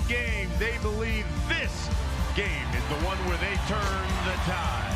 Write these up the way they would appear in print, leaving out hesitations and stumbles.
game. They believe this game is the one where they turn the tide.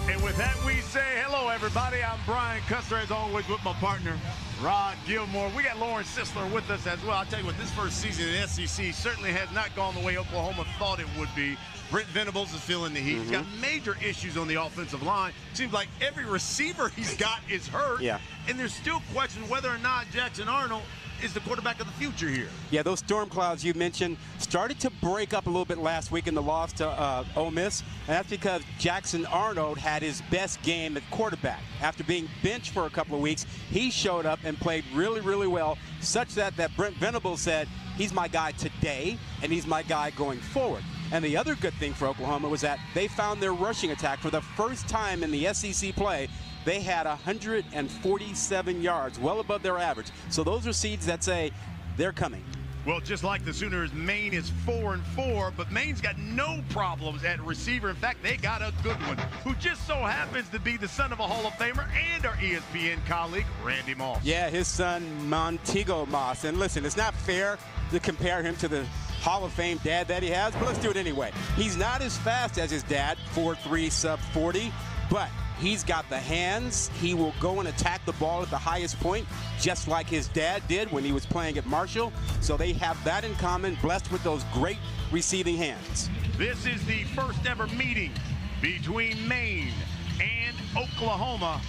And with that, we say hello, everybody. I'm Brian Custer, as always, with my partner, Rod Gilmore. We got Lauren Sisler with us as well. I'll tell you what, this first season in the SEC certainly has not gone the way Oklahoma thought it would be. Brent Venables is feeling the heat. He's got major issues on the offensive line. Seems like every receiver he's got is hurt. Yeah. And there's still questions whether or not Jackson Arnold is the quarterback of the future here. Yeah, those storm clouds you mentioned started to break up a little bit last week in the loss to Ole Miss, and that's because Jackson Arnold had his best game at quarterback. After being benched for a couple of weeks, he showed up and played really, really well, such that Brent Venables said, he's my guy today, and he's my guy going forward. And the other good thing for Oklahoma was that they found their rushing attack for the first time in the SEC play. They had 147 yards, well above their average. So those are seeds that say they're coming. Well, just like the Sooners, Maine is 4-4, but Maine's got no problems at receiver. In fact, they got a good one, who just so happens to be the son of a Hall of Famer and our ESPN colleague, Randy Moss. Yeah, his son, Montego Moss. And listen, it's not fair to compare him to the Hall of Fame dad that he has, but let's do it anyway. He's not as fast as his dad, 4.3 sub 40, but he's got the hands. He will go and attack the ball at the highest point, just like his dad did when he was playing at Marshall. So they have that in common, blessed with those great receiving hands. This is the first ever meeting between Maine and Oklahoma.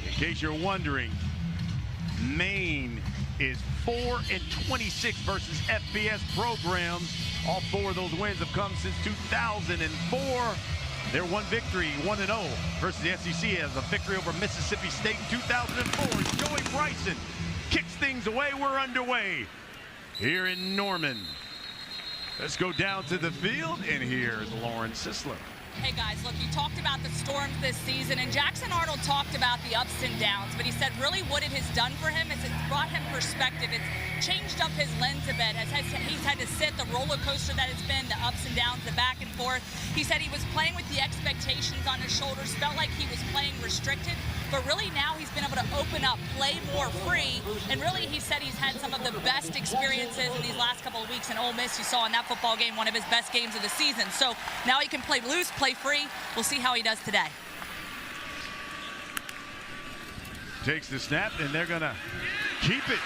In case you're wondering, Maine is 4-26 versus FBS programs. All four of those wins have come since 2004. Their one victory, 1-0 versus the SEC, as a victory over Mississippi State in 2004. As Joey Bryson kicks things away, we're underway here in Norman. Let's go down to the field, and here's Lauren Sisler. Hey guys, look, you talked about the storms this season, and Jackson Arnold talked about the ups and downs, but he said really what it has done for him is it's brought him perspective. It's changed up his lens a bit as he's had to sit the roller coaster that it's been, the ups and downs, the back and forth. He said he was playing with the expectations on his shoulders, felt like he was playing restricted, but really now he's been able to open up, play more free, and really he said he's had some of the best experiences in these last couple of weeks in Ole Miss. You saw in that football game one of his best games of the season. So now he can play loose, play free. We'll see how he does today. Takes the snap, and they're gonna keep it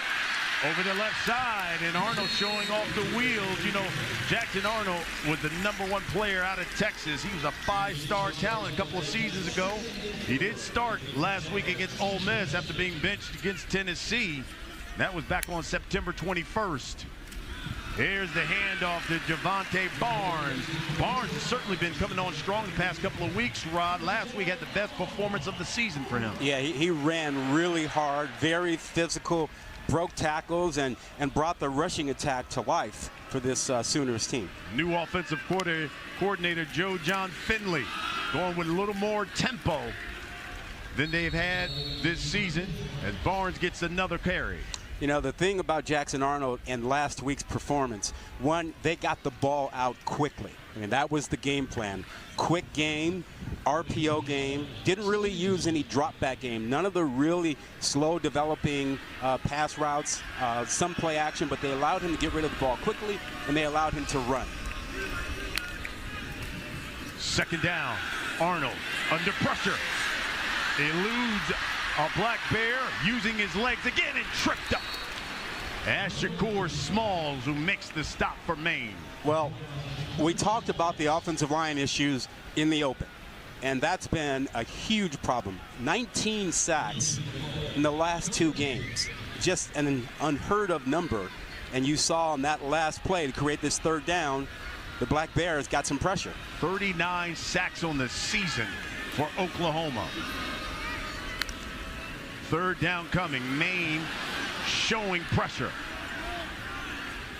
over the left side, and Arnold showing off the wheels. You know, Jackson Arnold was the #1 player out of Texas. He was a 5-star talent a couple of seasons ago. He did start last week against Ole Miss after being benched against Tennessee. That was back on September 21st. Here's the handoff to Javante Barnes. Barnes has certainly been coming on strong the past couple of weeks, Rod. Last week had the best performance of the season for him. Yeah, he ran really hard, very physical, broke tackles, and brought the rushing attack to life for this Sooners team. New offensive coordinator Joe John Finley going with a little more tempo than they've had this season as Barnes gets another carry. You know, the thing about Jackson Arnold and last week's performance, one, they got the ball out quickly. I mean, that was the game plan. Quick game, RPO game, didn't really use any drop back game. None of the really slow developing pass routes, some play action, but they allowed him to get rid of the ball quickly, and they allowed him to run. Second down, Arnold under pressure. Eludes a Black Bear, using his legs again and tripped up. Shakur Smalls, who makes the stop for Maine. Well, we talked about the offensive line issues in the open, and that's been a huge problem. 19 sacks in the last 2 games. Just an unheard of number. And you saw on that last play to create this third down, the Black Bears got some pressure. 39 sacks on the season for Oklahoma. Third down coming. Maine showing pressure.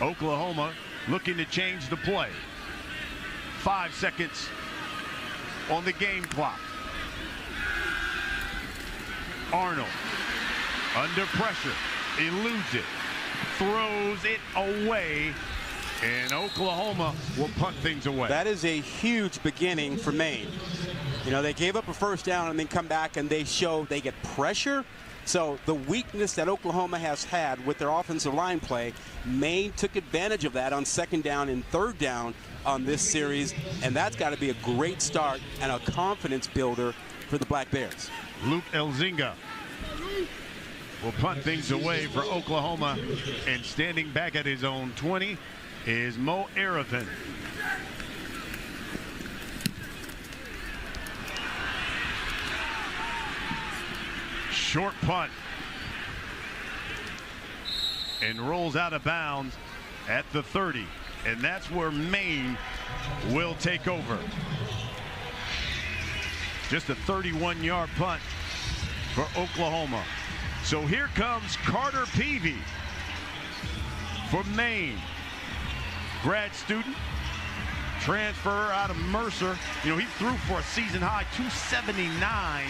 Oklahoma looking to change the play. 5 seconds on the game clock. Arnold under pressure, eludes it, throws it away, and Oklahoma will punt things away. That is a huge beginning for Maine. You know, they gave up a first down and then come back and they show they get pressure So the weakness that Oklahoma has had with their offensive line play, Maine took advantage of that on 2nd down and 3rd down on this series, and that's got to be a great start and a confidence builder for the Black Bears. Luke Elzinga will punt things away for Oklahoma, and standing back at his own 20 is Mo Arafin. Short punt and rolls out of bounds at the 30, and that's where Maine will take over. Just a 31-yard punt for Oklahoma. So here comes Carter Peavy for Maine. Grad student, transfer out of Mercer. You know, he threw for a season high 279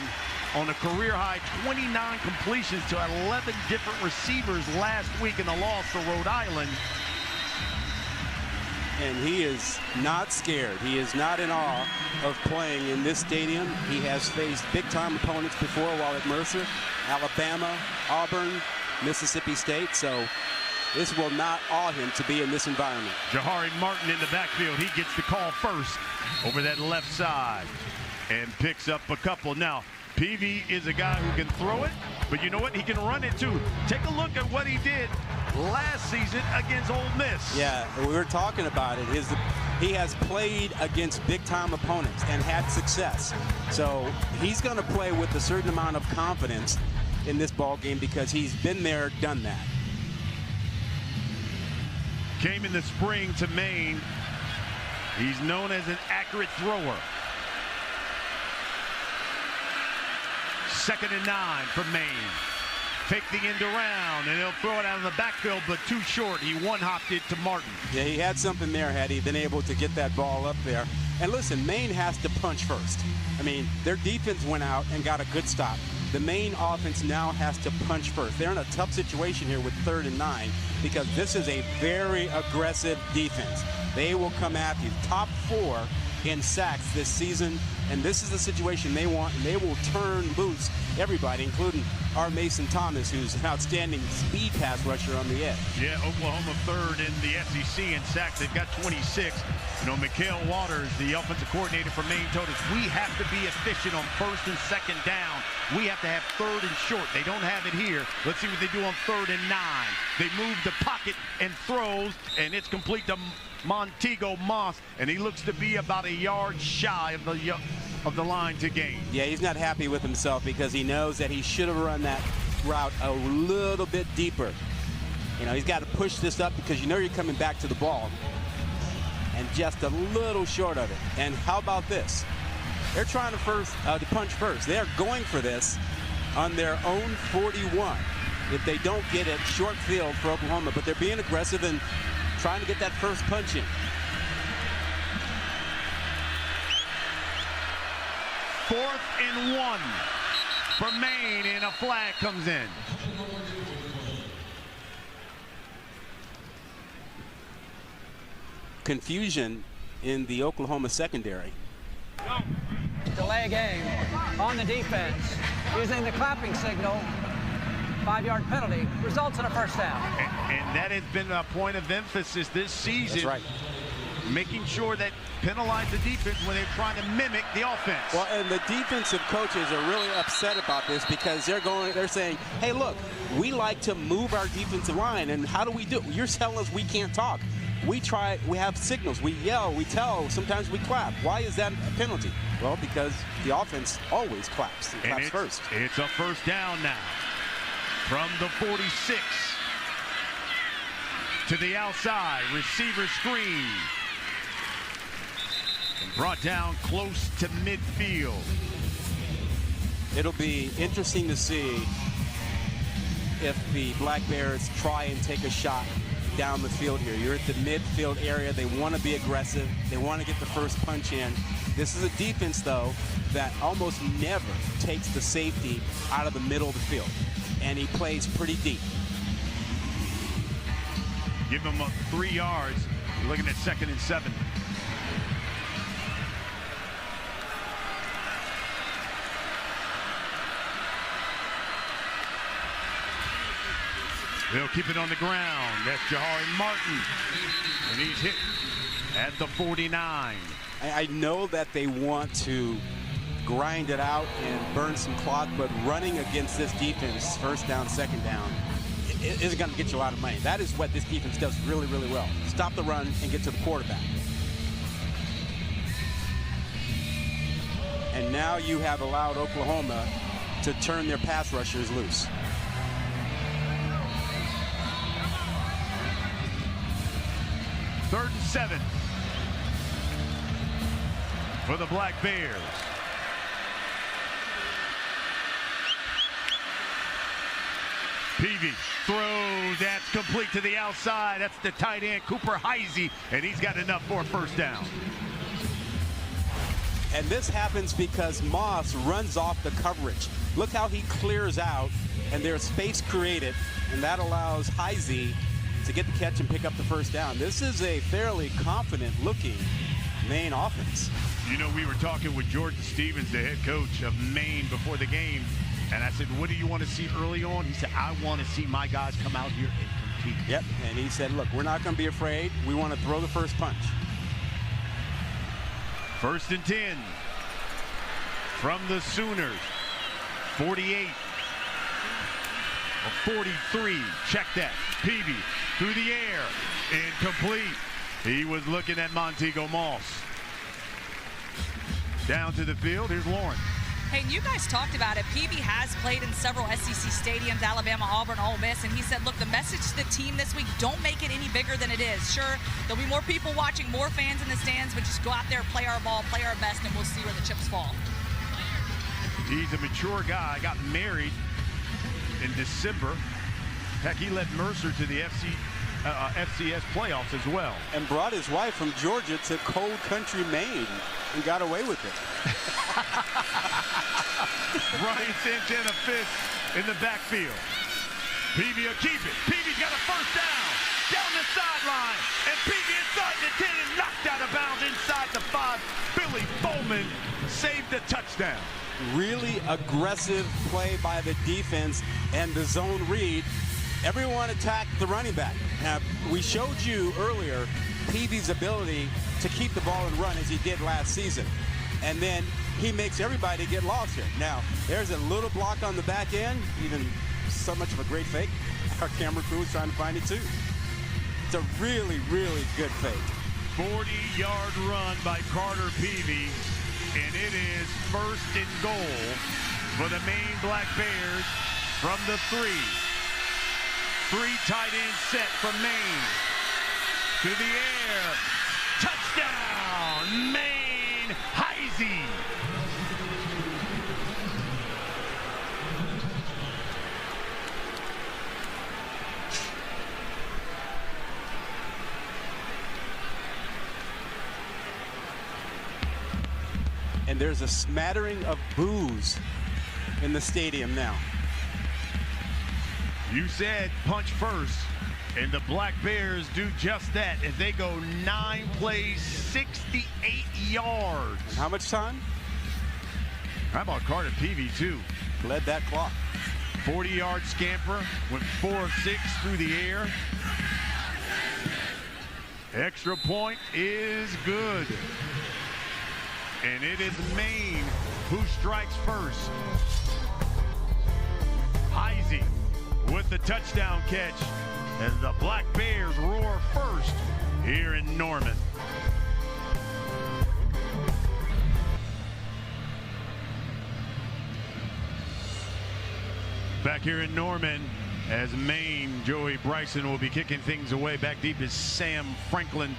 on a career high 29 completions to 11 different receivers last week in the loss to Rhode Island. And he is not scared. He is not in awe of playing in this stadium. He has faced big-time opponents before while at Mercer, Alabama, Auburn, Mississippi State. So this will not awe him to be in this environment. Jahari Martin in the backfield. He gets the call first over that left side and picks up a couple. Now, Peavy is a guy who can throw it, but you know what? He can run it too. Take a look at what he did last season against Ole Miss. Yeah, we were talking about it. He has played against big-time opponents and had success. So he's going to play with a certain amount of confidence in this ball game because he's been there, done that. Came in the spring to Maine. He's known as an accurate thrower. 2nd and 9 for Maine. Fake the end around, and he'll throw it out of the backfield, but too short. He one-hopped it to Martin. Yeah, he had something there had he been able to get that ball up there. And listen, Maine has to punch first. I mean, their defense went out and got a good stop. The Maine offense now has to punch first. They're in a tough situation here with 3rd and 9 because this is a very aggressive defense. They will come after you. Top 4 in sacks this season, and this is the situation they want, and they will turn loose everybody, including our Mason Thomas, who's an outstanding speed pass rusher on the edge. Yeah, Oklahoma 3rd in the SEC in sacks. They've got 26. You know, Mikhail Waters, the offensive coordinator for Maine, told us we have to be efficient on 1st and 2nd down. We have to have 3rd and short. They don't have it here. Let's see what they do on 3rd and 9. They move the pocket and throws, and it's complete to Montego Moss, and he looks to be about a yard shy of the line to gain. Yeah, he's not happy with himself because he knows that he should have run that route a little bit deeper. You know, he's got to push this up because you know you're coming back to the ball, and just a little short of it. And how about this? They're trying to punch first. They're going for this on their own 41. If they don't get it, short field for Oklahoma, but they're being aggressive and trying to get that first punch in. 4th and 1 for Maine, and a flag comes in. Confusion in the Oklahoma secondary. Delay game on the defense using the clapping signal. 5-yard penalty results in a first down. And that has been a point of emphasis this season. That's right. Making sure that penalize the defense when they're trying to mimic the offense. Well, and the defensive coaches are really upset about this because they're saying, hey, look, we like to move our defensive line, and how do we do it? You're telling us we can't talk. We have signals, we yell, we tell, sometimes we clap. Why is that a penalty? Well, because the offense always claps. It claps first. It's a first down now. From the 46 to the outside, receiver screen. And brought down close to midfield. It'll be interesting to see if the Black Bears try and take a shot down the field here. You're at the midfield area. They want to be aggressive. They want to get the first punch in. This is a defense, though, that almost never takes the safety out of the middle of the field. And he plays pretty deep. Give him 3 yards. You're looking at 2nd and 7. They'll keep it on the ground. That's Jahari Martin. And he's hit at the 49. I know that they want to grind it out and burn some clock, but running against this defense, first down, second down, isn't going to get you a lot of money. That is what this defense does really, really well. Stop the run and get to the quarterback. And now you have allowed Oklahoma to turn their pass rushers loose. Third and 7 for the Black Bears. Peavy throws, that's complete to the outside. That's the tight end, Cooper Heisey, and he's got enough for a first down. And this happens because Moss runs off the coverage. Look how he clears out, and there's space created, and that allows Heisey to get the catch and pick up the first down. This is a fairly confident-looking Maine offense. You know, we were talking with Jordan Stevens, the head coach of Maine, before the game, and I said, what do you want to see early on? He said, I want to see my guys come out here and compete. Yep, and he said, look, we're not going to be afraid. We want to throw the first punch. First and 10 from the Sooners. 48. Or 43. Check that. Peavy through the air. Incomplete. He was looking at Montego Moss. Down to the field. Here's Lawrence. Hey, and you guys talked about it. Peavy has played in several SEC stadiums, Alabama, Auburn, Ole Miss, and he said, look, the message to the team this week, don't make it any bigger than it is. Sure, there'll be more people watching, more fans in the stands, but just go out there, play our ball, play our best, and we'll see where the chips fall. He's a mature guy. Got married in December. Heck, he led Mercer to the FCS playoffs as well. And brought his wife from Georgia to cold country Maine and got away with it. Ryan Santana fifth in the backfield. Peavy will keep it. Peavy's got a first down. Down the sideline. And Peavy inside the 10 and knocked out of bounds inside the 5. Billy Bowman saved the touchdown. Really aggressive play by the defense and the zone read. Everyone attacked the running back. Now, we showed you earlier Peavy's ability to keep the ball and run as he did last season. And then he makes everybody get lost here. Now, there's a little block on the back end, even so much of a great fake. Our camera crew is trying to find it too. It's a really, really good fake. 40-yard run by Carter Peavy, and it is first and goal for the Maine Black Bears from the 3. 3 tight end set from Maine. To the air. Touchdown, Maine, Heisey. And there's a smattering of boos in the stadium now. You said punch first, and the Black Bears do just that as they go 9 plays, 68 yards. And how much time? How about Carter Peavy, too? Led that clock. 40-yard scamper, went 4 of 6 through the air. Extra point is good. And it is Maine who strikes first. Heisey with the touchdown catch as the Black Bears roar first here in Norman. Back here in Norman as Maine, Joey Bryson will be kicking things away. Back deep is Sam Franklin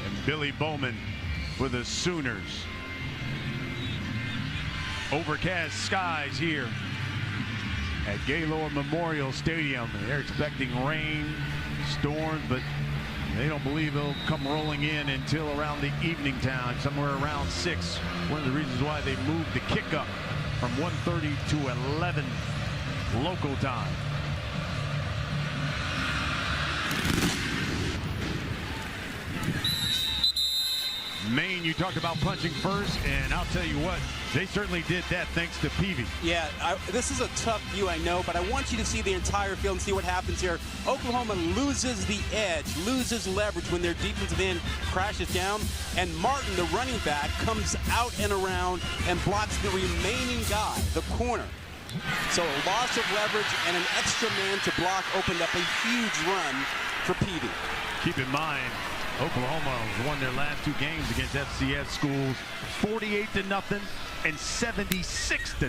and Billy Bowman for the Sooners. Overcast skies here at Gaylord Memorial Stadium. They're expecting rain, storms, but they don't believe they'll come rolling in until around the evening time, somewhere around 6. One of the reasons why they moved the kickoff from 1:30 to 11 local time. Maine, you talked about punching first, and I'll tell you what, they certainly did that thanks to Peavy. Yeah, this is a tough view, I know, but I want you to see the entire field and see what happens here. Oklahoma loses the edge, loses leverage when their defensive end crashes down, and Martin, the running back, comes out and around and blocks the remaining guy, the corner. So a loss of leverage and an extra man to block opened up a huge run for Peavy. Keep in mind, Oklahoma has won their last 2 games against FCS schools, 48-0 and 76-0.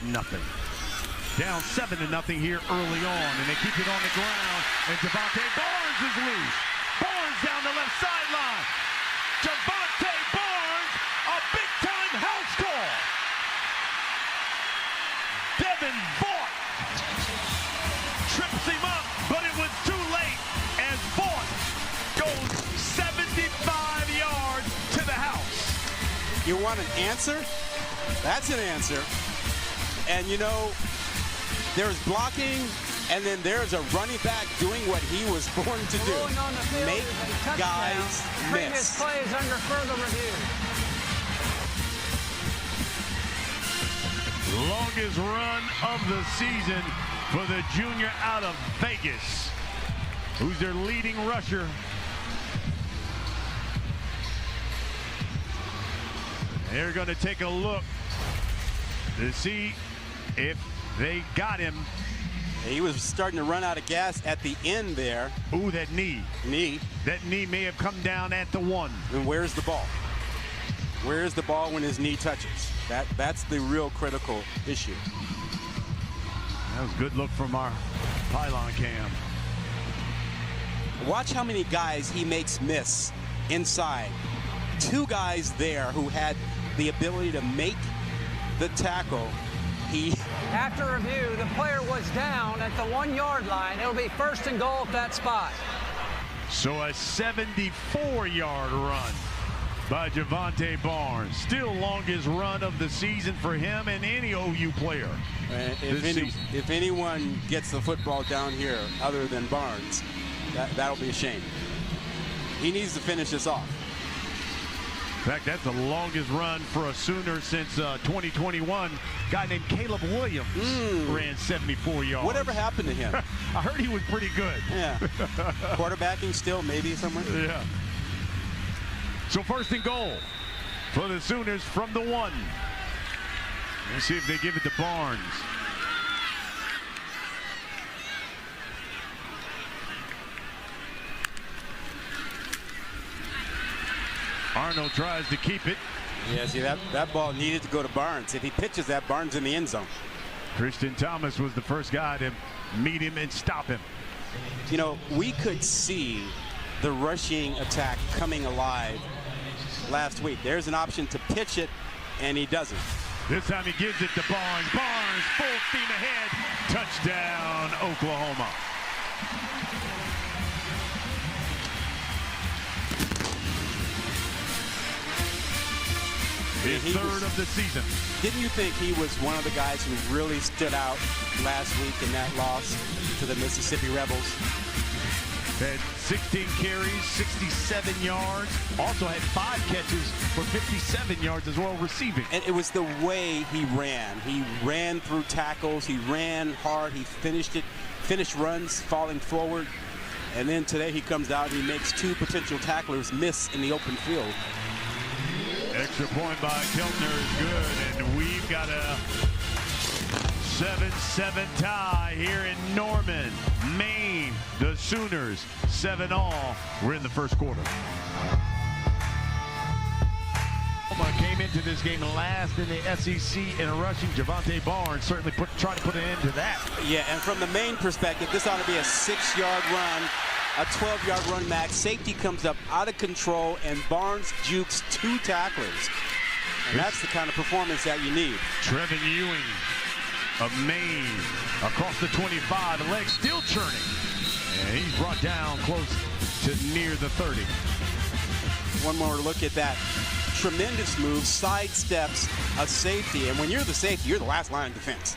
Down 7-0 here early on, and they keep it on the ground. And Javonte Barnes is loose. Barnes down the left sideline. Javonte Barnes, a big-time house call. Devin Vaught trips him up, but it was too late as Vaught goes 75 yards to the house. You want an answer? That's an answer. And you know, there's blocking, and then there's a running back doing what he was born to do. Make guys miss. Previous play is under further review. Longest run of the season for the junior out of Vegas, who's their leading rusher. They're going to take a look to see if they got him. He was starting to run out of gas at the end there. Ooh, that knee. That knee may have come down at the 1. And where's the ball? Where's the ball when his knee touches? That's the real critical issue. That was a good look from our pylon cam. Watch how many guys he makes miss inside. 2 guys there who had the ability to make the tackle. After review, the player was down at the 1-yard line. It'll be 1st and goal at that spot. So a 74-yard run by Javonte Barnes. Still longest run of the season for him and any OU player. If anyone gets the football down here other than Barnes, that'll be a shame. He needs to finish this off. In fact, that's the longest run for a Sooner since 2021. A guy named Caleb Williams ran 74 yards. Whatever happened to him? I heard he was pretty good. Yeah. Quarterbacking still, maybe somewhere? Yeah. So 1st and goal for the Sooners from the 1. Let's see if they give it to Barnes. Arnold tries to keep it. Yeah, see, that ball needed to go to Barnes. If he pitches that, Barnes in the end zone. Christian Thomas was the first guy to meet him and stop him. You know, we could see the rushing attack coming alive last week. There's an option to pitch it, and he doesn't. This time he gives it to Barnes. Barnes, full steam ahead. Touchdown, Oklahoma. His 3rd of the season. Didn't you think he was one of the guys who really stood out last week in that loss to the Mississippi Rebels? Had 16 carries, 67 yards. Also had 5 catches for 57 yards as well receiving. And it was the way he ran. He ran through tackles. He ran hard. He finished runs falling forward. And then today he comes out and he makes 2 potential tacklers miss in the open field. Extra point by Keltner is good, and we've got a 7-7 tie here in Norman, Maine. The Sooners 7-all. We're in the 1st quarter. Oklahoma came into this game last in the SEC in rushing. Javonte Barnes certainly tried to put an end to that. Yeah, and from the Maine perspective, this ought to be a 6-yard run. A 12-yard run max. Safety comes up out of control, and Barnes jukes 2 tacklers. And that's the kind of performance that you need. Trevin Ewing of Maine across the 25. The leg still churning. And he's brought down close to near the 30. One more look at that. Tremendous move, sidesteps a safety. And when you're the safety, you're the last line of defense.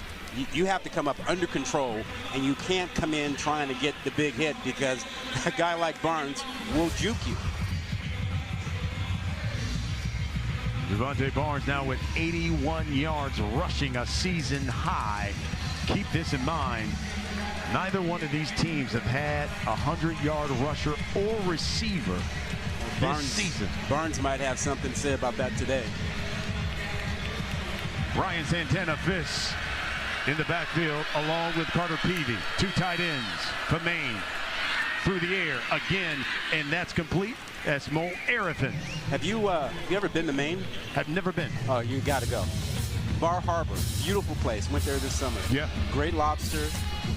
You have to come up under control, and you can't come in trying to get the big hit because a guy like Barnes will juke you. Devontae Barnes now with 81 yards rushing, a season high. Keep this in mind. Neither one of these teams have had a 100-yard rusher or receiver this season. Barnes might have something to say about that today. Ryan Santana Fiss in the backfield along with Carter Peavy. Two tight ends for Maine. Through the air again, and that's complete. That's Mo Arifin. Have you ever been to Maine? Have never been. Oh, you got to go. Bar Harbor, beautiful place. Went there this summer. Yeah. Great lobster,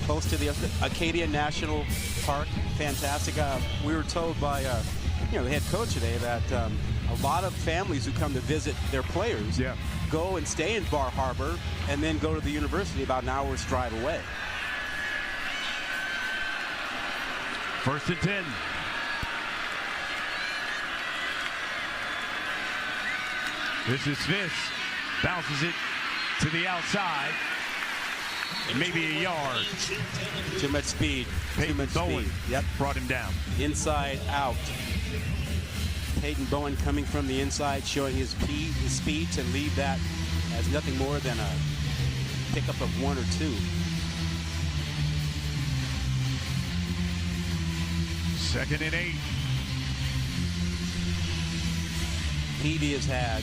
close to the Acadia National Park. Fantastic. We were told by the head coach today that a lot of families who come to visit their players go and stay in Bar Harbor and then go to the university about an hour's drive away. 1st and 10. This is Fiss. Bounces it to the outside. Maybe a yard. Too much speed. Peyton Too much Bowen speed. Yep. Brought him down. Inside out. Peyton Bowen coming from the inside, showing his speed to leave that as nothing more than a pickup of 1 or 2. 2nd and 8. Peavy has had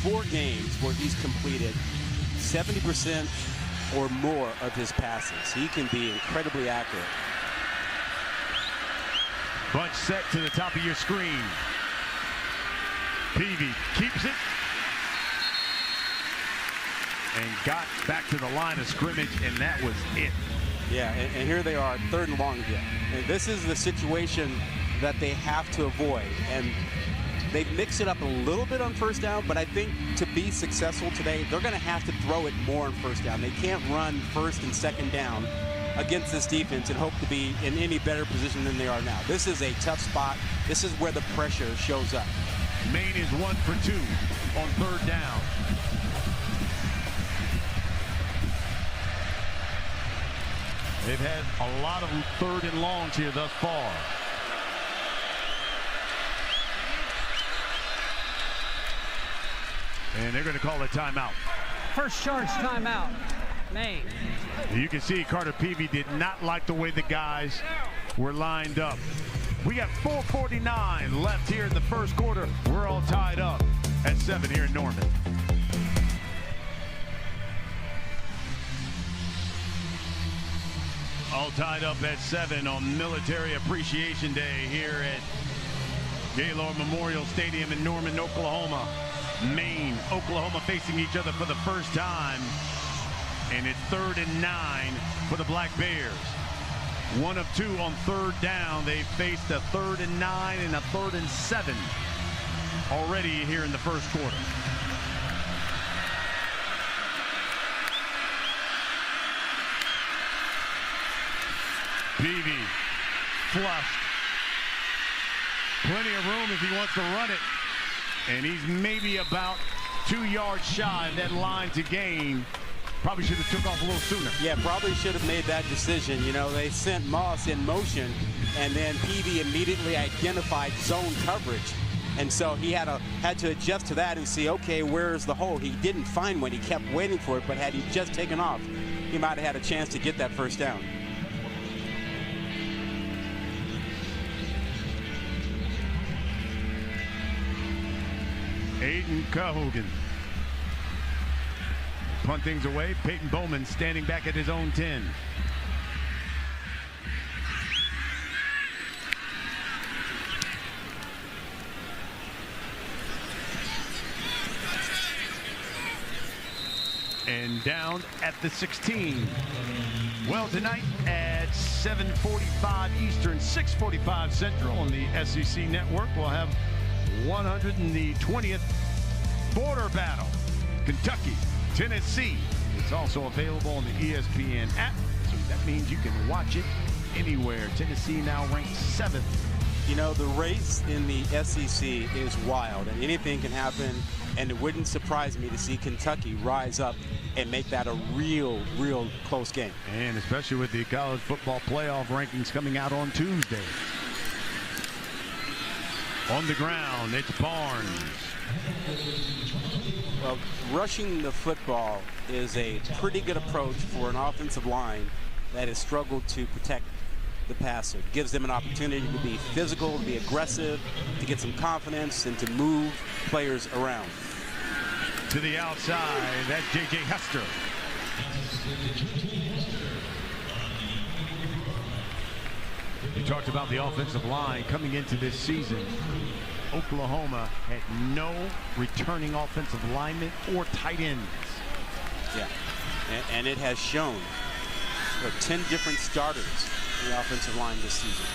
4 games where he's completed 70% or more of his passes. He can be incredibly accurate. Bunch set to the top of your screen. Peavy keeps it and got back to the line of scrimmage, and that was it. Yeah, and here they are, 3rd and long again. And this is the situation that they have to avoid. And they've mixed it up a little bit on 1st down, but I think to be successful today, they're going to have to throw it more on 1st down. They can't run 1st and 2nd down against this defense and hope to be in any better position than they are now. This is a tough spot. This is where the pressure shows up. Maine is 1 for 2 on 3rd down. They've had a lot of 3rd and longs here thus far. And they're going to call a timeout. First charge timeout, Maine. You can see Carter Peavy did not like the way the guys were lined up. We got 4:49 left here in the 1st quarter. We're all tied up at 7 here in Norman. All tied up at 7 on Military Appreciation Day here at Gaylord Memorial Stadium in Norman, Oklahoma. Maine, Oklahoma facing each other for the first time, and it's 3rd and 9 for the Black Bears. 1 of 2 on 3rd down. They faced a 3rd and 9 and a 3rd and 7 already here in the 1st quarter. Peavy flushed. Plenty of room if he wants to run it. And he's maybe about 2 yards shy of that line to gain. Probably should have took off a little sooner. Yeah, probably should have made that decision. You know, they sent Moss in motion, and then Peavy immediately identified zone coverage. And so he had to adjust to that and see, okay, where's the hole? He didn't find one. He kept waiting for it, but had he just taken off, he might have had a chance to get that 1st down. Aiden Cahogan. Punt things away. Peyton Bowman standing back at his own 10. And down at the 16. Well, tonight at 7:45 Eastern, 6:45 Central on the SEC Network, we'll have 120th border battle. Kentucky, Tennessee. It's also available on the ESPN app, so that means you can watch it anywhere. Tennessee now ranked 7th. You know, the race in the SEC is wild, and anything can happen, and it wouldn't surprise me to see Kentucky rise up and make that a real close game. And especially with the college football playoff rankings coming out on Tuesday. On the ground, it's Barnes. Well, rushing the football is a pretty good approach for an offensive line that has struggled to protect the passer. It gives them an opportunity to be physical, to be aggressive, to get some confidence, and to move players around. To the outside, that's J.J. Hester. We talked about the offensive line coming into this season. Oklahoma had no returning offensive linemen or tight ends. Yeah, and it has shown. There are 10 different starters in the offensive line this season.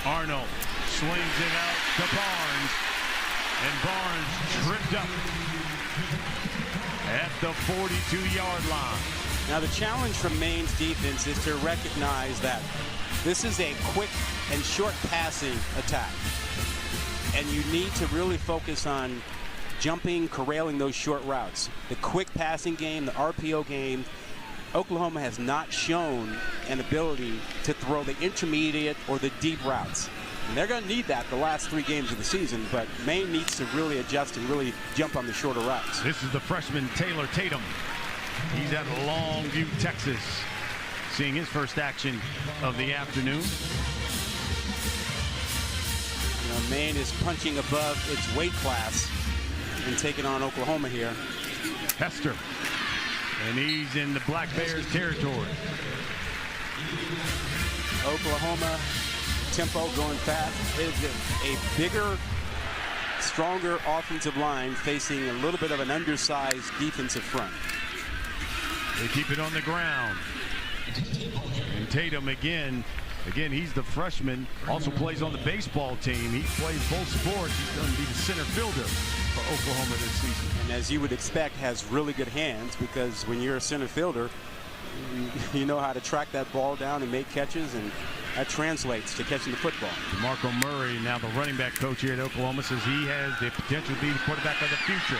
Arnold swings it out to Barnes, and Barnes tripped up at the 42-yard line. Now the challenge from Maine's defense is to recognize that this is a quick and short passing attack, and you need to really focus on jumping, corralling those short routes. The quick passing game, the RPO game, Oklahoma has not shown an ability to throw the intermediate or the deep routes. And they're going to need that the last 3 games of the season, but Maine needs to really adjust and really jump on the shorter routes. This is the freshman Taylor Tatum. He's at Longview, Texas, seeing his first action of the afternoon. You know, Maine is punching above its weight class and taking on Oklahoma here. Hester, and he's in the Black Bears territory. Oklahoma tempo going fast. It is a bigger, stronger offensive line facing a little bit of an undersized defensive front. They keep it on the ground. And Tatum again, he's the freshman, also plays on the baseball team. He plays both sports. He's going to be the center fielder for Oklahoma this season. And as you would expect, has really good hands, because when you're a center fielder, you know how to track that ball down and make catches, and that translates to catching the football. DeMarco Murray, now the running back coach here at Oklahoma, says he has the potential to be the quarterback of the future.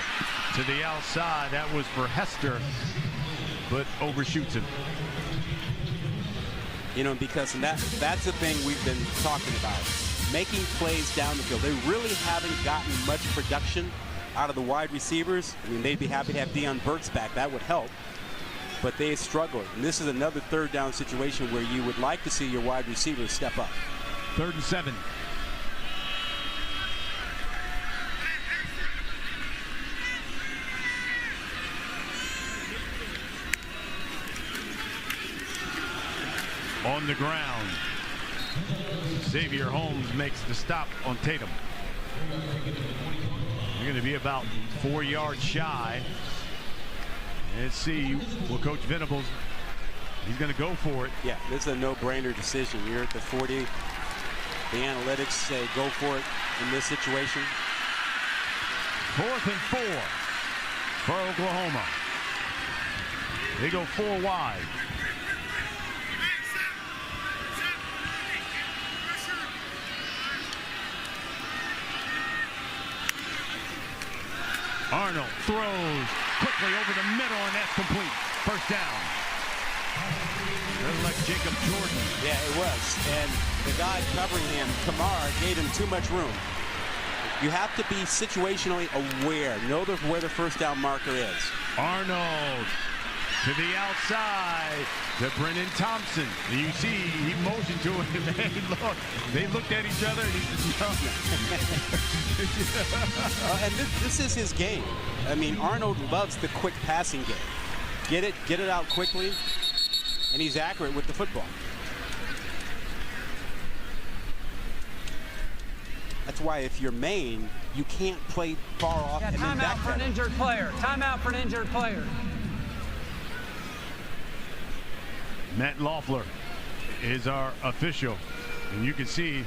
To the outside, that was for Hester, but overshoots him. You know, because that's the thing we've been talking about. Making plays down the field. They really haven't gotten much production out of the wide receivers. I mean, they'd be happy to have Deion Burks back. That would help. But they struggled. And this is another third down situation where you would like to see your wide receivers step up. 3rd and 7. On the ground, Xavier Holmes makes the stop on Tatum. You're going to be about 4 yards shy. Let's see what Coach Venables, he's going to go for it. Yeah, this is a no-brainer decision. You're at the 40. The analytics say go for it in this situation. 4th and 4 for Oklahoma. They go 4 wide. Arnold throws quickly over the middle, and that's complete. First down. They're like Jacob Jordan. Yeah, it was. And the guy covering him, Kamara, gave him too much room. You have to be situationally aware. Know where the first down marker is. Arnold to the outside to Brennan Thompson. You see, he motioned to him. They looked at each other, and he said, no. And this is his game. I mean, Arnold loves the quick passing game. Get it out quickly, and he's accurate with the football. That's why if you're Maine, you can't play far off. Yeah, timeout for an injured player. Timeout for an injured player. Matt Loeffler is our official, and you can see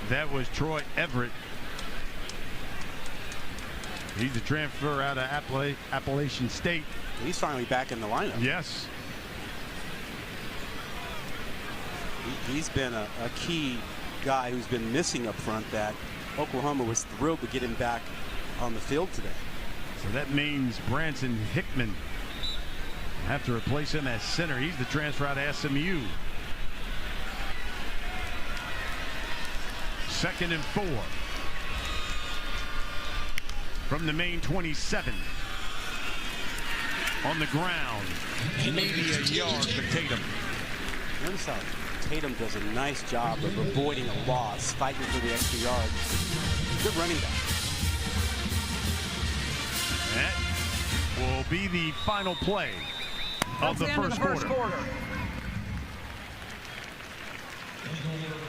that was Troy Everett. He's a transfer out of Appalachian State. He's finally back in the lineup. Yes. He's been a key guy who's been missing up front that Oklahoma was thrilled to get him back on the field today. So that means Branson Hickman have to replace him as center. He's the transfer out of SMU. 2nd and 4 from the Maine 27. On the ground, maybe a yard for Tatum. Notice how Tatum does a nice job of avoiding a loss, fighting for the extra yard. Good running back. That will be the final play of the first quarter.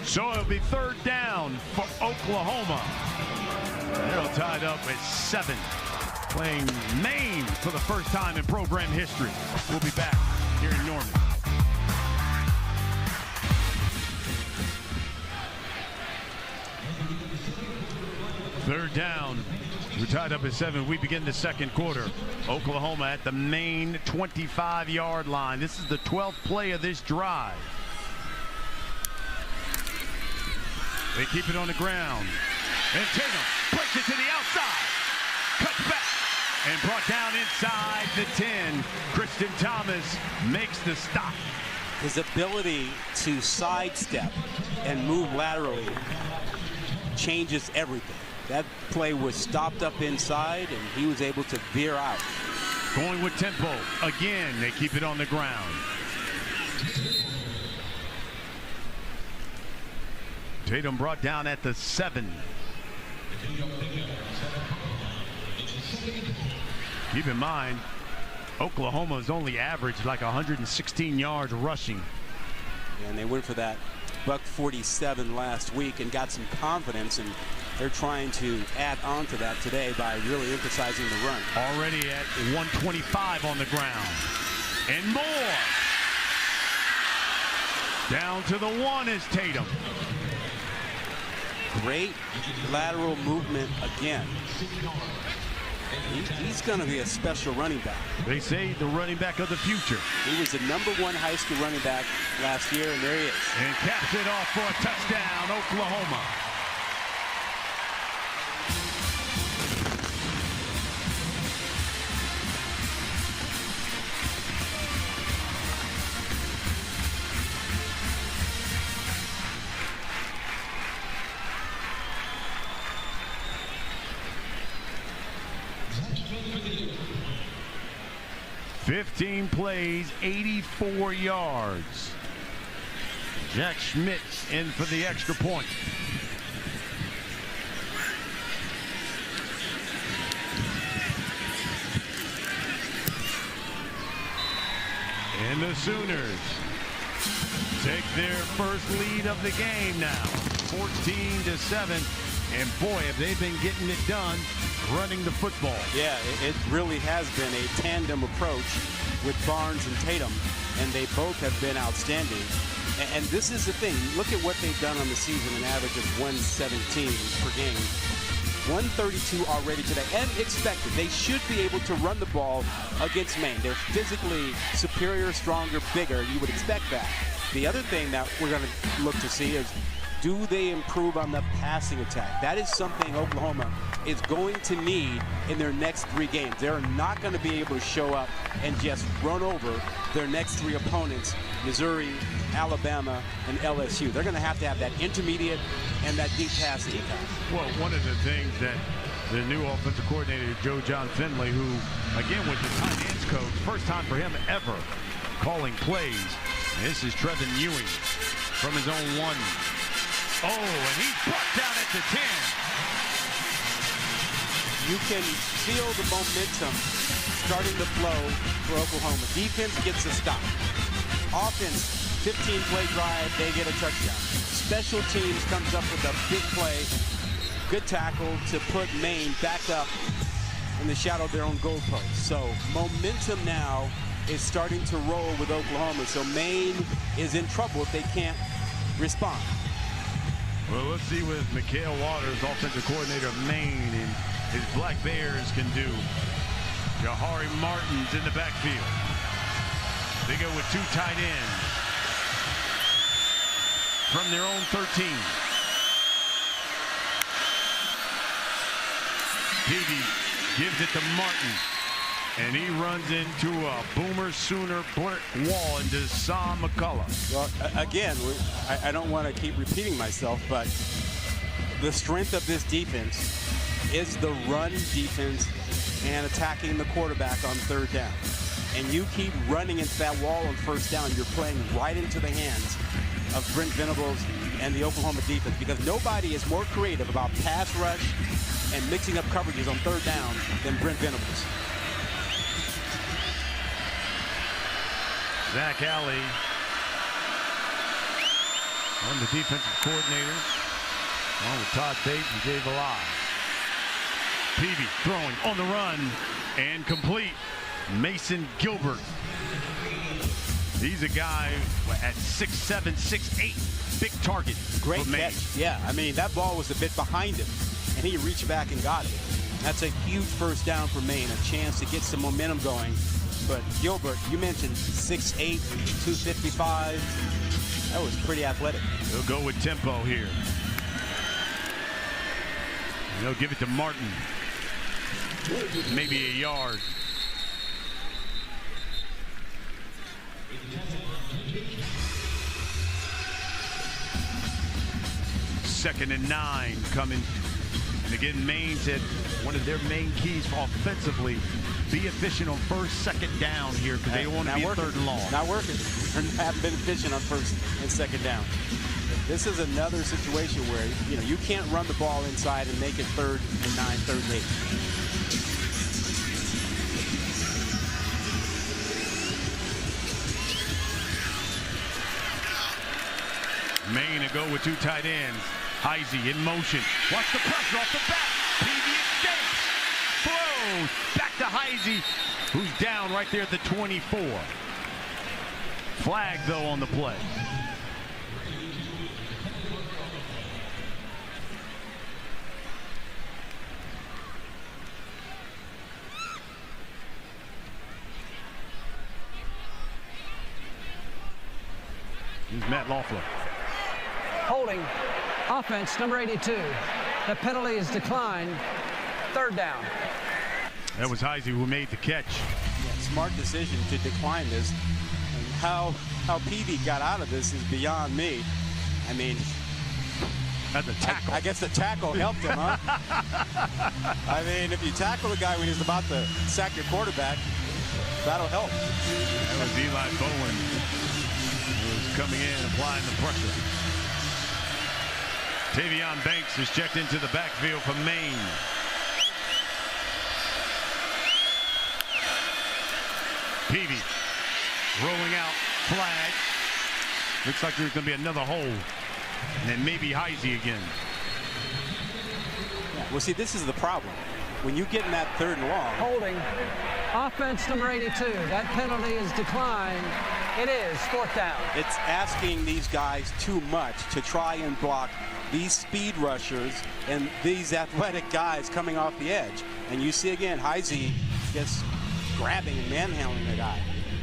So it'll be 3rd down for Oklahoma. They're all tied up at 7. Playing Maine for the first time in program history. We'll be back here in Norman. Third down. We're tied up at 7. We begin the second quarter. Oklahoma at the Maine 25-yard line. This is the 12th play of this drive. They keep it on the ground. And Tatum puts it to the outside. Cuts back. And brought down inside the 10. Kristen Thomas makes the stop. His ability to sidestep and move laterally changes everything. That play was stopped up inside, and he was able to veer out. Going with tempo. Again, they keep it on the ground. Tatum brought down at the 7. Keep in mind, Oklahoma's only averaged like 116 yards rushing. And they went for that $147 last week and got some confidence, and they're trying to add on to that today by really emphasizing the run. Already at 125 on the ground. And more. Down to the 1 is Tatum. Great lateral movement again. He's going to be a special running back. They say the running back of the future. He was the #1 high school running back last year, and there he is. And caps it off for a touchdown, Oklahoma. Fifteen plays, 84 yards. Jack Schmidt in for the extra point. And the Sooners take their first lead of the game now, 14-7. And boy, have they been getting it done running the football. Yeah, it really has been a tandem approach with Barnes and Tatum, and they both have been outstanding. And this is the thing. Look at what they've done on the season, an average of 117 per game. 132 already today, and expected. They should be able to run the ball against Maine. They're physically superior, stronger, bigger. You would expect that. The other thing that we're going to look to see is, do they improve on the passing attack? That is something Oklahoma is going to need in their next 3 games. They're not going to be able to show up and just run over their next 3 opponents, Missouri, Alabama, and LSU. They're going to have that intermediate and that deep passing attack. Well, one of the things that the new offensive coordinator, Joe John Finley, who, again, was the tight ends coach, first time for him ever calling plays. This is Trevin Ewing from his own 1. Oh, and he's brought down at the 10. You can feel the momentum starting to flow for Oklahoma. Defense gets a stop. Offense, 15-play drive, they get a touchdown. Special teams comes up with a big play. Good tackle to put Maine back up in the shadow of their own goalpost. So momentum now is starting to roll with Oklahoma. So Maine is in trouble if they can't respond. Well, let's see what Mikhail Waters, offensive coordinator of Maine, and his Black Bears can do. Jahari Martin's in the backfield. They go with 2 tight ends from their own 13. Davey gives it to Martin. And he runs into a Boomer Sooner brick wall into Sam McCullough. Well, again, I don't want to keep repeating myself, but the strength of this defense is the run defense and attacking the quarterback on third down. And you keep running into that wall on first down, you're playing right into the hands of Brent Venables and the Oklahoma defense, because nobody is more creative about pass rush and mixing up coverages on third down than Brent Venables. Zach Alley on the defensive coordinators, along with Todd Bates and Jay Valai. Peavy throwing on the run and complete. Mason Gilbert. He's a guy at 6'7", 6'8", big target. Great catch. Yeah, I mean, that ball was a bit behind him, and he reached back and got it. That's a huge first down for Maine, a chance to get some momentum going. But Gilbert, you mentioned 6'8", 255. That was pretty athletic. He'll go with tempo here. And he'll give it to Martin. Maybe a yard. Second and 9 coming. And again, Maine said one of their main keys offensively, be efficient on first, second down here, because they don't want to be third and long. Not working. Haven't been efficient on first and second down. This is another situation where, you know, you can't run the ball inside and make it 3rd and 9, 3rd and 8. Maine to go with 2 tight ends. Heisey in motion. Watch the pressure off the back. Peavy escapes. Throws back to Heisey, who's down right there at the 24. Flag, though, on the play. Here's Matt Loeffler. Holding, offense, number 82. The penalty is declined. 3rd down. That was Heisey who made the catch. Yeah, smart decision to decline this. And how Peavy got out of this is beyond me. I mean, at the tackle. I guess the tackle helped him, huh? I mean, if you tackle a guy when he's about to sack your quarterback, that'll help. That was Eli Bowen, who was coming in, applying the pressure. Tavion Banks is checked into the backfield for Maine. Peavy rolling out, flag. Looks like there's going to be another hole. And then maybe Heisey again. Well, see, this is the problem. When you get in that 3rd and long. Holding, offense, number 82. That penalty is declined. It is 4th down. It's asking these guys too much to try and block these speed rushers and these athletic guys coming off the edge. And you see again, Heisey just grabbing and manhandling the guy.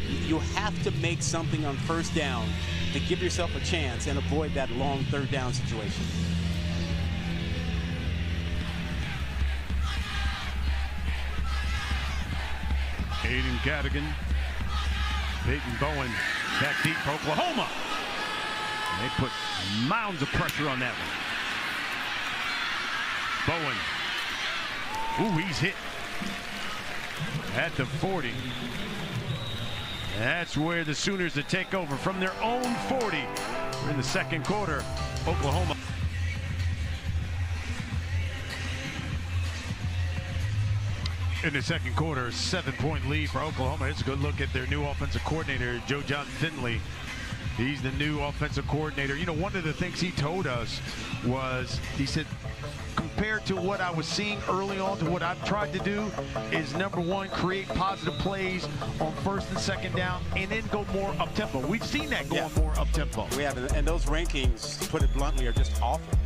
You have to make something on first down to give yourself a chance and avoid that long 3rd down situation. Aiden Cadigan, Peyton Bowen back deep for Oklahoma. And they put mounds of pressure on that one. Bowen. Ooh, he's hit at the 40. That's where the Sooners to take over from their own 40. We're in the 2nd quarter. Oklahoma. In the 2nd quarter, 7-point lead for Oklahoma. Here's a good look at their new offensive coordinator, Joe John Finley. He's the new offensive coordinator. You know, one of the things he told us was, he said, compared to what I was seeing early on to what I've tried to do is, number 1, create positive plays on 1st and 2nd down and then go more up-tempo. We've seen that going more up-tempo. We have, and those rankings, to put it bluntly, are just awful.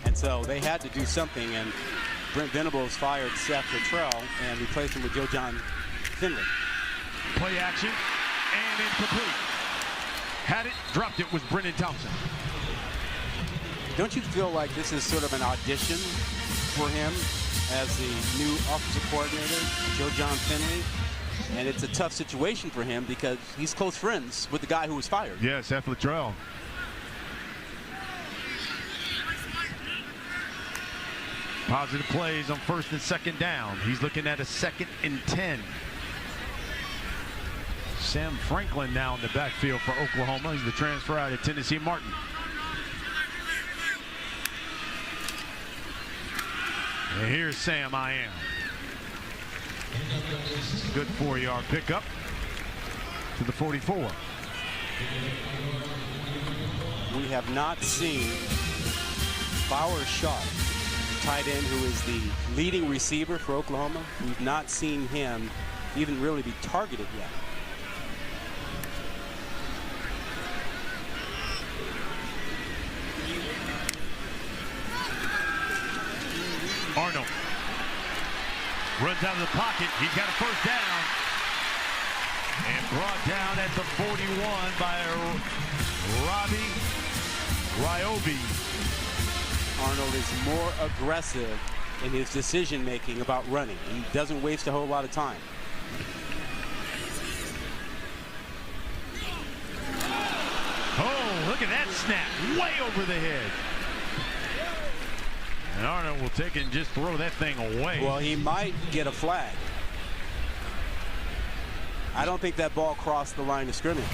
And so they had to do something, and Brent Venables fired Seth Luttrell and replaced him with Joe John Finley. Play action and incomplete. Had it, dropped it, was Brennan Thompson. Don't you feel like this is sort of an audition for him as the new offensive coordinator, Joe John Finley? And it's a tough situation for him because he's close friends with the guy who was fired. Yes, Seth Luttrell. Positive plays on 1st and 2nd down. He's looking at a 2nd and 10. Sam Franklin now in the backfield for Oklahoma. He's the transfer out of Tennessee Martin. And here's Sam I Am. Good 4-yard pickup to the 44. We have not seen Bauer Sharp, tight end who is the leading receiver for Oklahoma. We've not seen him even really be targeted yet. Arnold runs out of the pocket. He's got a 1st down. And brought down at the 41 by Robbie Ryobi. Arnold is more aggressive in his decision making about running. He doesn't waste a whole lot of time. Oh, look at that snap. Way over the head. And Arnold will take it and just throw that thing away. Well, he might get a flag. I don't think that ball crossed the line of scrimmage.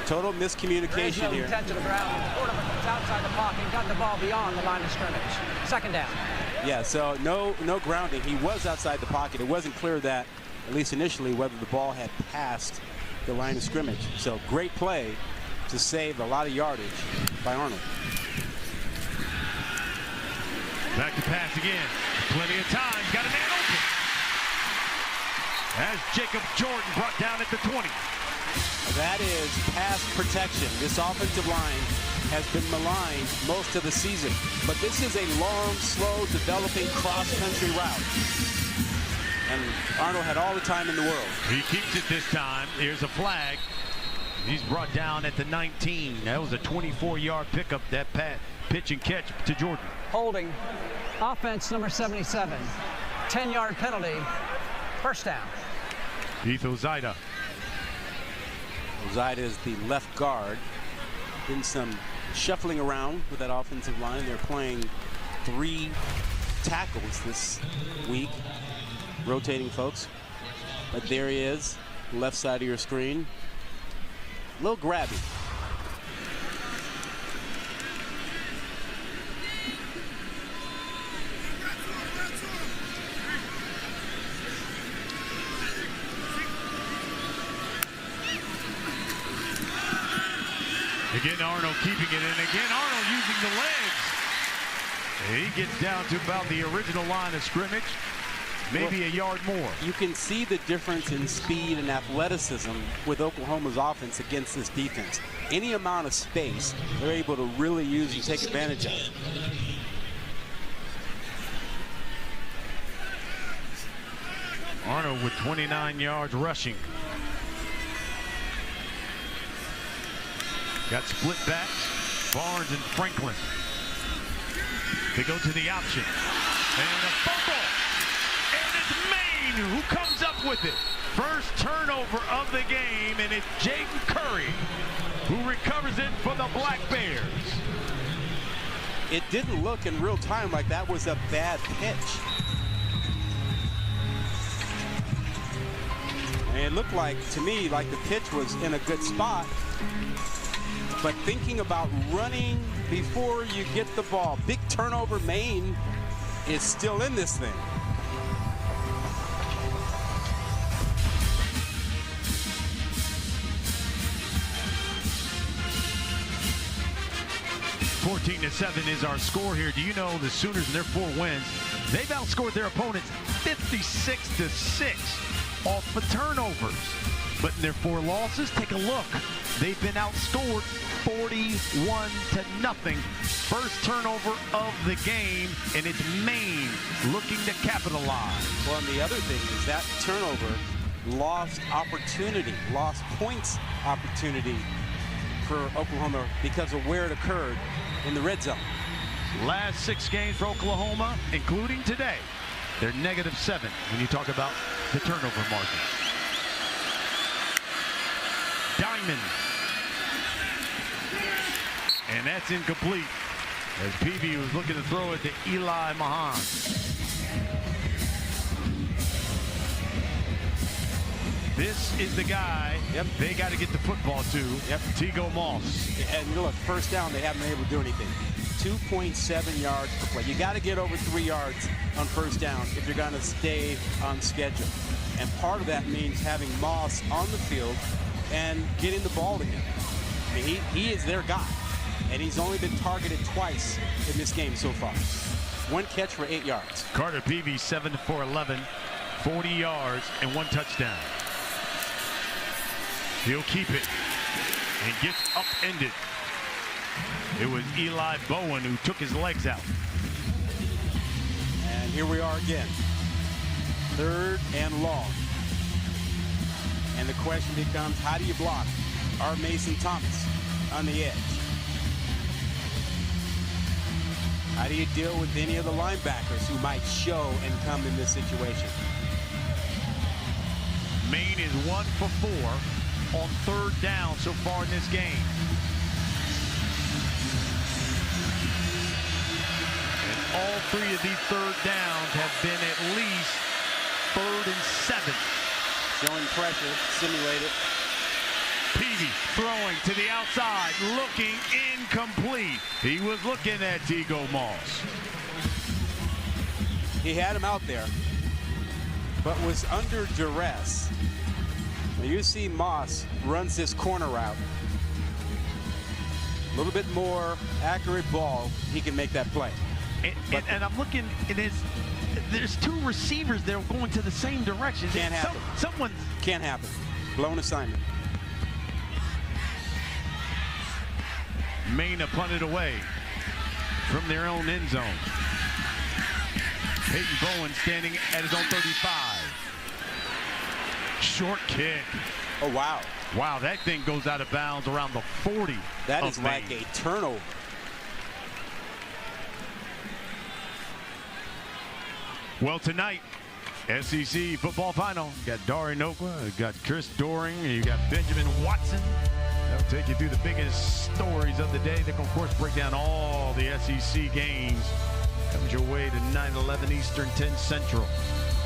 Total miscommunication here. Intent to the ground. The quarterback was outside the pocket, got the ball beyond the line of scrimmage. 2nd down. Yeah, so no grounding. He was outside the pocket. It wasn't clear that, at least initially, whether the ball had passed the line of scrimmage. So great play to save a lot of yardage by Arnold. Back to pass again. Plenty of time. Got a man open. As Jacob Jordan brought down at the 20. That is pass protection. This offensive line has been maligned most of the season, but this is a long, slow, developing cross-country route. And Arnold had all the time in the world. He keeps it this time. Here's a flag. He's brought down at the 19. That was a 24-yard pickup, that pitch and catch to Jordan. Holding. Offense number 77. 10-yard penalty. 1st down. Etho Zaida. Zaida is the left guard. Been some shuffling around with that offensive line. They're playing 3 tackles this week, rotating folks. But there he is, left side of your screen. A little grabby. Again, Arnold keeping it, and again, Arnold using the legs. He gets down to about the original line of scrimmage, maybe a yard more. You can see the difference in speed and athleticism with Oklahoma's offense against this defense. Any amount of space, they're able to really use and take advantage of it. Arnold with 29 yards rushing. Got split backs, Barnes and Franklin. They go to the option. And a fumble. And it's Maine who comes up with it. First turnover of the game, and it's Jaden Curry who recovers it for the Black Bears. It didn't look in real time like that was a bad pitch. And it looked like, to me, like the pitch was in a good spot. But thinking about running before you get the ball. Big turnover. Maine is still in this thing. (14-7) is our score here. Do you know the Sooners in their 4 wins, they've outscored their opponents 56-6 off of turnovers. But in their 4 losses, take a look. They've been outscored 41-0. First turnover of the game, and it's Maine looking to capitalize. Well, and the other thing is that turnover lost opportunity, lost points opportunity for Oklahoma because of where it occurred in the red zone. Last 6 games for Oklahoma, including today, They're -7 when you talk about the turnover margin. Diamond. And that's incomplete as Peavy was looking to throw it to Eli Mahan. This is the guy they got to get the football to, Teague Moss. And look, first down, they haven't been able to do anything. 2.7 yards per play. You got to get over 3 yards on first down if you're going to stay on schedule. And part of that means having Moss on the field and getting the ball to him. I mean, he is their guy. And he's only been targeted twice in this game so far. 1 catch for 8 yards. Carter Peavy, 7 for 11, 40 yards and 1 touchdown. He'll keep it and gets upended. It was Eli Bowen who took his legs out. And here we are again. 3rd and long. And the question becomes, how do you block our Mason Thomas on the edge? How do you deal with any of the linebackers who might show and come in this situation? Maine is 1 for 4 on 3rd down so far in this game. And all 3 of these 3rd downs have been at least 3rd and 7. Showing pressure, simulated. Peavy throwing to the outside, looking incomplete. He was looking at Teague Moss. He had him out there, but was under duress. Now you see Moss runs this corner route. A little bit more accurate ball, he can make that play. And I'm looking, there's 2 receivers there going to the same direction. Can't happen. Someone can't happen. Blown assignment. Maine have punted away from their own end zone. Peyton Bowen standing at his own 35. Short kick. Oh, wow. Wow, that thing goes out of bounds around the 40. That is like a turnover. Well, tonight, SEC football final. You got Dari Nokwa, you got Chris Doring, you got Benjamin Watson. They'll take you through the biggest stories of the day. They can, of course, break down all the SEC games. Comes your way to 9/11 Eastern, 10 Central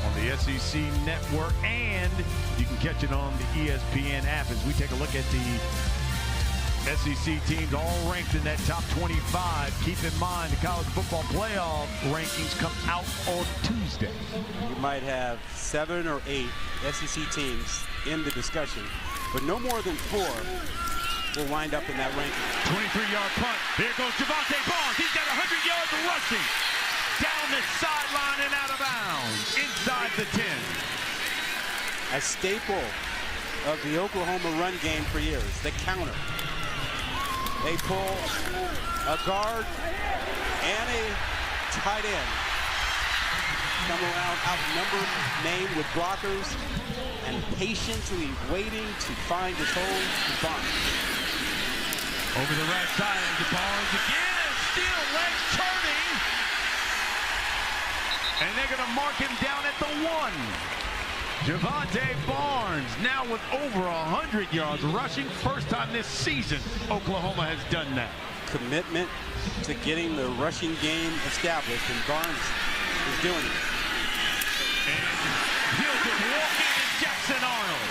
on the SEC Network. And you can catch it on the ESPN app as we take a look at the SEC teams all ranked in that top 25. Keep in mind the college football playoff rankings come out on Tuesday. You might have 7 or 8 SEC teams in the discussion, but no more than 4 will wind up in that ranking. 23-yard punt. Here goes Javonte Barnes. He's got 100 yards of rushing. Down the sideline and out of bounds. Inside the 10. A staple of the Oklahoma run game for years, the counter. They pull a guard and a tight end. Come around, outnumber Maine with blockers and patiently waiting to find his hole to Barnes. Over the right side to Barnes again. Still legs turning. And they're going to mark him down at the 1. Javonte Barnes now with over 100 yards rushing. First time this season Oklahoma has done that. Commitment to getting the rushing game established, and Barnes is doing it. And he'll just walk in Jackson Arnold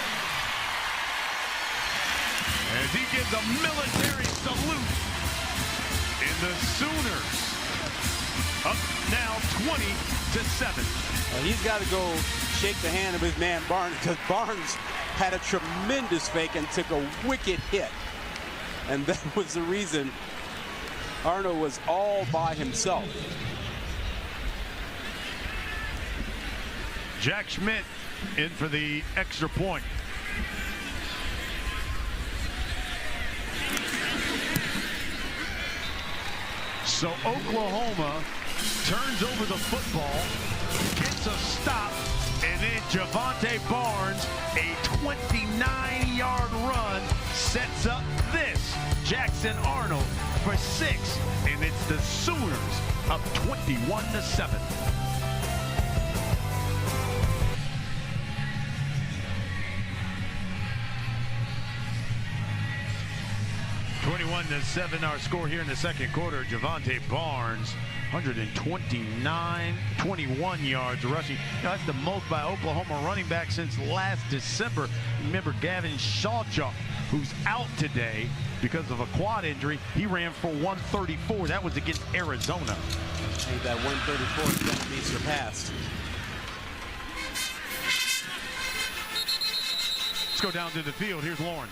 as he gives a military salute. And the Sooners up now 20-7. He's got to go shake the hand of his man Barnes, because Barnes had a tremendous fake and took a wicked hit. And that was the reason Arnold was all by himself. Jack Schmidt in for the extra point. So Oklahoma turns over the football, gets a stop, and then Javonte Barnes, a 29-yard run, sets up this Jackson Arnold for 6, and it's the Sooners up 21-7. 21-7 our score here in the second quarter. Javante Barnes, 21 yards rushing. That's the most by Oklahoma running back since last December. Remember Gavin Shawchalk, who's out today because of a quad injury. He ran for 134. That was against Arizona. I think that 134 is going to be surpassed. Let's go down to the field. Here's Lauren.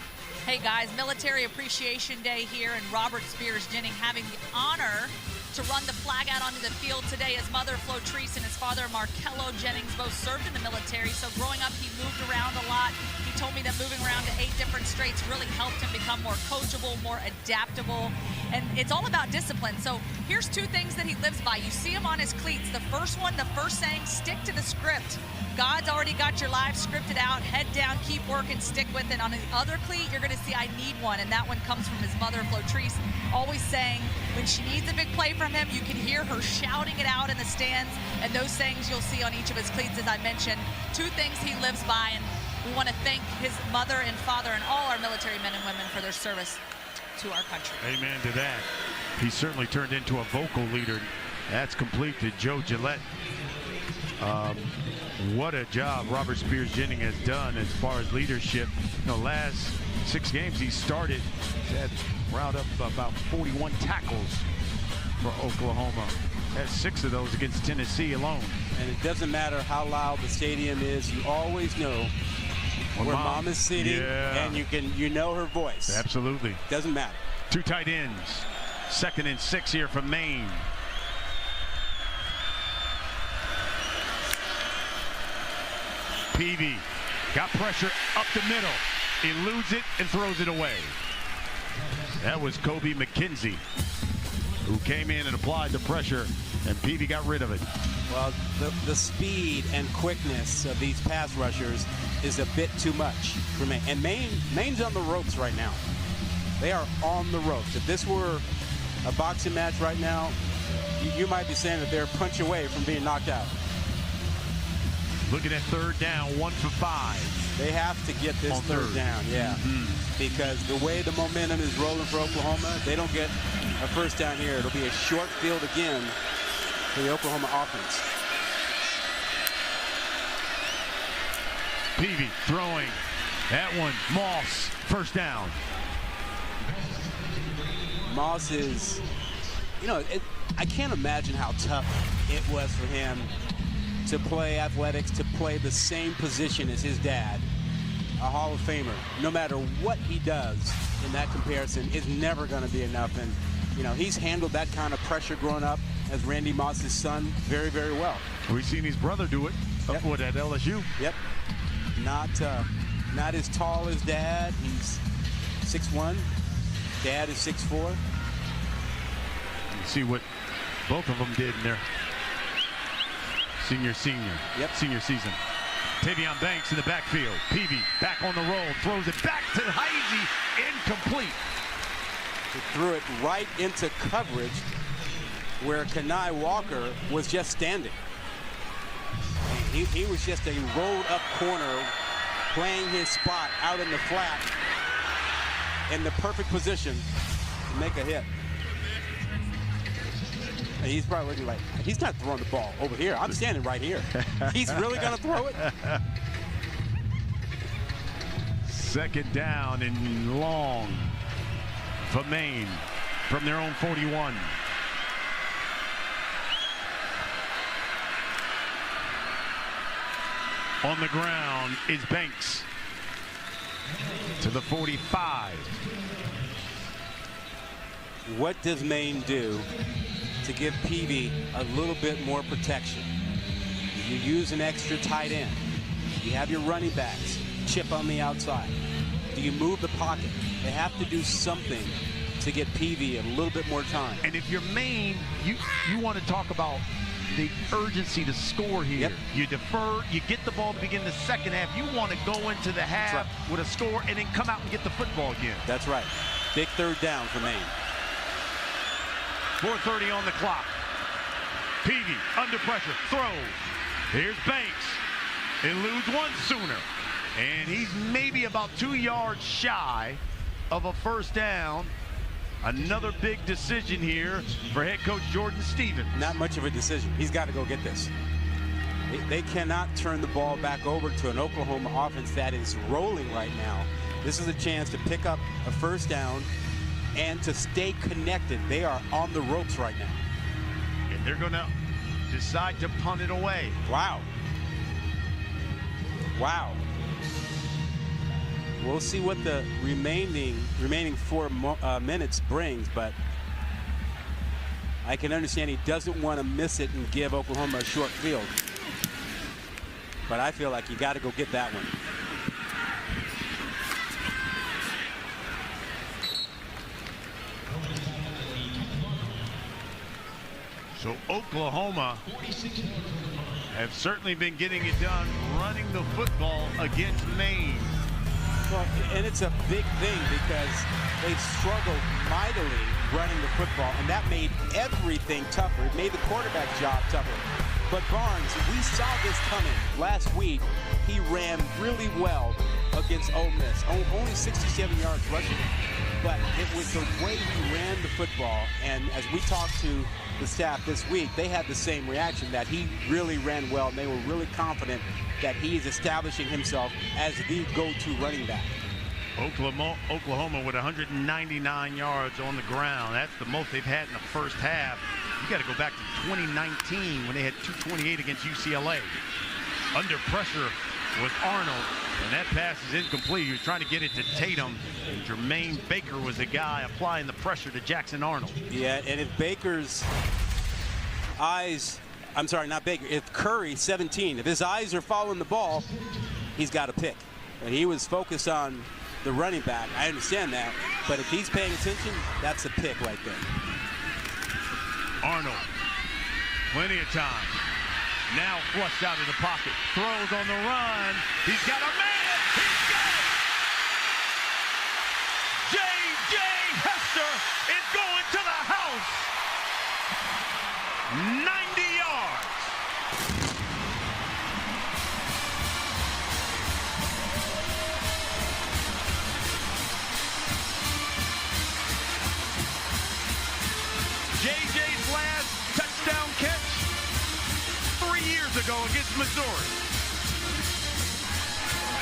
Hey guys, Military Appreciation Day here, and Robert Spears Jennings having the honor to run the flag out onto the field today. His mother, Flotrice, and his father, Markello Jennings, both served in the military. So growing up, he moved around a lot. He told me that moving around to 8 different states really helped him become more coachable, more adaptable. And it's all about discipline. So here's 2 things that he lives by. You see him on his cleats. The first one, the first saying, stick to the script. God's already got your life scripted out. Head down, keep working, stick with it. On the other cleat, you're going to see I need one, and that one comes from his mother, Flotrice, always saying when she needs a big play from him, you can hear her shouting it out in the stands, and those sayings you'll see on each of his cleats, as I mentioned. 2 things he lives by, and we want to thank his mother and father and all our military men and women for their service to our country. Amen to that. He certainly turned into a vocal leader. That's complete to Joe Gillette. What a job Robert Spears Jennings has done as far as leadership. Last 6 games he started, had round up about 41 tackles for Oklahoma. Had 6 of those against Tennessee alone. And it doesn't matter how loud the stadium is, you always know where mom is sitting, and you know her voice. Absolutely. Doesn't matter. 2 tight ends. 2nd and 6 here from Maine. Peavy got pressure up the middle. Eludes it and throws it away. That was Kobe McKenzie, who came in and applied the pressure, and Peavy got rid of it. Well, the speed and quickness of these pass rushers is a bit too much for Maine. And Maine's on the ropes right now. They are on the ropes. If this were a boxing match right now, you might be saying that they're a punch away from being knocked out. Looking at 3rd down, 1 for 5. They have to get this third down, because the way the momentum is rolling for Oklahoma, they don't get a first down here. It'll be a short field again for the Oklahoma offense. Peavy throwing. That one, Moss, first down. Moss is, I can't imagine how tough it was for him to play athletics, to play the same position as his dad, a Hall of Famer. No matter what he does in that comparison, is never going to be enough. And, he's handled that kind of pressure growing up as Randy Moss's son very, very well. We've seen his brother do it at LSU. Yep. Not as tall as Dad. He's 6'1". Dad is 6'4". You see what both of them did in their senior season. Tavion Banks in the backfield. Peavy back on the roll, throws it back to Heisey, incomplete. He threw it right into coverage where Kenai Walker was just standing. He was just a rolled up corner, playing his spot out in the flat in the perfect position to make a hit. And he's probably looking like, he's not throwing the ball over here. I'm standing right here. He's really going to throw it? 2nd down and long for Maine from their own 41. On the ground is Banks to the 45. What does Maine do to give Peavy a little bit more protection? You use an extra tight end. You have your running backs chip on the outside. Do you move the pocket? They have to do something to get Peavy a little bit more time. And if you're Maine, you want to talk about the urgency to score here. Yep. You defer, you get the ball to begin the second half. You want to go into the half with a score and then come out and get the football again. That's right. Big 3rd down for Maine. 4:30 on the clock. Peavy under pressure, throws. Here's Banks. Eludes one sooner. And he's maybe about 2 yards shy of a first down. Another big decision here for head coach Jordan Stevens. Not much of a decision. He's got to go get this. They cannot turn the ball back over to an Oklahoma offense that is rolling right now. This is a chance to pick up a first down and to stay connected. They are on the ropes right now. And they're going to decide to punt it away. Wow. Wow. We'll see what the remaining 4 minutes brings, but I can understand he doesn't want to miss it and give Oklahoma a short field. But I feel like you got to go get that one. So Oklahoma have certainly been getting it done running the football against Maine. Well, and it's a big thing because they've struggled mightily running the football, and that made everything tougher. It made the quarterback's job tougher. But Barnes, we saw this coming last week. He ran really well against Ole Miss. Only 67 yards rushing, but it was the way he ran the football. And as we talked to the staff this week, they had the same reaction, that he really ran well, and they were really confident that he is establishing himself as the go-to running back. Oklahoma with 199 yards on the ground. That's the most they've had in the first half. You got to go back to 2019 when they had 228 against UCLA. Under pressure was Arnold, and that pass is incomplete. He was trying to get it to Tatum, and Jermaine Baker was the guy applying the pressure to Jackson Arnold. Yeah, and if Baker's eyes, I'm sorry, not Baker, if Curry, 17, if his eyes are following the ball, he's got a pick. And he was focused on the running back. I understand that, but if he's paying attention, that's a pick right there. Arnold, plenty of time. Now flushed out of the pocket. Throws on the run. He's got a man. He's got it. J.J. Hester is going to the house. 90 yards. J.J.'s last touchdown catch 3 years ago against Missouri.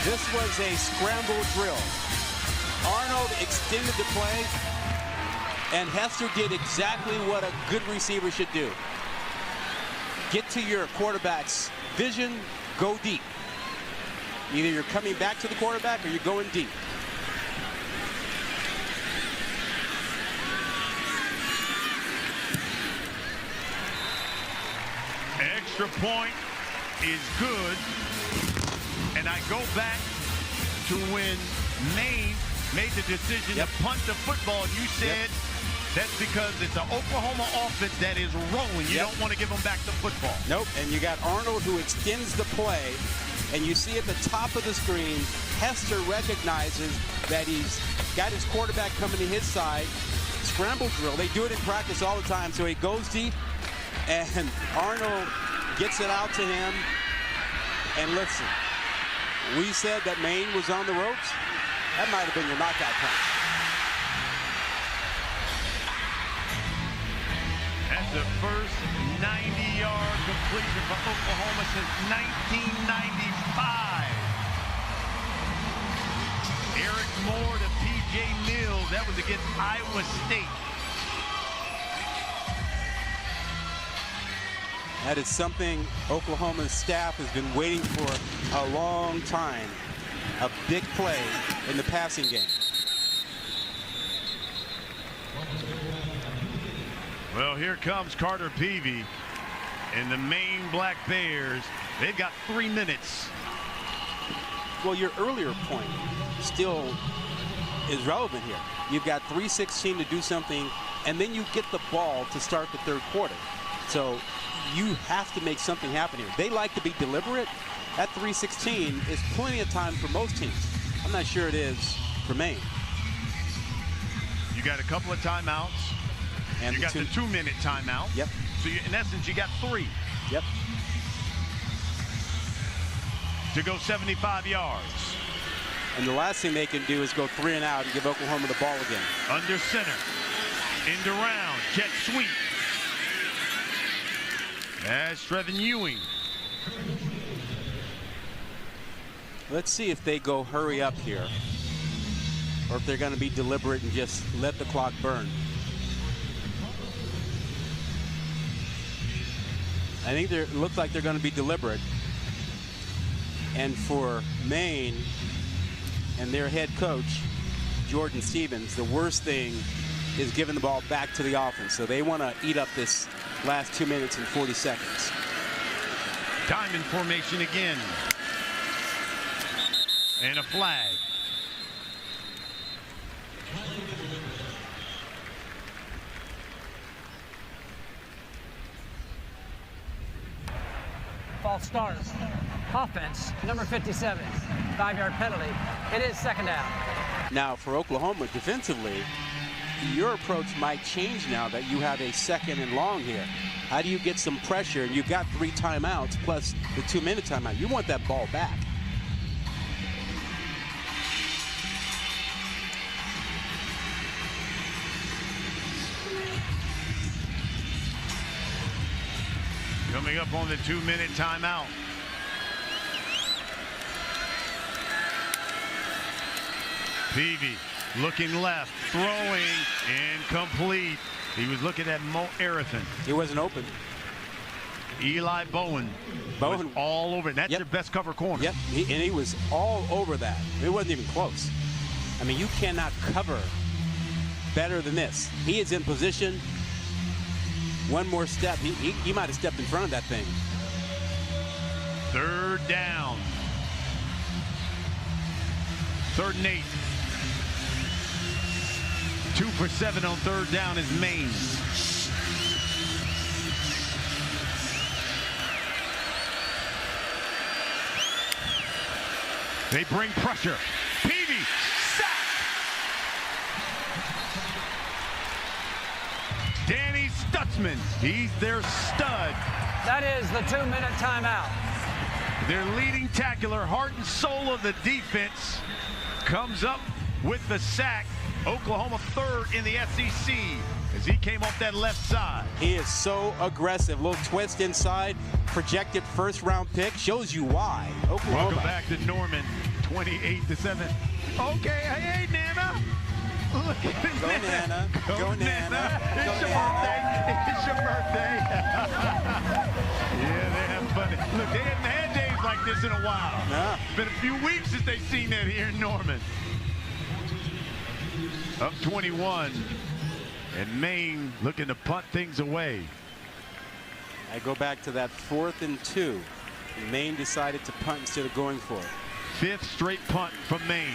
This was a scramble drill. Arnold extended the play, and Hester did exactly what a good receiver should do. Get to your quarterback's vision, go deep. Either you're coming back to the quarterback or you're going deep. Extra point is good. And I go back to when Maine made the decision to punt the football. You said that's because it's an Oklahoma offense that is rolling. You don't want to give them back the football. Nope. And you got Arnold who extends the play. And you see at the top of the screen, Hester recognizes that he's got his quarterback coming to his side. Scramble drill. They do it in practice all the time. So he goes deep, and Arnold gets it out to him. And listen, we said that Maine was on the ropes. That might have been your knockout punch. That's the first 90-yard completion for Oklahoma since 1995. Eric Moore to P.J. Mills. That was against Iowa State. That is something Oklahoma's staff has been waiting for a long time. A big play in the passing game. Well, here comes Carter Peavy and the Maine Black Bears. They've got 3 minutes. Well, your earlier point still is relevant here. You've got 3:16 to do something, and then you get the ball to start the third quarter. So you have to make something happen here. They like to be deliberate. At 3:16 is plenty of time for most teams. I'm not sure it is for Maine. You got a couple of timeouts. And you got the 2-minute timeout. Yep. So in essence, you got 3. Yep. To go 75 yards. And the last thing they can do is go 3 and out and give Oklahoma the ball again. Under center. End around, jet sweep. As Trevin Ewing. Let's see if they go hurry up here, or if they're going to be deliberate and just let the clock burn. I think it looks like they're going to be deliberate. And for Maine and their head coach, Jordan Stevens, the worst thing is giving the ball back to the offense. So they want to eat up this last 2 minutes and 40 seconds. Diamond formation again. And a flag. False start. Offense, number 57. 5-yard penalty. It is second down. Now for Oklahoma defensively, your approach might change now that you have a 2nd and long here. How do you get some pressure? And you've got 3 timeouts plus the 2-minute timeout. You want that ball back. Coming up on the 2-minute timeout. Peavy looking left, throwing, incomplete. He was looking at Mo Arathan. He wasn't open. Eli Bowen was all over it. That's your best cover corner. Yep, and he was all over that. It wasn't even close. I mean, you cannot cover better than this. He is in position. One more step. He might have stepped in front of that thing. 3rd down. 3rd and 8. 2 for 7 on 3rd down is Maine. They bring pressure. Peavy, sack. Danny Stutzman, he's their stud. That is the 2-minute timeout. Their leading tackler, heart and soul of the defense, comes up with the sack. Oklahoma 3rd in the SEC as he came off that left side. He is so aggressive. Little twist inside. Projected 1st-round pick. Shows you why. Oklahoma. Welcome back to Norman. 28-7. Okay, hey, Nana. Look at Go Nana. Go Nana. It's your birthday. It's your birthday. Yeah, they have fun. Look, they hadn't had days like this in a while. No. It's been a few weeks since they've seen that here in Norman. Up 21. And Maine looking to punt things away. I go back to that 4th and 2. Maine decided to punt instead of going for it. 5th straight punt from Maine.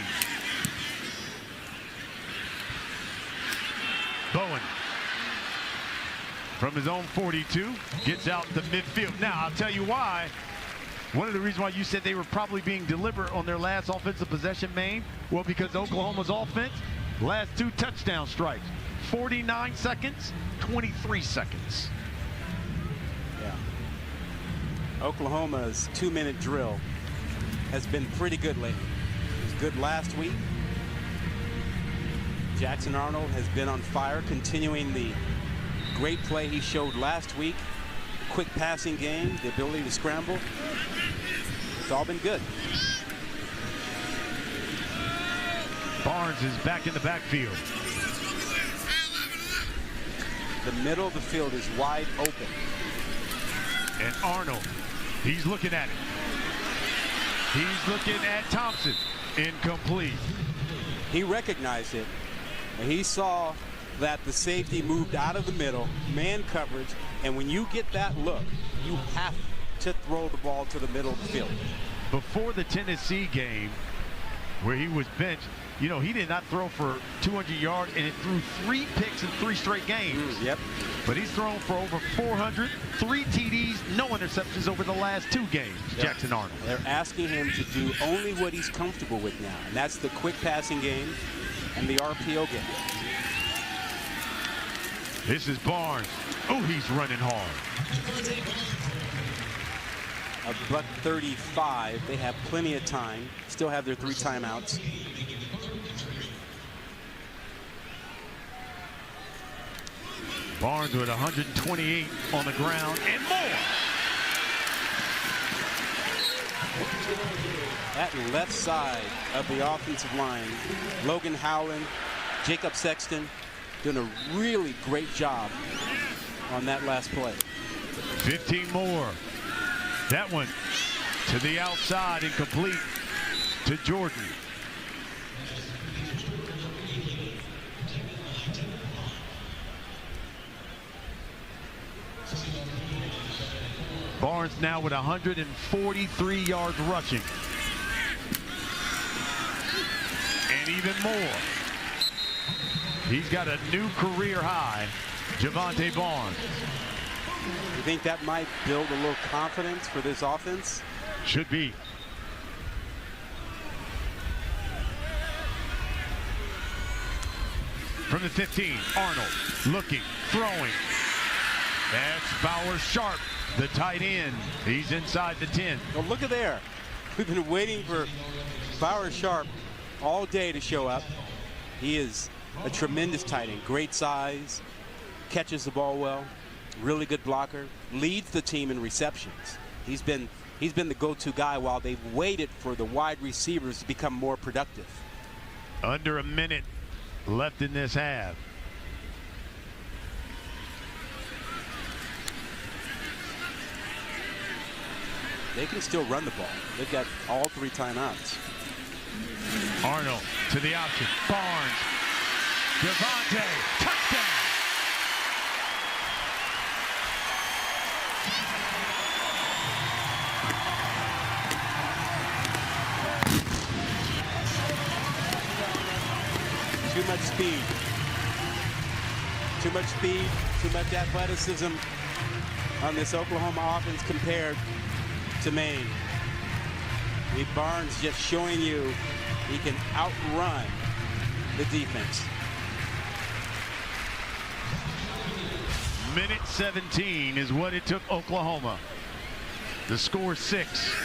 Bowen from his own 42 gets out to midfield. Now I'll tell you why. One of the reasons why you said they were probably being deliberate on their last offensive possession, Maine, well, because Oklahoma's offense, last 2 touchdown strikes, 49 seconds, 23 seconds. Yeah. Oklahoma's 2-minute drill has been pretty good lately. It was good last week. Jackson Arnold has been on fire, continuing the great play he showed last week. Quick passing game, the ability to scramble. It's all been good. Barnes is back in the backfield. The middle of the field is wide open. And Arnold, he's looking at it. He's looking at Thompson. Incomplete. He recognized it. And he saw that the safety moved out of the middle, man coverage, and when you get that look, you have to throw the ball to the middle of the field. Before the Tennessee game, where he was benched, you know, he did not throw for 200 yards, and it threw 3 picks in 3 straight games. Yep. But he's thrown for over 400, 3 TDs, no interceptions over the last 2 games, yep. Jackson Arnold. They're asking him to do only what he's comfortable with now, and that's the quick passing game and the RPO game. This is Barnes. Oh, he's running hard. $1:35. They have plenty of time. Still have their 3 timeouts. Barnes with 128 on the ground and more. That left side of the offensive line, Logan Howland, Jacob Sexton, doing a really great job on that last play. 15 more. That one to the outside, incomplete to Jordan. Barnes now with 143 yards rushing. And even more. He's got a new career high, Javonte Barnes. You think that might build a little confidence for this offense? Should be. From the 15, Arnold looking, throwing. That's Bauer Sharp, the tight end. He's inside the 10. Well, look at there. We've been waiting for Bauer Sharp all day to show up. He is a tremendous tight end. Great size, catches the ball well, really good blocker, leads the team in receptions. He's been the go-to guy while they've waited for the wide receivers to become more productive. Under a minute left in this half. They can still run the ball. They've got all 3 timeouts. Arnold to the option. Barnes. Javonte. Touchdown. Too much speed. Too much speed, too much athleticism on this Oklahoma offense compared to Maine. Barnes just showing you he can outrun the defense. Minute 17 is what it took Oklahoma. The score 6.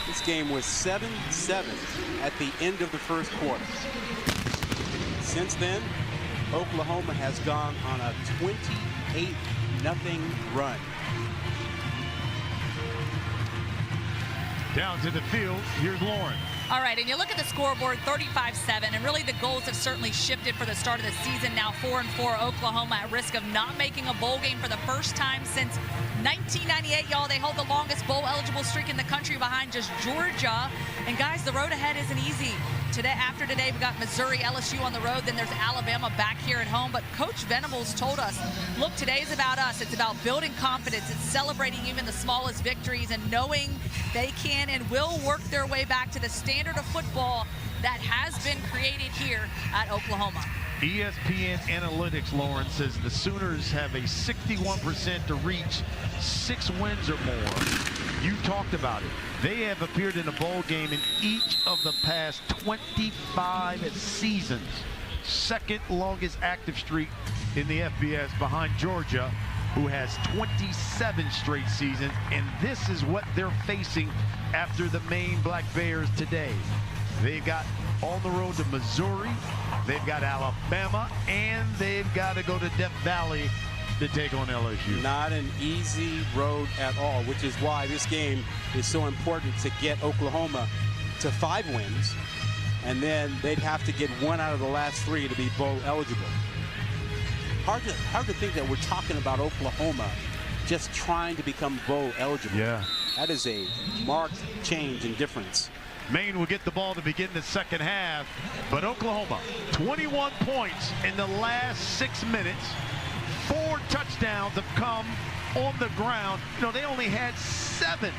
This game was 7-7 at the end of the first quarter. Since then, Oklahoma has gone on a 28-0 run. Down to the field, here's Lauren. All right, and you look at the scoreboard, 35-7, and really the goals have certainly shifted for the start of the season. Now 4-4, Oklahoma at risk of not making a bowl game for the first time since 1998, y'all. They hold the longest bowl-eligible streak in the country behind just Georgia. And guys, the road ahead isn't easy. After today, we got Missouri, LSU on the road. Then there's Alabama back here at home. But Coach Venables told us, look, today's about us. It's about building confidence. It's celebrating even the smallest victories and knowing they can and will work their way back to the standard of football that has been created here at Oklahoma. ESPN Analytics, Lauren, says the Sooners have a 61% to reach 6 wins or more. You talked about it. They have appeared in a bowl game in each of the past 25 seasons. Second longest active streak in the FBS behind Georgia, who has 27 straight seasons. And this is what they're facing after the Maine Black Bears today. They've got on the road to Missouri, they've got Alabama, and they've got to go to Death Valley to take on LSU. Not an easy road at all, which is why this game is so important to get Oklahoma to 5 wins, and then they'd have to get 1 out of the last 3 to be bowl eligible. Hard to think that we're talking about Oklahoma just trying to become bowl eligible. Yeah. That is a marked change in difference. Maine will get the ball to begin the second half, but Oklahoma, 21 points in the last 6 minutes. 4 touchdowns have come on the ground. You know, they only had 7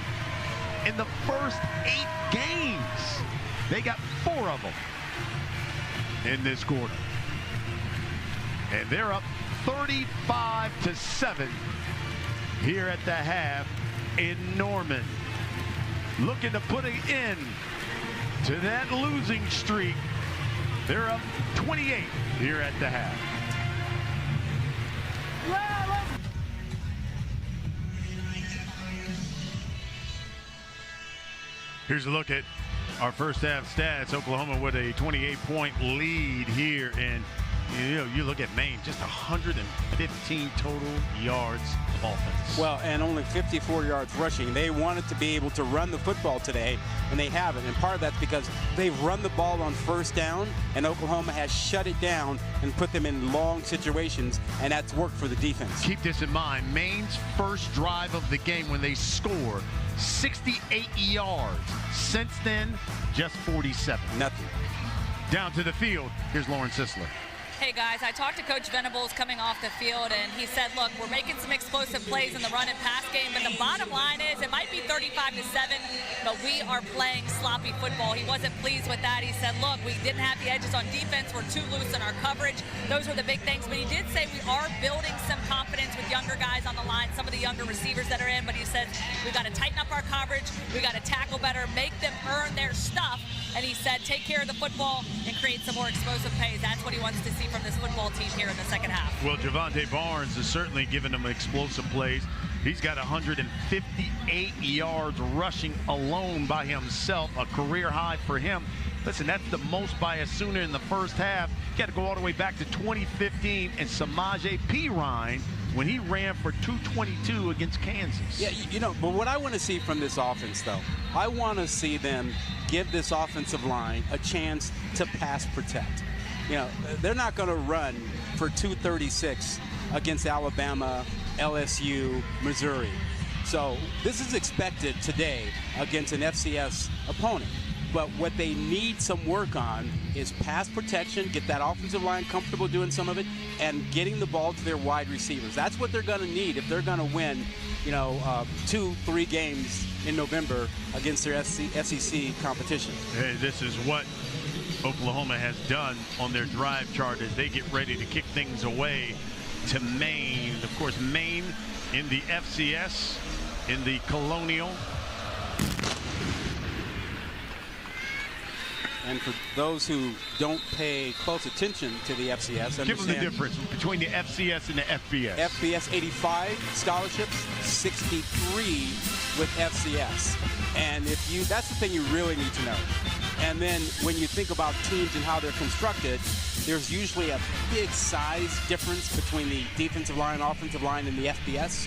in the first 8 games. They got 4 of them in this quarter. And they're up 35-7 here at the half in Norman. Looking to put an end to that losing streak. They're up 28 here at the half. Here's a look at Our first half stats, Oklahoma with a 28-point lead here. And, you look at Maine, just 115 total yards of offense. Well, and only 54 yards rushing. They wanted to be able to run the football today, and they haven't. And part of that's because they've run the ball on first down, and Oklahoma has shut it down and put them in long situations, and that's worked for the defense. Keep this in mind. Maine's first drive of the game when they score, 68 yards. Since then, just 47. Nothing. Down to the field, here's Lauren Sisler. Hey guys, I talked to Coach Venables coming off the field, and he said, look, we're making some explosive plays in the run and pass game, but the bottom line is it might be 35-7, but we are playing sloppy football. He wasn't pleased with that. He said, look, we didn't have the edges on defense. We're too loose in our coverage. Those were the big things, but he did say we are building some confidence with younger guys on the line, some of the younger receivers that are in, but he said we've got to tighten up our coverage, we've got to tackle better, make them earn their stuff, and he said take care of the football and create some more explosive plays. That's what he wants to see from this football team here in the second half. Well, Javante Barnes is certainly giving them explosive plays. He's got 158 yards rushing alone by himself, a career high for him. Listen, that's the most by a Sooner in the first half. Got to go all the way back to 2015 and Samaje Perine when he ran for 222 against Kansas. Yeah, but what I want to see from this offense, though, I want to see them give this offensive line a chance to pass protect. They're not going to run for 236 against Alabama, LSU, Missouri. So this is expected today against an FCS opponent. But what they need some work on is pass protection, get that offensive line comfortable doing some of it, and getting the ball to their wide receivers. That's what they're going to need if they're going to win, 2-3 games in November against their SEC competition. Hey, this is what Oklahoma has done on their drive chart as they get ready to kick things away to Maine. Of course, Maine in the FCS, in the Colonial. And for those who don't pay close attention to the FCS, give them the difference between the FCS and the FBS. FBS 85 scholarships, 63 with FCS. And that's the thing you really need to know. And then when you think about teams and how they're constructed, there's usually a big size difference between the defensive line, offensive line in the FBS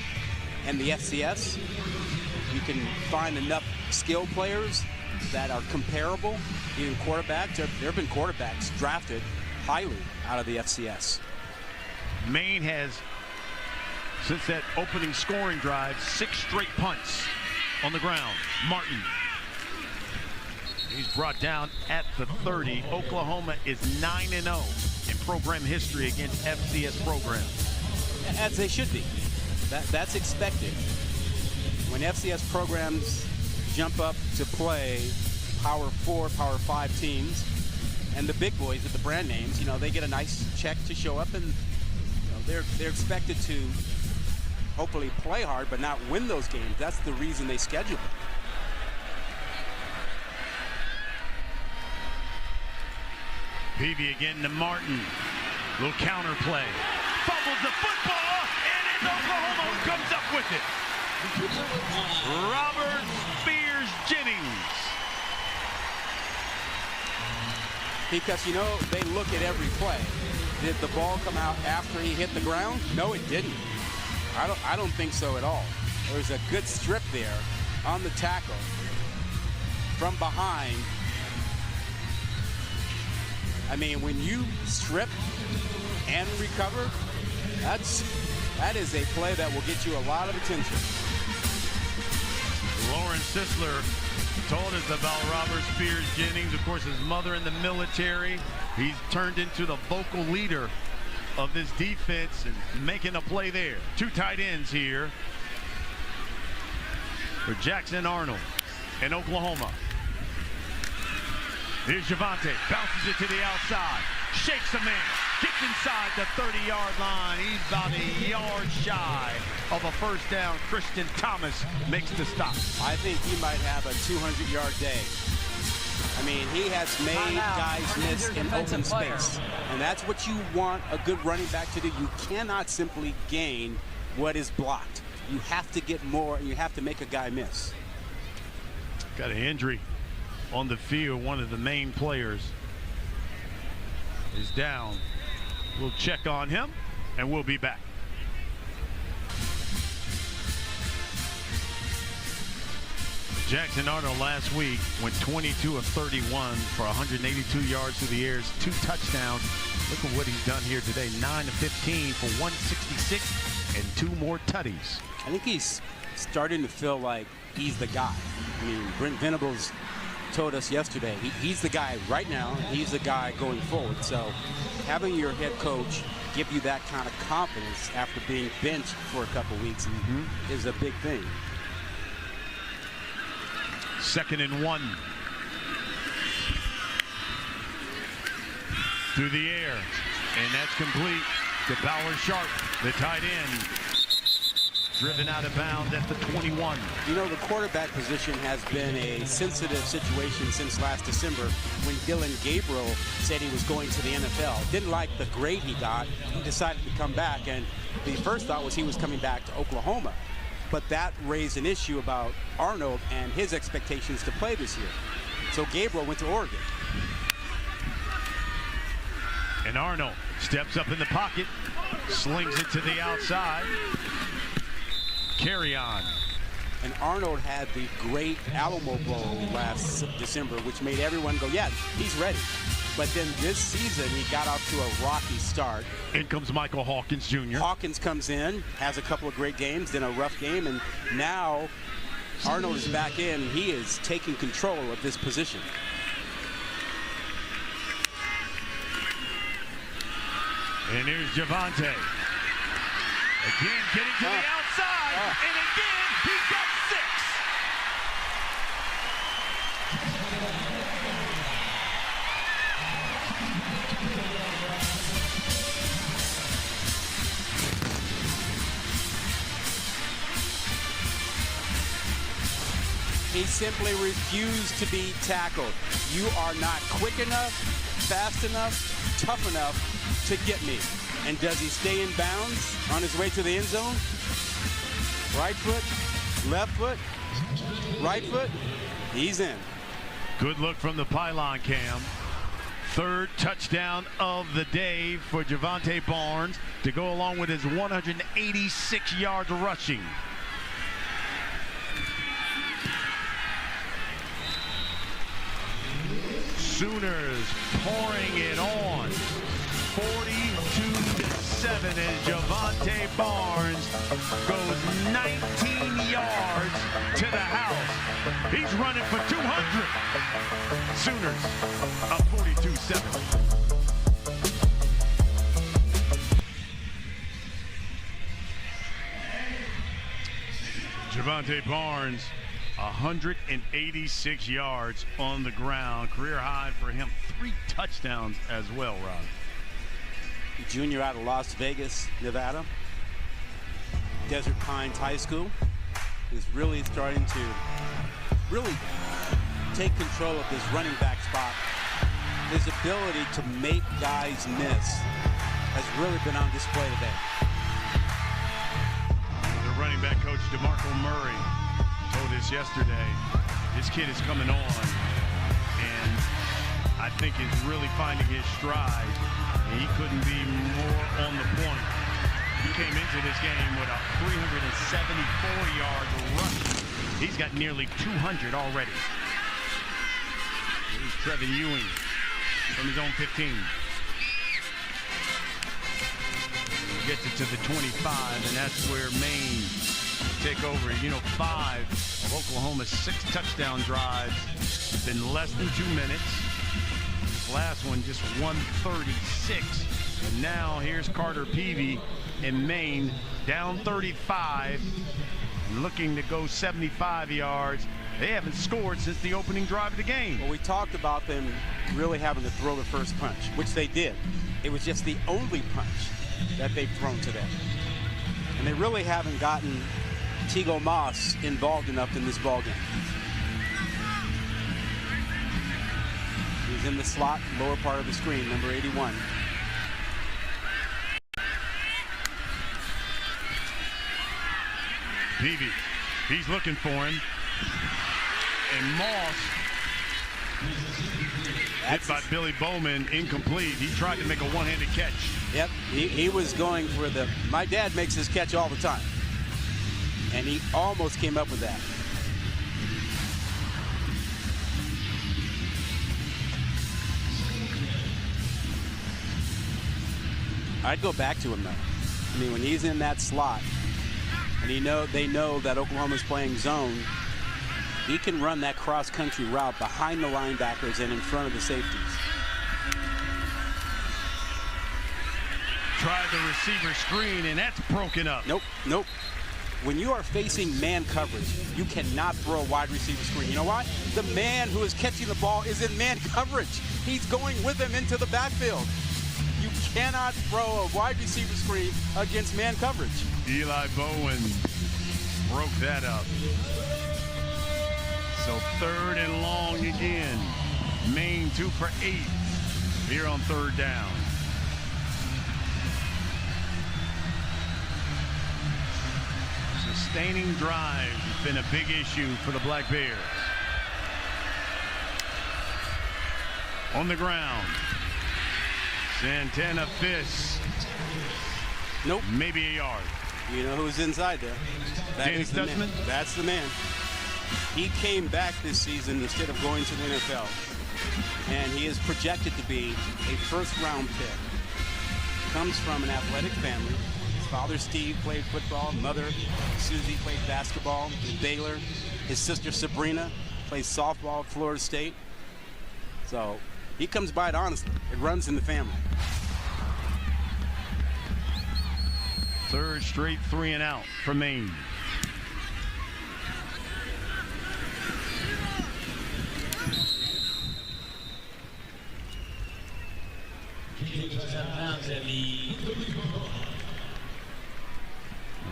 and the FCS. You can find enough skill players that are comparable, even quarterbacks. There have been quarterbacks drafted highly out of the FCS. Maine has, since that opening scoring drive, 6 straight punts on the ground. Martin. He's brought down at the 30. Oklahoma is 9-0 in program history against FCS programs. As they should be. That's expected. When FCS programs jump up to play Power 4, Power 5 teams, and the big boys with the brand names, they get a nice check to show up, and they're expected to hopefully play hard but not win those games. That's the reason they schedule it. Peavy again to Martin. Little counter play. Fumbles the football, and Oklahoma comes up with it. Robert Spears Jennings. Because, they look at every play. Did the ball come out after he hit the ground? No, it didn't. I don't think so at all. There was a good strip there on the tackle from behind. I mean, when you strip and recover, that is a play that will get you a lot of attention. Lauren Sisler told us about Robert Spears Jennings. Of course, his mother in the military. He's turned into the vocal leader of this defense and making a play there. 2 tight ends here for Jackson Arnold in Oklahoma. Here's Javante, bounces it to the outside, shakes a man, gets inside the 30-yard line. He's about a yard shy of a first down. Christian Thomas makes the stop. I think he might have a 200-yard day. I mean, he has made guys miss in open space. And that's what you want a good running back to do. You cannot simply gain what is blocked. You have to get more, and you have to make a guy miss. Got an injury on the field. One of the main players is down. We'll check on him, and we'll be back. Jackson Arnold last week went 22 of 31 for 182 yards through the air, 2 touchdowns. Look at what he's done here today. 9 of 15 for 166 and 2 more tutties. I think he's starting to feel like he's the guy. I mean, Brent Venables told us yesterday, he's the guy right now. He's the guy going forward. So having your head coach give you that kind of confidence after being benched for a couple weeks is a big thing. 2nd and 1. Through the air, and that's complete to Bauer Sharp, the tight end. Driven out of bounds at the 21. You know, the quarterback position has been a sensitive situation since last December when Dylan Gabriel said he was going to the NFL. Didn't like the grade he got. He decided to come back, and the first thought was he was coming back to Oklahoma. But that raised an issue about Arnold and his expectations to play this year. So Gabriel went to Oregon. And Arnold steps up in the pocket, slings it to the outside. Carry on. And Arnold had the great Alamo Bowl last December, which made everyone go, yeah, he's ready. But then this season, he got off to a rocky start. In comes Michael Hawkins Jr. Hawkins comes in, has a couple of great games, then a rough game, and now Arnold is back in. He is taking control of this position. And here's Javonte. Again, getting to the outside, and again, he got 6. He simply refused to be tackled. You are not quick enough, fast enough, tough enough to get me. And does he stay in bounds on his way to the end zone? Right foot, left foot, right foot, he's in. Good look from the pylon cam. 3rd touchdown of the day for Javonte Barnes to go along with his 186 yards rushing. Sooners pouring it on. 42-7 as Javonte Barnes goes 19 yards to the house. He's running for 200. Sooners up 42-7. Javonte Barnes, 186 yards on the ground. Career high for him. 3 touchdowns as well, Rob. Junior out of Las Vegas, Nevada. Desert Pines High School is really starting to take control of this running back spot. His ability to make guys miss has really been on display today. The running back coach, DeMarco Murray, told us yesterday, this kid is coming on, and I think is really finding his stride. And he couldn't be more on the point. He came into this game with a 374 yard rush. He's got nearly 200 already. Here's Trevin Ewing from his own 15. He gets it to the 25, and that's where Maine will take over. You know, 5 of Oklahoma's 6 touchdown drives in less than 2 minutes. This last one just 136. And now here's Carter Peavy in Maine, down 35, looking to go 75 yards. They haven't scored since the opening drive of the game. Well, we talked about them really having to throw the first punch, which they did. It was just the only punch that they've thrown today. And they really haven't gotten Teagle Moss involved enough in this ballgame. He's in the slot, lower part of the screen, number 81. Peavy, he's looking for him. And Moss Hit by Billy Bowman, incomplete. He tried to make a one-handed catch. Yep, he was going for the, my dad makes his catch all the time. And he almost came up with that. I'd go back to him though. I mean, when he's in that slot, and they know that Oklahoma's playing zone, he can run that cross-country route behind the linebackers and in front of the safeties. Tried the receiver screen, and that's broken up. Nope. When you are facing man coverage, you cannot throw a wide receiver screen. You know why? The man who is catching the ball is in man coverage. He's going with him into the backfield. You cannot throw a wide receiver screen against man coverage. Eli Bowen broke that up. So 3rd and long again. Maine 2 for 8 here on 3rd down. Sustaining drive has been a big issue for the Black Bears. On the ground. Santana Fisk. Nope. Maybe a yard. You know who's inside there? Danny Stutzman? That's the man. He came back this season instead of going to the NFL. And he is projected to be a 1st-round pick. Comes from an athletic family. His father, Steve, played football. Mother, Susie, played basketball at Baylor. His sister, Sabrina, plays softball at Florida State. So he comes by it honestly. It runs in the family. 3rd straight 3 and out for Maine.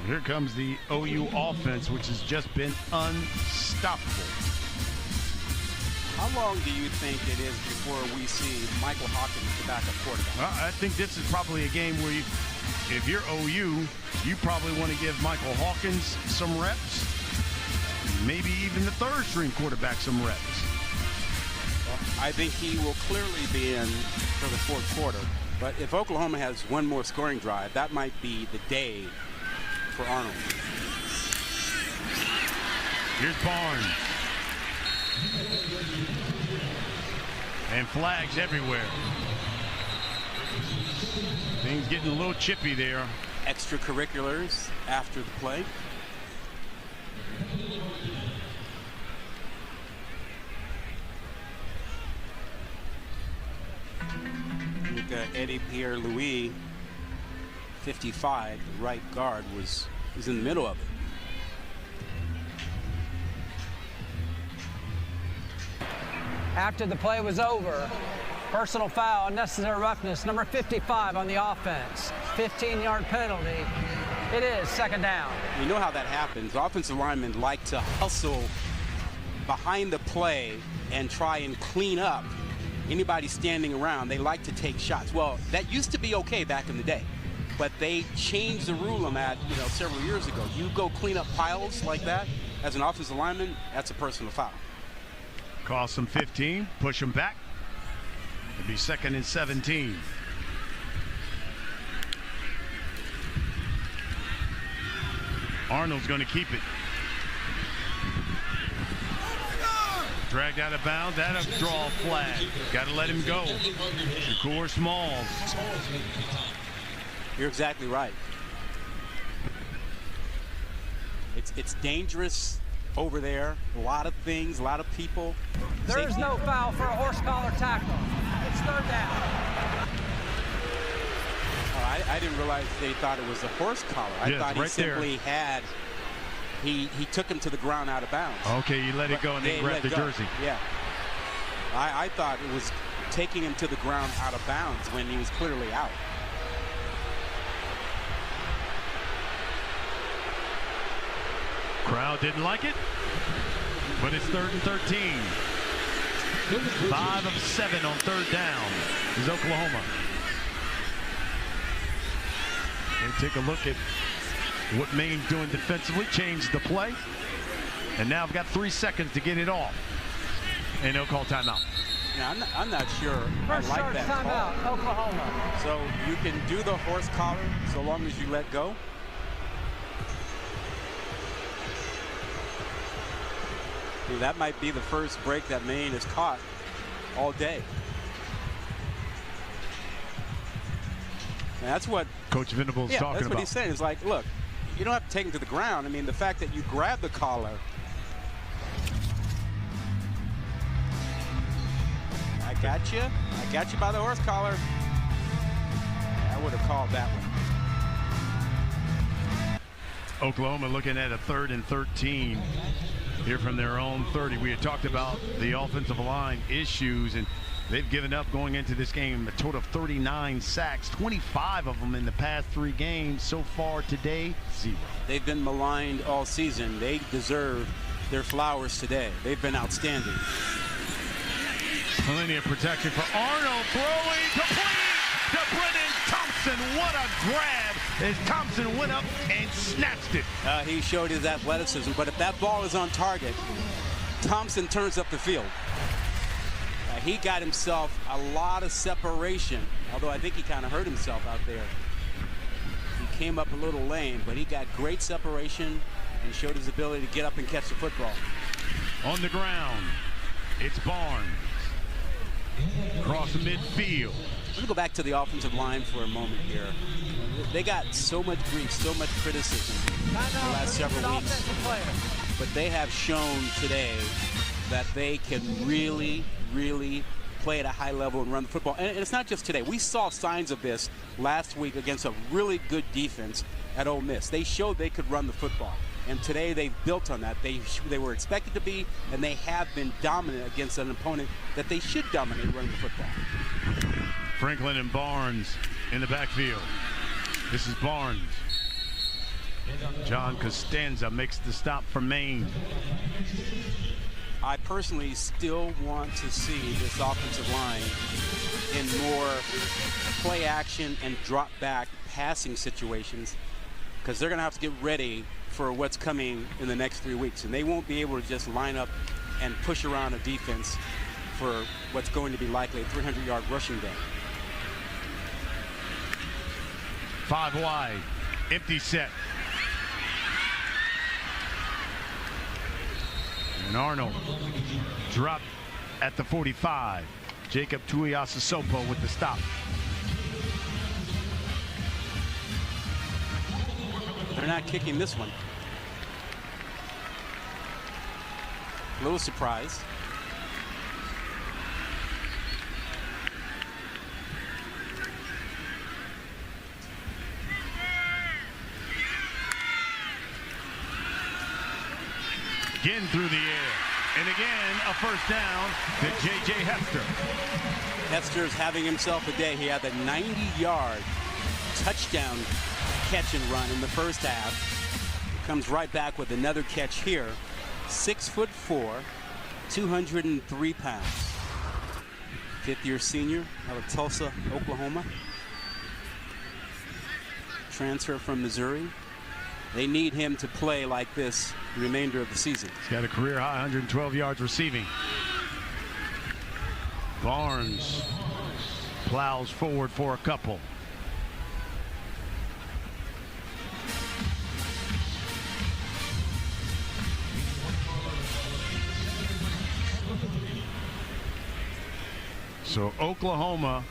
Here comes the OU offense, which has just been unstoppable. How long do you think it is before we see Michael Hawkins, the backup quarterback? I think this is probably a game where if you're OU, you probably want to give Michael Hawkins some reps, maybe even the 3rd-string quarterback some reps. Well, I think he will clearly be in for the 4th quarter. But if Oklahoma has one more scoring drive, that might be the day for Arnold. Here's Barnes. And flags everywhere. Things getting a little chippy there. Extracurriculars after the play. With Eddie Pierre-Louis, 55, the right guard, was in the middle of it. After the play was over, personal foul, unnecessary roughness, number 55 on the offense. 15-yard penalty. It is 2nd down. You know how that happens. Offensive linemen like to hustle behind the play and try and clean up anybody standing around. They like to take shots. Well, that used to be okay back in the day, but they changed the rule on that, several years ago. You go clean up piles like that as an offensive lineman, that's a personal foul. Cost them 15, push them back. It'll be 2nd and 17. Arnold's going to keep it. Dragged out of bounds. That'll draw a flag. Got to let him go. Shakur Smalls. You're exactly right. It's dangerous over there. A lot of things, a lot of people. There is no foul for a horse collar tackle. It's 3rd down. Oh, I didn't realize they thought it was a horse collar. I thought he simply had. He took him to the ground out of bounds. Okay, you let it go and then grabbed the jersey. Yeah. I thought it was taking him to the ground out of bounds when he was clearly out. Crowd didn't like it, but it's 3rd and 13. 5 of 7 on 3rd down is Oklahoma. And take a look at what Maine's doing defensively. Changed the play. And now I've got 3 seconds to get it off. And no call timeout. Now, I'm not sure First I charge like that timeout, call. Oklahoma. So you can do the horse collar so long as you let go. That might be the first break that Maine has caught all day. And that's what Coach Venables talking that's about. what he's saying. It's like, look, you don't have to take him to the ground. I mean, the fact that you grab the collar. I got you by the horse collar. I would have called that one. Oklahoma looking at a 3rd and 13 here from their own 30. We had talked about the offensive line issues, and they've given up going into this game a total of 39 sacks, 25 of them in the past 3 games. So far today, 0. They've been maligned all season. They deserve their flowers today. They've been outstanding. Plenty of protection for Arnold, throwing complete to Brennan Thompson. What a grab as Thompson went up and snatched it. He showed his athleticism, but if that ball is on target, Thompson turns up the field. He got himself a lot of separation, although I think he kind of hurt himself out there. He came up a little lame, but he got great separation and showed his ability to get up and catch the football. On the ground, it's Barnes. Across the midfield. Let me go back to the offensive line for a moment here. They got so much grief, so much criticism the last several weeks. But they have shown today that they can really, really play at a high level and run the football. And it's not just today. We saw signs of this last week against a really good defense at Ole Miss. They showed they could run the football. And today they've built on that. They were expected to be, and they have been dominant against an opponent that they should dominate running the football. Franklin and Barnes in the backfield. This is Barnes. John Costanza makes the stop for Maine. I personally still want to see this offensive line in more play action and drop back passing situations, because they're going to have to get ready for what's coming in the next 3 weeks, and they won't be able to just line up and push around a defense for what's going to be likely a 300-yard rushing day. 5 wide, empty set. And Arnold dropped at the 45. Jacob Tuiasosopo with the stop. They're not kicking this one. A little surprised. Again through the air. And again, a first down to J.J. Hester. Hester's having himself a day. He had the 90-yard touchdown catch and run in the first half. Comes right back with another catch here. 6'4", 203 pounds. Fifth-year senior out of Tulsa, Oklahoma. Transfer from Missouri. They need him to play like this the remainder of the season. He's got a career high 112 yards receiving. Barnes plows forward for a couple. So Oklahoma,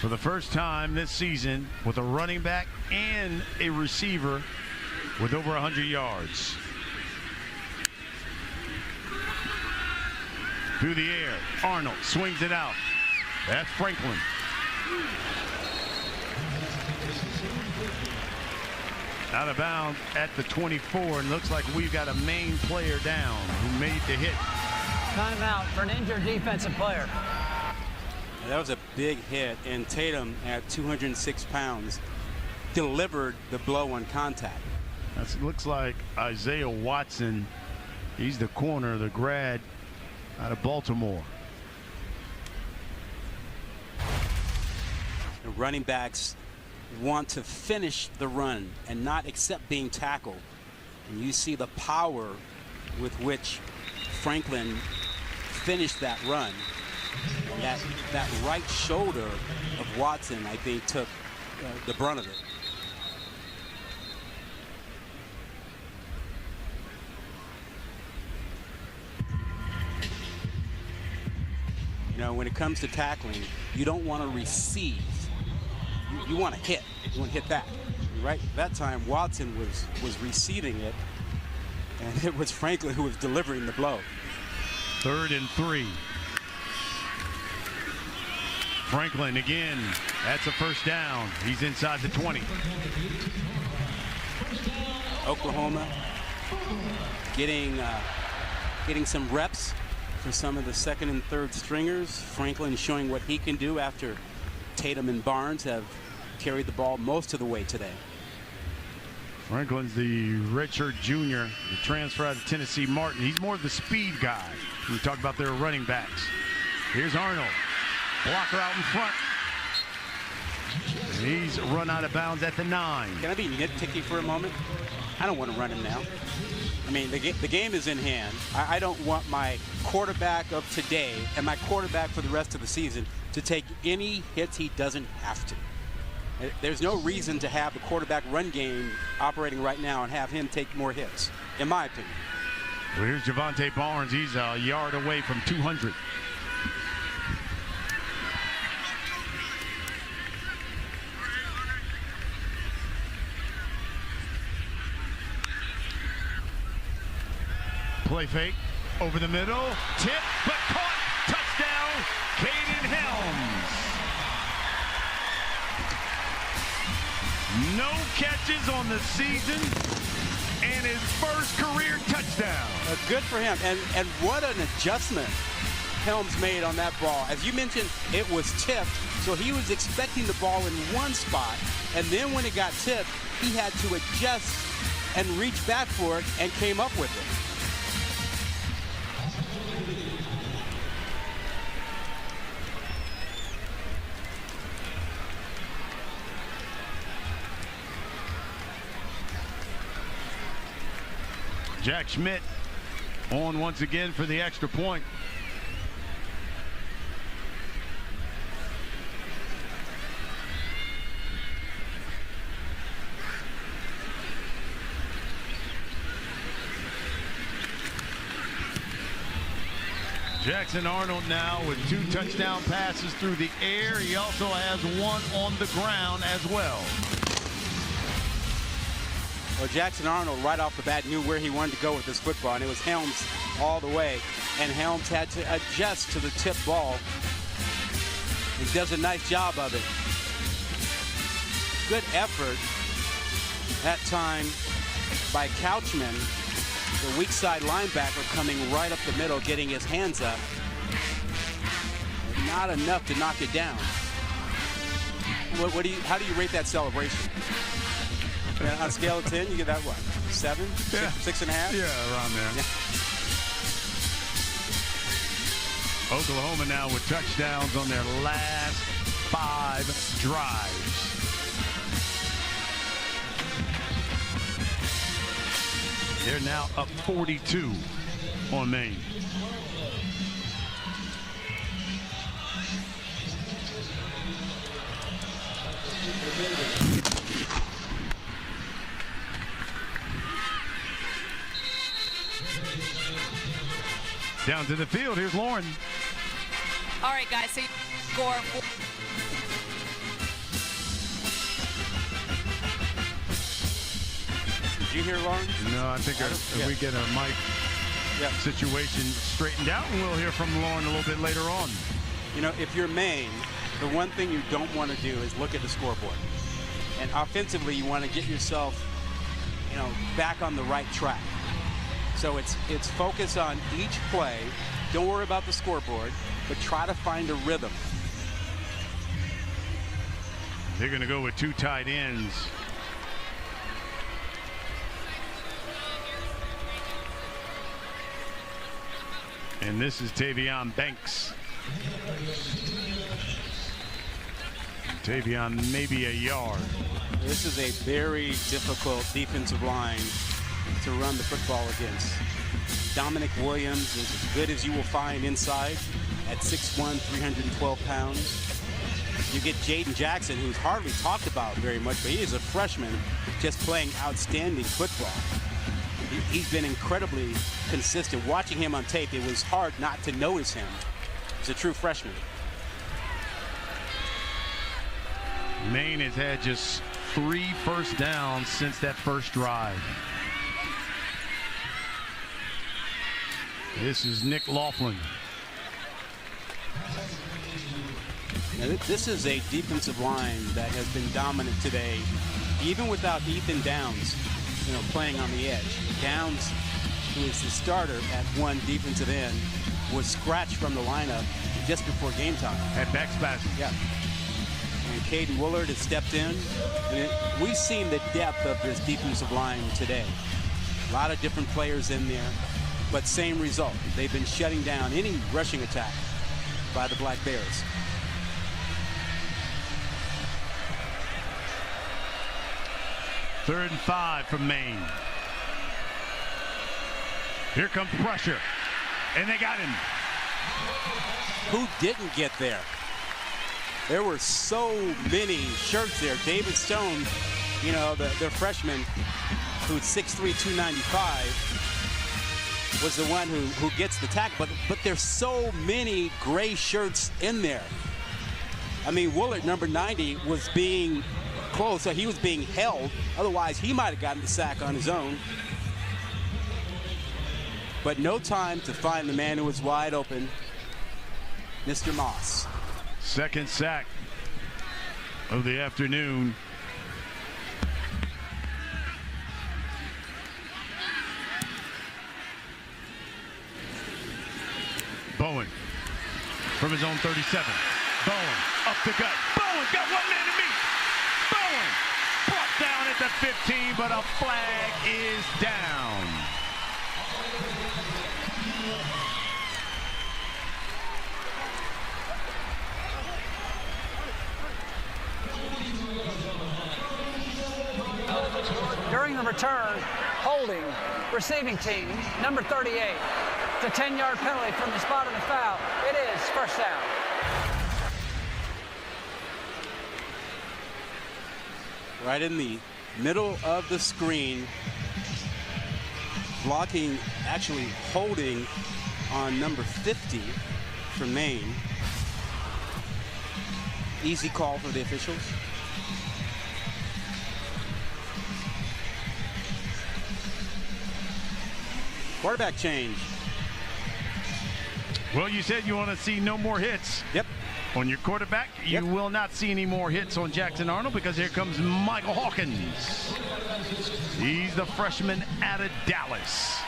for the first time this season, with a running back and a receiver with over 100 yards. Through the air, Arnold swings it out. That's Franklin. Out of bounds at the 24, and looks like we've got a Maine player down who made the hit. Timeout for an injured defensive player. That was a big hit, and Tatum at 206 pounds delivered the blow on contact. That looks like Isaiah Watson. He's the corner, the grad out of Baltimore. The running backs want to finish the run and not accept being tackled. And you see the power with which Franklin finish that run. And that right shoulder of Watson, I think, took the brunt of it. You know, when it comes to tackling, you don't want to receive. You want to hit. You want to hit back. Right? That time, Watson was receiving it, and it was Franklin who was delivering the blow. 3rd and 3. Franklin again. That's a first down. He's inside the 20. Oklahoma getting some reps for some of the 2nd and 3rd stringers. Franklin showing what he can do after Tatum and Barnes have carried the ball most of the way today. Franklin's the redshirt junior, the transfer out of Tennessee Martin. He's more of the speed guy. We talk about their running backs. Here's Arnold. Blocker out in front. And he's run out of bounds at the 9. Can I be nitpicky for a moment? I don't want to run him now. I mean, the game is in hand. I don't want my quarterback of today and my quarterback for the rest of the season to take any hits he doesn't have to. There's no reason to have the quarterback run game operating right now and have him take more hits, in my opinion. Well, here's Javante Barnes. He's a yard away from 200. Play fake over the middle. Tip, but caught. Touchdown, Caden Helms. No catches on the season and his first career touchdown. Good for him. And what an adjustment Helms made on that ball. As you mentioned, it was tipped, so he was expecting the ball in one spot, and then when it got tipped, he had to adjust and reach back for it and came up with it. Jack Schmidt on once again for the extra point. Jackson Arnold now with 2 touchdown passes through the air. He also has 1 on the ground as well. Well, Jackson Arnold right off the bat knew where he wanted to go with this football, and it was Helms all the way. And Helms had to adjust to the tip ball. He does a nice job of it. Good effort that time by Couchman, the weak side linebacker, coming right up the middle, getting his hands up. Not enough to knock it down. How do you rate that celebration? On a scale of 10, you get that what? 7? Yeah. 6.5? Yeah, around there. Yeah. Oklahoma now with touchdowns on their last 5 drives. They're now up 42 on Maine. Down to the field. Here's Lauren. All right, guys, so you score. Did you hear, Lauren? No, I think we get a mic situation straightened out, and we'll hear from Lauren a little bit later on. You know, if you're Maine, the one thing you don't want to do is look at the scoreboard. And offensively, you want to get yourself, you know, back on the right track. So it's focus on each play. Don't worry about the scoreboard, but try to find a rhythm. They're going to go with 2 tight ends. And this is Tavion Banks. Tavion maybe a yard. This is a very difficult defensive line to run the football against. Dominic Williams is as good as you will find inside at 6'1", 312 pounds. You get Jaden Jackson, who's hardly talked about very much, but he is a freshman just playing outstanding football. He's been incredibly consistent. Watching him on tape, it was hard not to notice him. He's a true freshman. Maine has had just 3 first downs since that first drive. This is Nick Laughlin. Now, this is a defensive line that has been dominant today, even without Ethan Downs, playing on the edge. Downs, who is the starter at one defensive end, was scratched from the lineup just before game time. Had back spasm. Yeah. And Caden Willard has stepped in. We've seen the depth of this defensive line today. A lot of different players in there, but same result. They've been shutting down any rushing attack by the Black Bears. Third and 5 from Maine. Here comes pressure, and they got him. Who didn't get there? There were so many shirts there. David Stone, the freshman, who's 6'3", 295, was the one who gets the tackle. But there's so many gray shirts in there. I mean, Willard, number 90, was being close, so he was being held. Otherwise, he might have gotten the sack on his own. But no time to find the man who was wide open, Mr. Moss. Second sack of the afternoon. Bowen from his own 37. Bowen up the gut. Bowen's got one man to meet. Bowen brought down at the 15, but a flag is down. During the return, holding, receiving team, number 38. It's a 10-yard penalty from the spot of the foul. It is first down. Right in the middle of the screen, blocking, actually holding on number 50 for Maine. Easy call for the officials. Quarterback change. Well, you said you want to see no more hits. Yep. On your quarterback, you will not see any more hits on Jackson Arnold, because here comes Michael Hawkins. He's the freshman out of Dallas.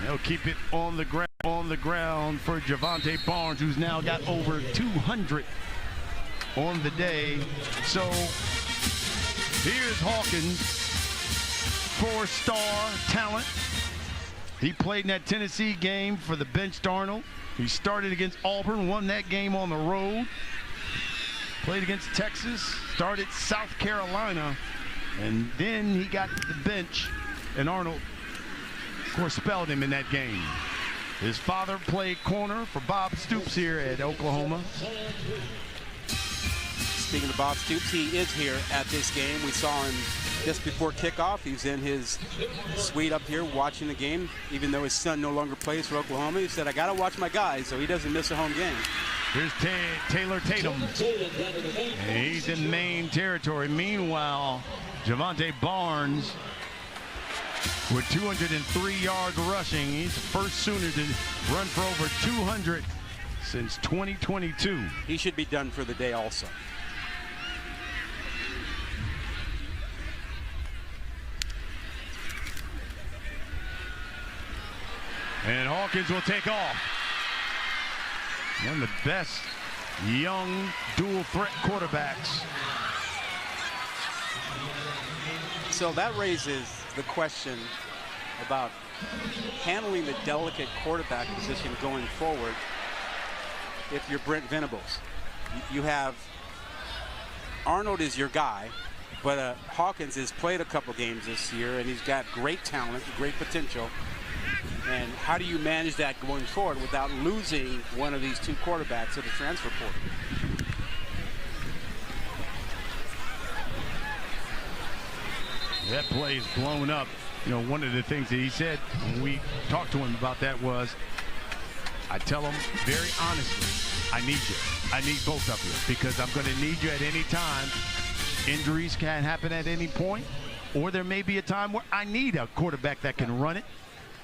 They'll keep it on the ground for Javante Barnes, who's now got over 200 on the day. So here's Hawkins, 4-star talent. He played in that Tennessee game for the benched Arnold. He started against Auburn, won that game on the road. Played against Texas, started South Carolina, and then he got the bench, and Arnold, of course, spelled him in that game. His father played corner for Bob Stoops here at Oklahoma. Speaking of Bob Stoops, he is here at this game. We saw him just before kickoff. He's in his suite up here watching the game, even though his son no longer plays for Oklahoma. He said, I got to watch my guys so he doesn't miss a home game. Here's Taylor Tatum. And he's in Maine territory. Meanwhile, Javante Barnes with 203 yards rushing. He's the first Sooner to run for over 200 since 2022. He should be done for the day also. And Hawkins will take off. One of the best young dual threat quarterbacks. So that raises the question about handling the delicate quarterback position going forward. If you're Brent Venables, you have Arnold is your guy, But Hawkins has played a couple games this year, and he's got great talent, great potential. And how do you manage that going forward without losing one of these two quarterbacks to the transfer portal? That play is blown up. You know, one of the things that he said when we talked to him about that was, I tell him very honestly, I need you. I need both of you because I'm going to need you at any time. Injuries can happen at any point, or there may be a time where I need a quarterback that can run it.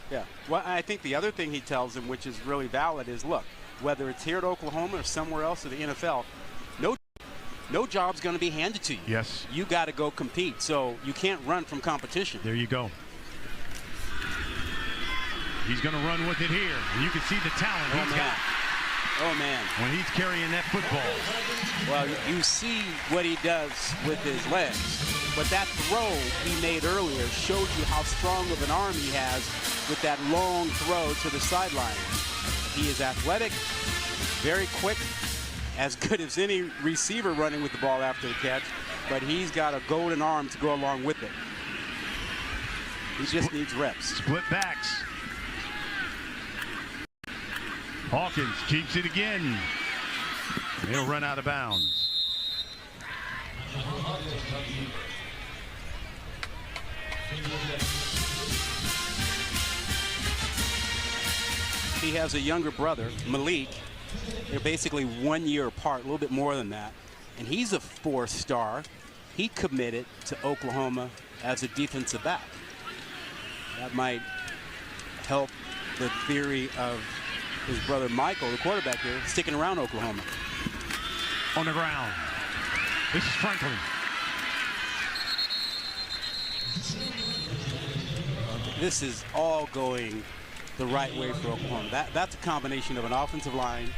Yeah. Well, I think the other thing he tells him, which is really valid, is look, whether it's here at Oklahoma or somewhere else in the NFL, no job's going to be handed to you. Yes. You got to go compete, so you can't run from competition. There you go. He's going to run with it here. You can see the talent he's got. Oh, man. When he's carrying that football. Well, you see what he does with his legs. But that throw he made earlier showed you how strong of an arm he has with that long throw to the sideline. He is athletic, very quick, as good as any receiver running with the ball after the catch. But he's got a golden arm to go along with it. He just needs reps. Split backs. Hawkins keeps it again. He'll run out of bounds. He has a younger brother, Malik. They're basically 1 year apart, a little bit more than that. And he's a 4-star. He committed to Oklahoma as a defensive back. That might help the theory of his brother Michael, the quarterback here, sticking around Oklahoma. On the ground. This is Franklin. This is all going the right way for Oklahoma. That's a combination of an offensive line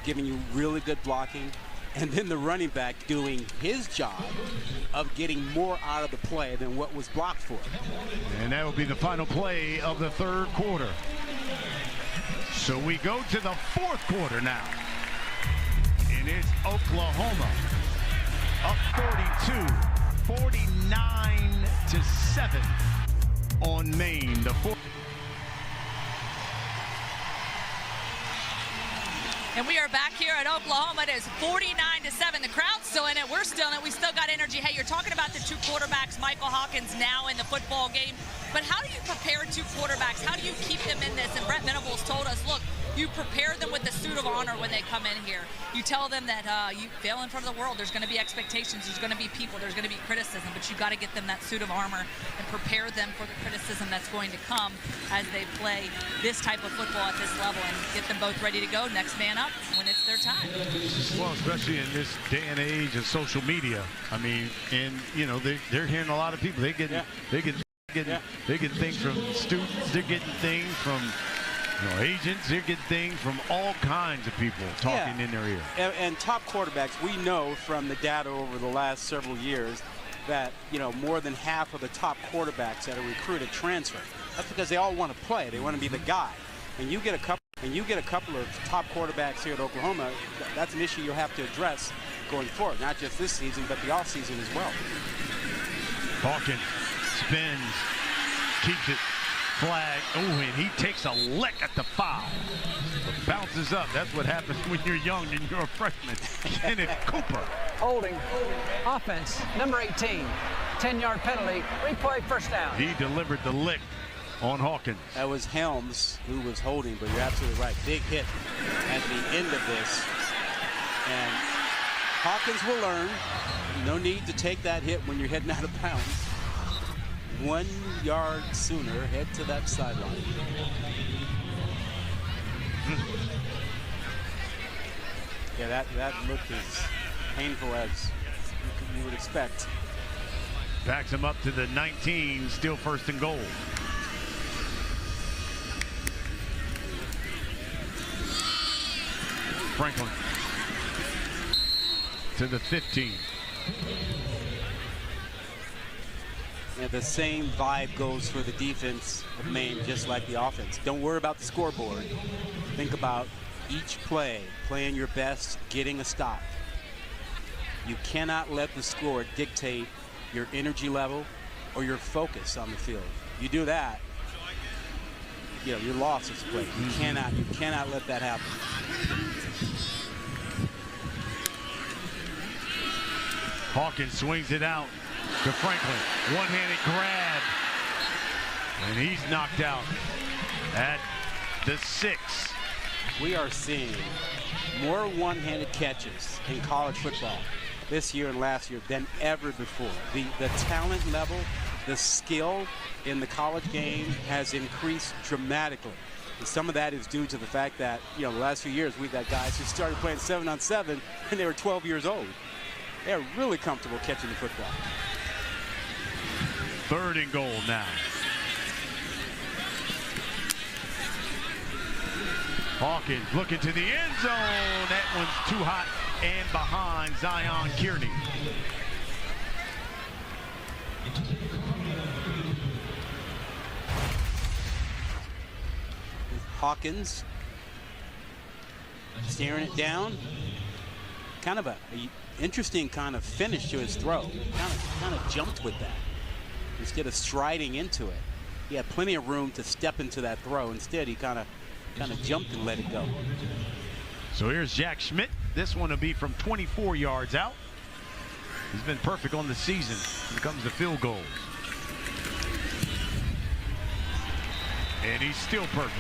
giving you really good blocking, and then the running back doing his job of getting more out of the play than what was blocked for. And that will be the final play of the third quarter. So we go to the fourth quarter now. And it's Oklahoma up 49-7 on Maine. The fourth. And we are back here at Oklahoma. It is 49-7. The crowd's still in it. We're still in it. We still got energy. Hey, you're talking about the two quarterbacks, Michael Hawkins now in the football game. But how do you prepare two quarterbacks? How do you keep them in this? And Brett Venables told us, look, you prepare them with the suit of honor when they come in here. You tell them that you fail in front of the world. There's going to be expectations. There's going to be people. There's going to be criticism. But you got to get them that suit of armor and prepare them for the criticism that's going to come as they play this type of football at this level and get them both ready to go. Next man up when it's their time. Well, especially in this day and age of social media. I mean, and you know, they're hearing a lot of people. They get things from students. They're getting things from agents. They're getting things from all kinds of people talking in their ear. And top quarterbacks, we know from the data over the last several years that more than half of the top quarterbacks that are recruited transfer. That's because they all want to play. They want to be the guy. And you get a couple of top quarterbacks here at Oklahoma, that's an issue you'll have to address going forward, not just this season, but the offseason as well. Hawkins spins, keeps it, flag. Oh, and he takes a lick at the foul. But bounces up. That's what happens when you're young and you're a freshman. Kenneth Cooper. Holding. Offense, number 18. 10-yard penalty. Replay, first down. He delivered the lick on Hawkins. That was Helms who was holding, but you're absolutely right. Big hit at the end of this. And Hawkins will learn. No need to take that hit when you're heading out of bounds. 1 yard sooner, head to that sideline. Yeah, that look is painful as you would expect. Backs him up to the 19, still first and goal. Franklin to the 15. And the same vibe goes for the defense of Maine, just like the offense. Don't worry about the scoreboard. Think about each play, playing your best, getting a stop. You cannot let the score dictate your energy level, or your focus on the field. You do that, you know, you're lost this play. You cannot let that happen. Hawkins swings it out to Franklin. One-handed grab. And he's knocked out at the 6. We are seeing more one-handed catches in college football this year and last year than ever before. The talent level, the skill in the college game has increased dramatically. And some of that is due to the fact that, you know, the last few years we've had guys who started playing 7-on-7 and they were 12 years old. They're really comfortable catching the football. 3rd and goal now. Hawkins looking to the end zone. That one's too hot and behind Zion Kearney. Hawkins staring it down. Kind of a interesting kind of finish to his throw. Kind of jumped with that. Instead of striding into it, he had plenty of room to step into that throw. Instead, he kind of jumped and let it go. So here's Jack Schmidt. This one will be from 24 yards out. He's been perfect on the season when it comes to field goals. And he's still perfect.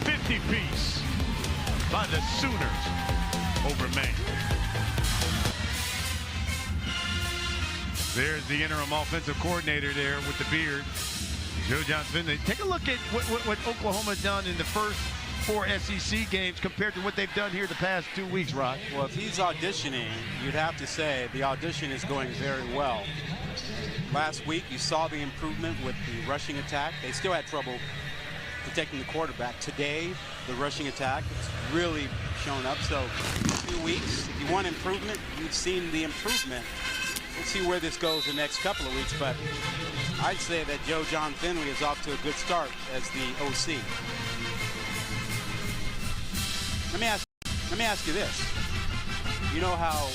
50-piece by the Sooners over Maine. There's the interim offensive coordinator there with the beard, Joe John Finley. Take a look at what Oklahoma's done in the first 4 SEC games compared to what they've done here the past 2 weeks, Rod. Well, if he's auditioning, you'd have to say the audition is going very well. Last week, you saw the improvement with the rushing attack. They still had trouble protecting the quarterback. Today, the rushing attack has really shown up. So, 2 weeks, if you want improvement, you've seen the improvement. We'll see where this goes the next couple of weeks, but I'd say that Joe John Finley is off to a good start as the OC. Let me ask you this. You know how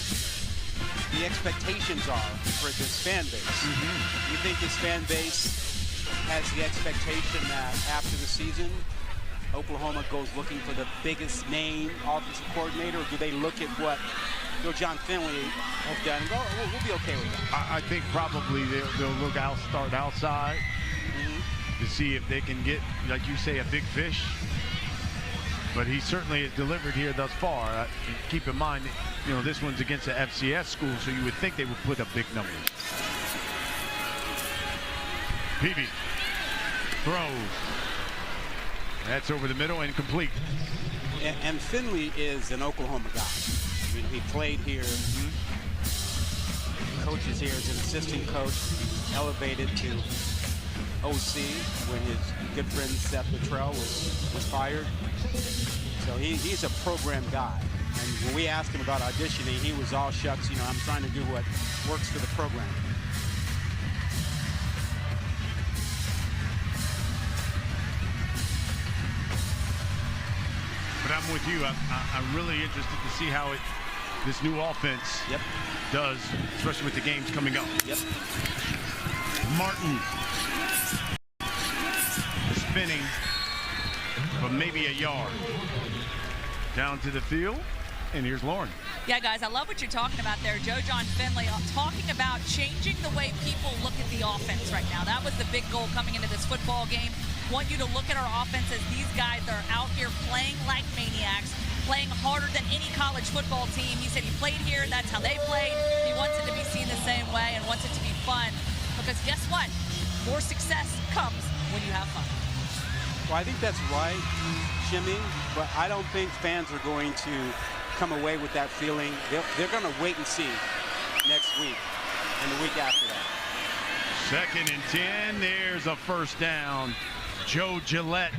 the expectations are for this fan base. You think this fan base has the expectation that after the season, Oklahoma goes looking for the biggest name offensive coordinator, or do they look at what Joe John Finley has done and go, oh, we'll be okay with that? I think probably they'll start outside to see if they can get, like you say, a big fish. But he certainly has delivered here thus far. Keep in mind, you know, this one's against the FCS school, so you would think they would put up big numbers. Peavy throws. That's over the middle and complete. And Finley is an Oklahoma guy. I mean, he played here, coaches here as an assistant coach, elevated to OC when his good friend Seth Luttrell was fired. So he's a program guy. And when we asked him about auditioning, he was all shucks, you know, I'm trying to do what works for the program. But I'm with you. I'm really interested to see how this new offense does, especially with the games coming up. Martin spinning for maybe a yard. Down to the field, and here's Lauren. Yeah, guys, I love what you're talking about there. Joe John Finley talking about changing the way people look at the offense right now. That was the big goal coming into this football game. Want you to look at our offense as these guys are out here playing like maniacs, playing harder than any college football team. He said he played here, that's how they played. He wants it to be seen the same way and wants it to be fun. Because guess what? More success comes when you have fun. Well, I think that's right, Jimmy, but I don't think fans are going to come away with that feeling. They're going to wait and see next week and the week after that. 2nd and 10, there's a first down. Joe Gillette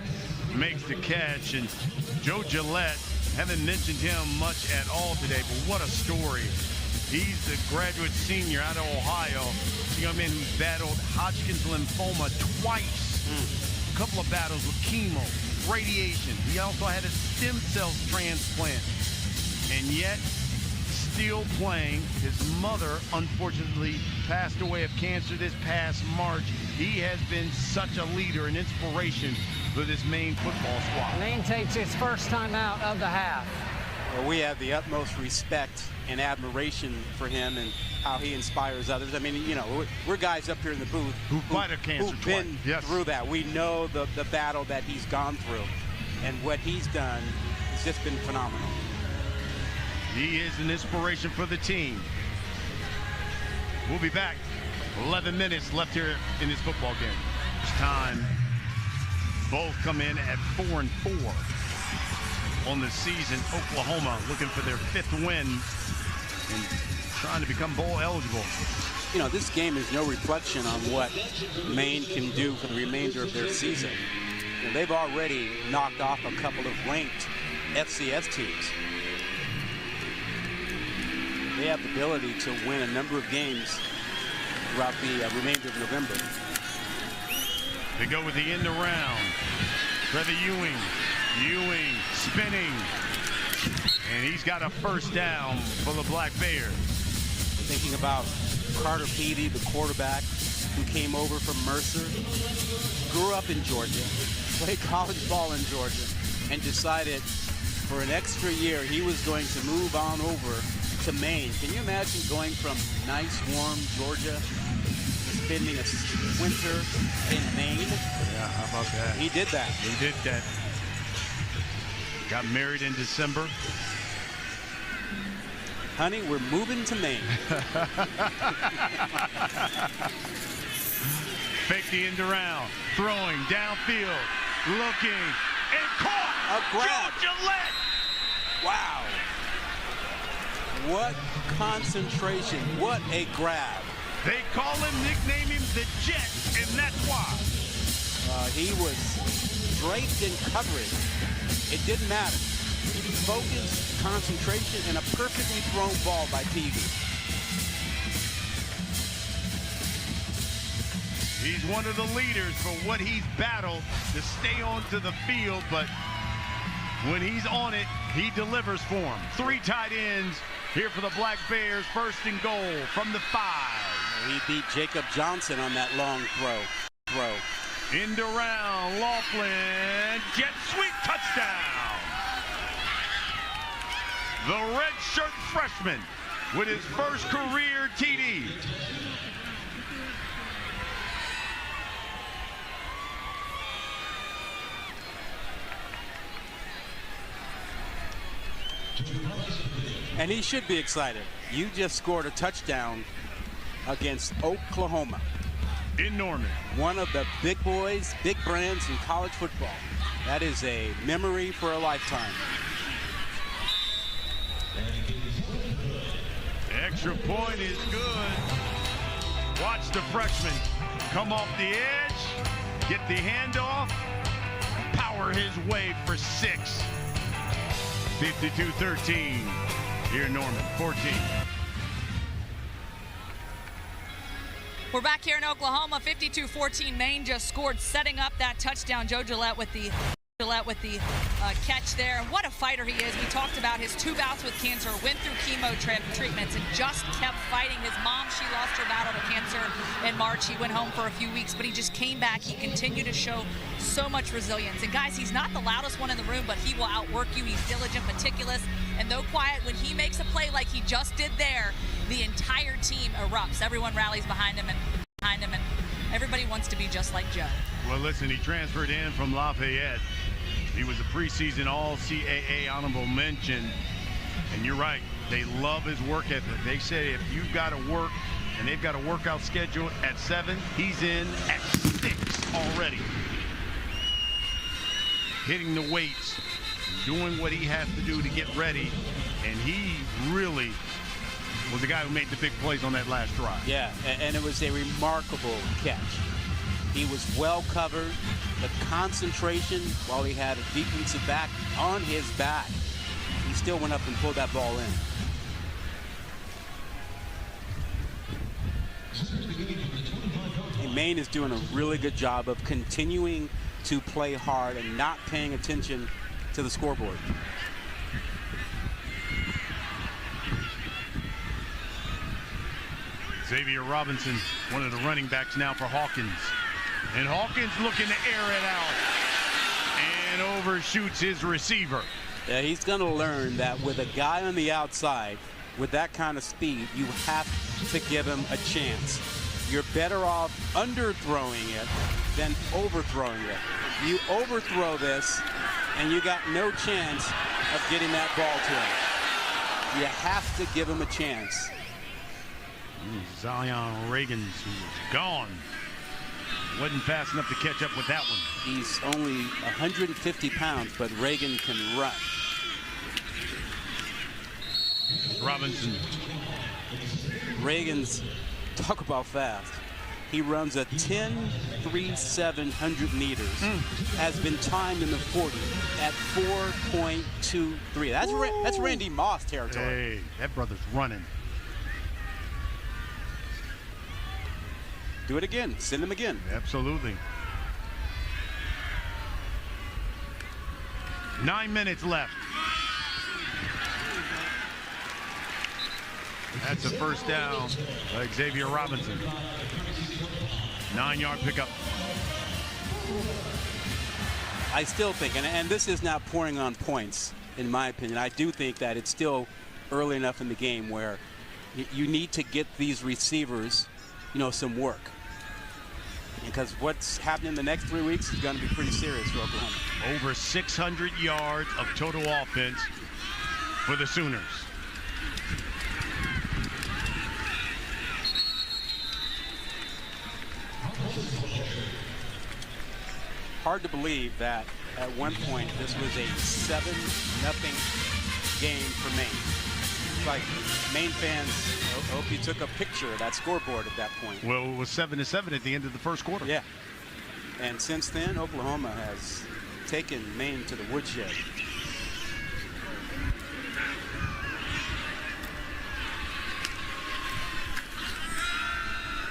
makes the catch, and Joe Gillette, haven't mentioned him much at all today, but what a story. He's the graduate senior out of Ohio. The young man who's battled Hodgkin's lymphoma twice. A couple of battles with chemo, radiation. He also had a stem cell transplant, and yet still playing. His mother, unfortunately, passed away of cancer this past March. He has been such a leader and inspiration for this Maine football squad. Maine takes its first time out of the half. Well, we have the utmost respect and admiration for him and how he inspires others. I mean, you know, we're guys up here in the booth who've been through that. We know the battle that he's gone through, and what he's done has just been phenomenal. He is an inspiration for the team. We'll be back. 11 minutes left here in this football game. It's time. Both come in at 4-4 on the season. Oklahoma looking for their 5th win and trying to become bowl eligible. You know, this game is no reflection on what Maine can do for the remainder of their season. You know, they've already knocked off a couple of ranked FCS teams. They have the ability to win a number of games throughout the remainder of November. They go with the end around. Trevor Ewing spinning. And he's got a first down for the Black Bears. Thinking about Carter Peavy, the quarterback who came over from Mercer, grew up in Georgia, played college ball in Georgia, and decided for an extra year he was going to move on over to Maine. Can you imagine going from nice, warm Georgia to spending a winter in Maine? Yeah, how about that? He did that. He did that. Got married in December. Honey, we're moving to Maine. Fake the end around. Throwing downfield. Looking. And caught. A grab. Joe Gillette. Wow. What concentration. What a grab. They nickname him the Jet, and that's why. He was draped in coverage. It didn't matter. Focus, concentration, and a perfectly thrown ball by Peavy. He's one of the leaders for what he's battled to stay onto the field, but when he's on it, he delivers for him. 3 tight ends here for the Black Bears. 1st and goal from the 5. He beat Jacob Johnson on that long throw. End around, Laughlin, jet sweep, touchdown. The redshirt freshman with his first career TD. And he should be excited. You just scored a touchdown against Oklahoma. In Norman. One of the big boys, big brands in college football. That is a memory for a lifetime. Extra point is good. Watch the freshman come off the edge, get the handoff, power his way for 6. 52-13 here in Norman, 14. We're back here in Oklahoma. 52-14. Maine just scored, setting up that touchdown. Joe Gillette with the catch there. What a fighter he is. We talked about his 2 bouts with cancer, went through chemo treatments, and just kept fighting. His mom, she lost her battle to cancer in March. He went home for a few weeks, but he just came back. He continued to show so much resilience. And guys, he's not the loudest one in the room, but he will outwork you. He's diligent, meticulous, and though quiet, when he makes a play like he just did there, the entire team erupts. Everyone rallies behind him, and everybody wants to be just like Joe. Well, listen, he transferred in from Lafayette. He was a preseason All-CAA honorable mention. And you're right, they love his work ethic. They say if you've got to work, and they've got a workout schedule at 7, he's in at 6 already. Hitting the weights, doing what he has to do to get ready. And he really was the guy who made the big plays on that last drive. Yeah, and it was a remarkable catch. He was well covered. The concentration while he had a defensive back on his back, he still went up and pulled that ball in. Maine is doing a really good job of continuing to play hard and not paying attention to the scoreboard. Xavier Robinson, one of the running backs now for Hawkins. And Hawkins looking to air it out. And overshoots his receiver. Yeah, he's going to learn that with a guy on the outside with that kind of speed, you have to give him a chance. You're better off underthrowing it than overthrowing it. You overthrow this, and you got no chance of getting that ball to him. You have to give him a chance. Zion Reagan's gone. Wasn't fast enough to catch up with that one. He's only 150 pounds, but Reagan can run. Robinson. Reagan's, talk about fast. He runs a 10.37 100 meters. Has been timed in the 40 at 4.23. That's Randy Moss territory. Hey, that brother's running. Do it again. Send him again. Absolutely. 9 minutes left. That's a first down by Xavier Robinson. 9-yard pickup. I still think, and this is not pouring on points, in my opinion. I do think that it's still early enough in the game where you need to get these receivers, some work. Because what's happening the next 3 weeks is going to be pretty serious for Oklahoma. Over 600 yards of total offense for the Sooners. Hard to believe that at one point this was a 7-0 game for Maine. It's like Maine fans, I hope you took a picture of that scoreboard at that point. Well, it was 7-7 at the end of the first quarter. Yeah. And since then, Oklahoma has taken Maine to the woodshed.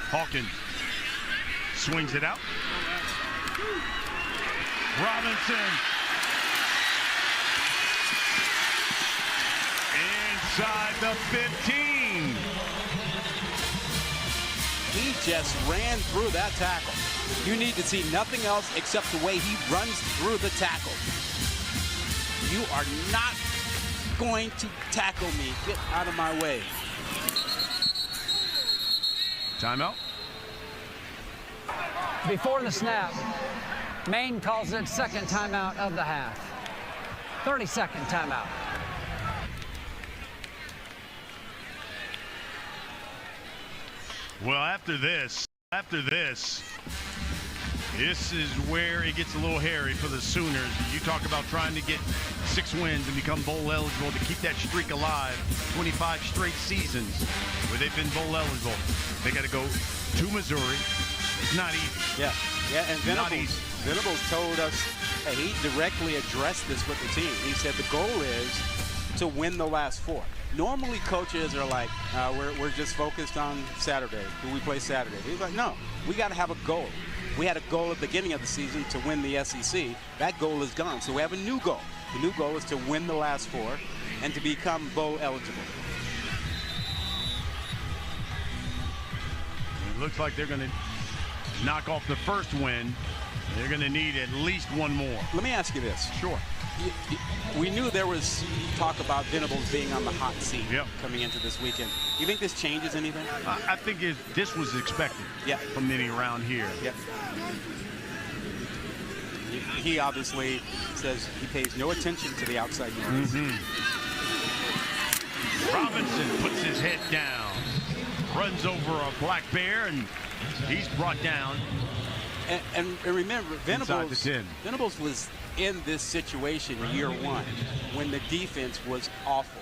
Hawkins swings it out. Robinson. Inside the 15. He just ran through that tackle. You need to see nothing else except the way he runs through the tackle. You are not going to tackle me. Get out of my way. Timeout. Before the snap, Maine calls it second timeout of the half. 30-second timeout. Well, after this, this is where it gets a little hairy for the Sooners. You talk about trying to get 6 wins and become bowl eligible to keep that streak alive. 25 straight seasons where they've been bowl eligible. They got to go to Missouri. It's not easy. Yeah, and Venables told us, hey, he directly addressed this with the team. He said the goal is to win the last 4. Normally coaches are like, we're just focused on Saturday. Who we play Saturday? He's like, no, we got to have a goal. We had a goal at the beginning of the season to win the SEC. That goal is gone, so we have a new goal. The new goal is to win the last 4 and to become bowl eligible. It looks like they're going to knock off the first win. They're going to need at least one more. Let me ask you this. Sure. We knew there was talk about Venables being on the hot seat coming into this weekend. You think this changes anything? I think this was expected from many around here. Yeah. He obviously says he pays no attention to the outside noise. Robinson puts his head down, runs over a black bear, and he's brought down. And remember, Venables was in this situation year 1 when the defense was awful.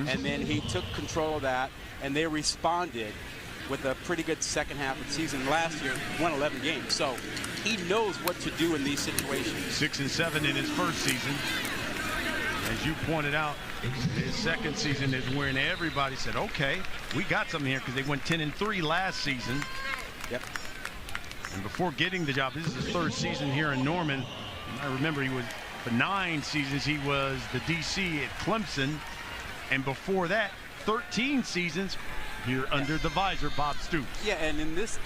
And then he took control of that, and they responded with a pretty good second half of the season. Last year, won 11 games. So he knows what to do in these situations. 6-7 in his first season. As you pointed out, his second season is when everybody said, okay, we got something here, because they went 10-3 last season. Yep. And before getting the job, this is his 3rd season here in Norman. I remember he was, for 9 seasons, he was the DC at Clemson. And before that, 13 seasons, here under the visor, Bob Stoops. Yeah, and in this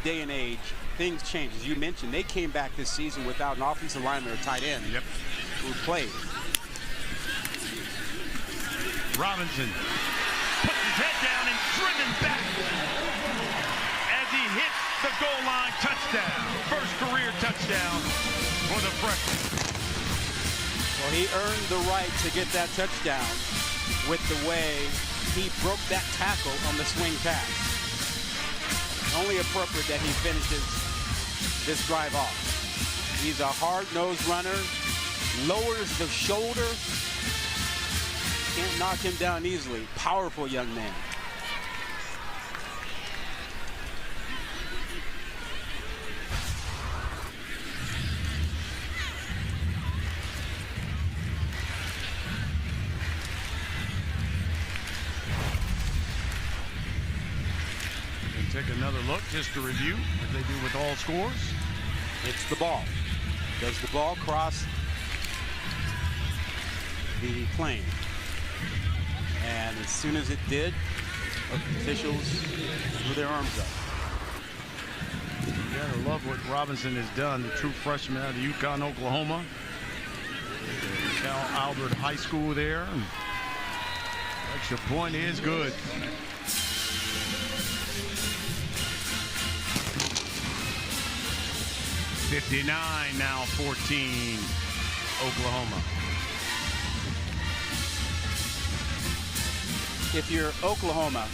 day and age, things change. As you mentioned, they came back this season without an offensive lineman or tight end who played. Robinson puts his head down and driven back as he hits the goal line touchdown. First career touchdown for the freshman. Well, he earned the right to get that touchdown with the way he broke that tackle on the swing pass. Only appropriate that he finishes this drive off. He's a hard-nosed runner, lowers the shoulder, can't knock him down easily. Powerful young man. Take another look just to review, as they do with all scores. It's the ball. Does the ball cross the plane? And as soon as it did, officials threw their arms up. You gotta love what Robinson has done, the true freshman out of Yukon, Oklahoma. Cal Albert High School there. Extra point is good. .59 now 14 Oklahoma. If you're Oklahoma,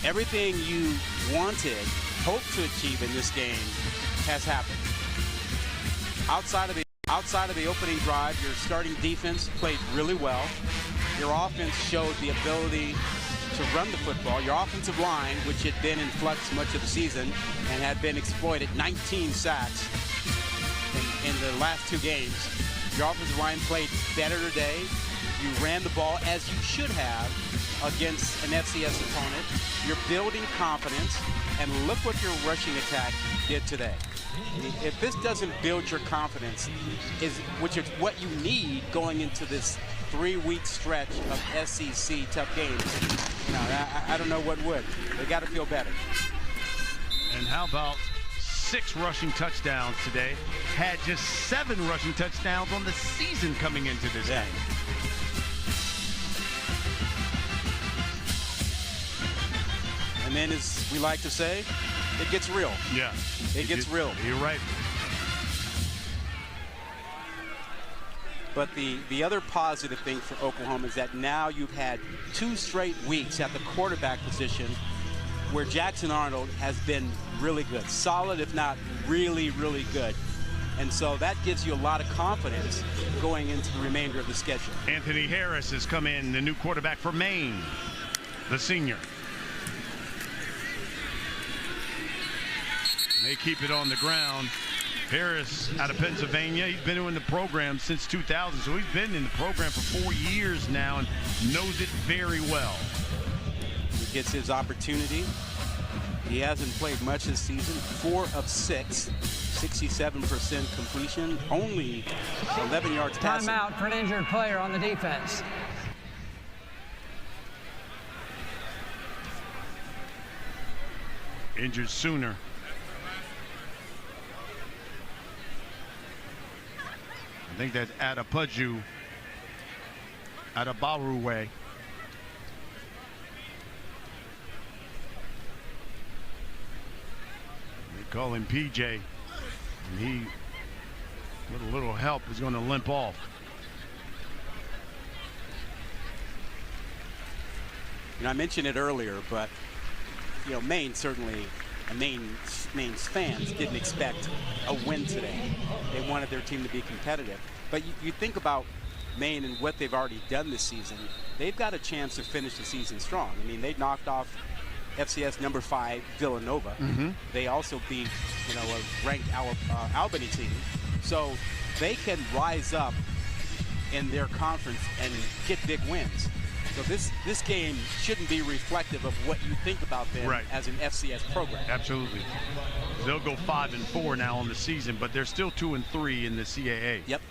everything you wanted, hoped to achieve in this game has happened. Outside of the opening drive, your starting defense played really well. Your offense showed the ability to run the football. Your offensive line, which had been in flux much of the season and had been exploited, 19 sacks in the last two games. Your offensive line played better today. You ran the ball as you should have against an FCS opponent. You're building confidence, and look what your rushing attack did today. If this doesn't build your confidence, which is what you need going into this 3-week stretch of SEC tough games, I don't know what would. They got to feel better. And how about 6 rushing touchdowns today? Had just 7 rushing touchdowns on the season coming into this game. And then, as we like to say, it gets real. Yeah. It gets real. You're right. But the other positive thing for Oklahoma is that now you've had 2 straight weeks at the quarterback position where Jackson Arnold has been really good. Solid, if not really, really good. And so that gives you a lot of confidence going into the remainder of the schedule. Anthony Harris has come in, the new quarterback for Maine, the senior. They keep it on the ground. Harris out of Pennsylvania. He's been in the program since 2000, so he's been in the program for 4 years now and knows it very well. He gets his opportunity. He hasn't played much this season. 4 of 6, 67% completion, only 11 yards passing. Timeout for an injured player on the defense. Injured Sooner. I think that's Adapaju, Adabaruwe. They call him PJ, and he, with a little help, is going to limp off. I mentioned it earlier, but Maine certainly, Maine's fans didn't expect a win today. They wanted their team to be competitive. But you think about Maine and what they've already done this season, they've got a chance to finish the season strong. I mean, they knocked off FCS number 5 Villanova. They also beat, a ranked Albany team. So they can rise up in their conference and get big wins. So this game shouldn't be reflective of what you think about them as an FCS program. Absolutely. They'll go 5-4 now on the season, but they're still 2-3 in the CAA. Yep.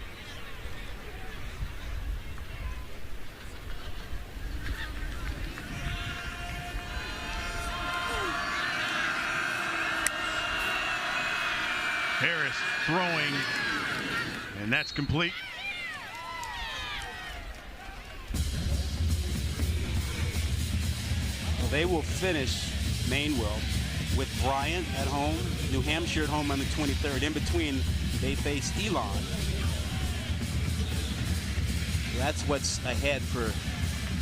Harris throwing, and that's complete. Well, they will finish, Maine will, with Bryant at home, New Hampshire at home on the 23rd. In between, they face Elon. That's what's ahead for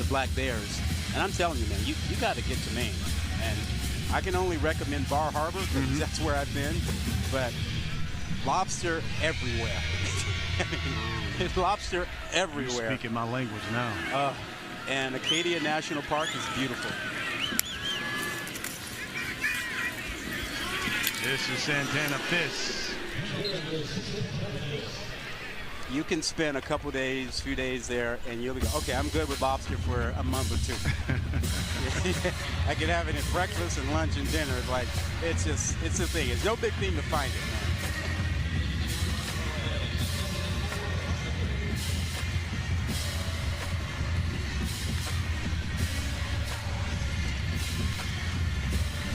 the Black Bears. And I'm telling you, man, you got to get to Maine. And I can only recommend Bar Harbor because that's where I've been. But lobster everywhere. It's lobster everywhere. You're speaking my language now. And Acadia National Park is beautiful. This is Santana Fish. You can spend a couple days, few days there, and you'll be go, okay, I'm good with lobster for a month or two. I can have it at breakfast and lunch and dinner. Like, it's a thing. It's no big thing to find it, man.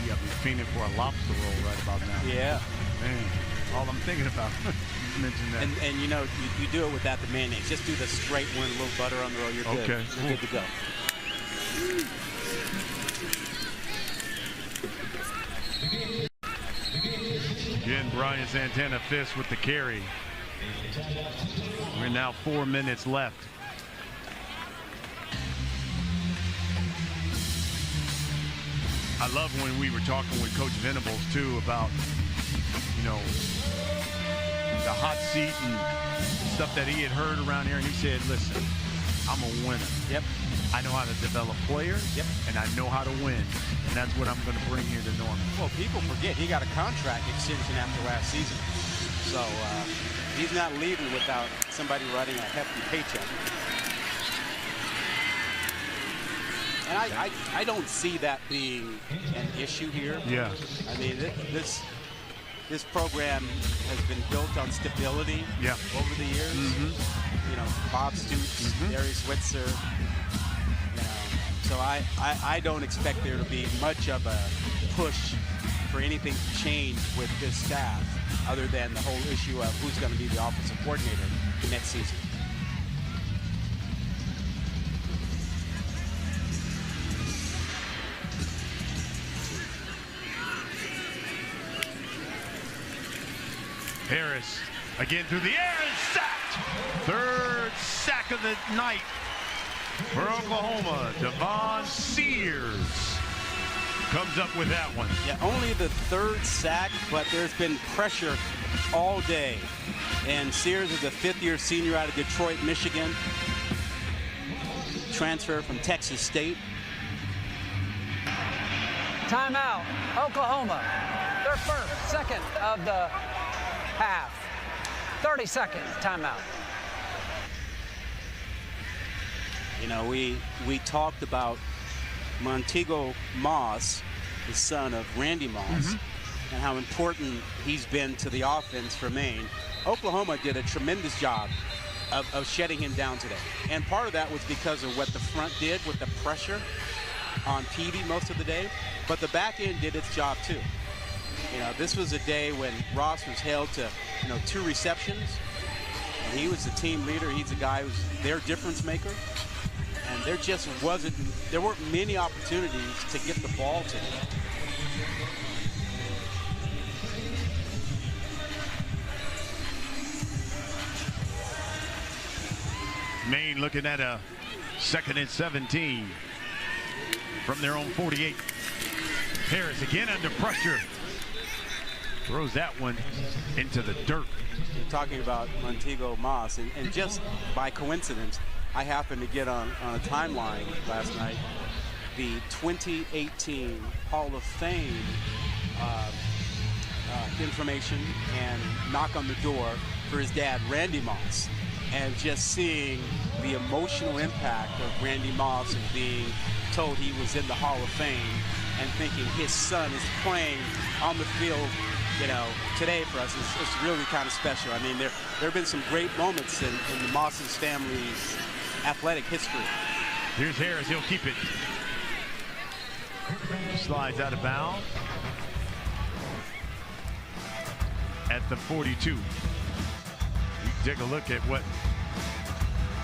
You got me fiending for a lobster roll right about now. Yeah. Man, all I'm thinking about. Mention that. And you know, you do it without the mayonnaise. Just do the straight one, a little butter on the roll. You're good. Okay. You're good to go. Again, Brian Santana Fish with the carry. We're now 4 minutes left. I love when we were talking with Coach Venables too about, you know, the hot seat and stuff that he had heard around here, and he said, listen, I'm a winner. Yep. I know how to develop players. Yep. And I know how to win. And that's what I'm going to bring here to Norman. Well, people forget he got a contract extension after last season. So he's not leaving without somebody writing a hefty paycheck. And I don't see that being an issue here. Yeah. I mean, this program has been built on stability over the years. You know, Bob Stoops, Darius Switzer. You know, so I don't expect there to be much of a push for anything to change with this staff, other than the whole issue of who's going to be the offensive coordinator next season. Harris again through the air and sacked. Third sack of the night for Oklahoma. Devon Sears comes up with that one. Yeah, only the third sack, but there's been pressure all day. And Sears is a fifth-year senior out of Detroit, Michigan. Transfer from Texas State. Timeout, Oklahoma. Their second of the half. 30 seconds, timeout. You know, we talked about Montego Moss, the son of Randy Moss, and how important he's been to the offense for Maine. Oklahoma did a tremendous job of shutting him down today. And part of that was because of what the front did with the pressure on Peavy most of the day. But the back end did its job too. You know, this was a day when Ross was held to, 2 receptions. And he was the team leader. He's the guy who's their difference maker. And there weren't many opportunities to get the ball to him. Maine looking at a 2nd and 17 from their own 48. Harris again under pressure. Throws that one into the dirt. You're talking about Montego Moss, and just by coincidence, I happened to get on a timeline last night the 2018 Hall of Fame information and knock on the door for his dad, Randy Moss, and just seeing the emotional impact of Randy Moss and being told he was in the Hall of Fame and thinking his son is playing on the field, today for us is really kind of special. I mean, there have been some great moments in the Moss's family's athletic history. Here's Harris, he'll keep it. Slides out of bounds. at the 42. You take a look at what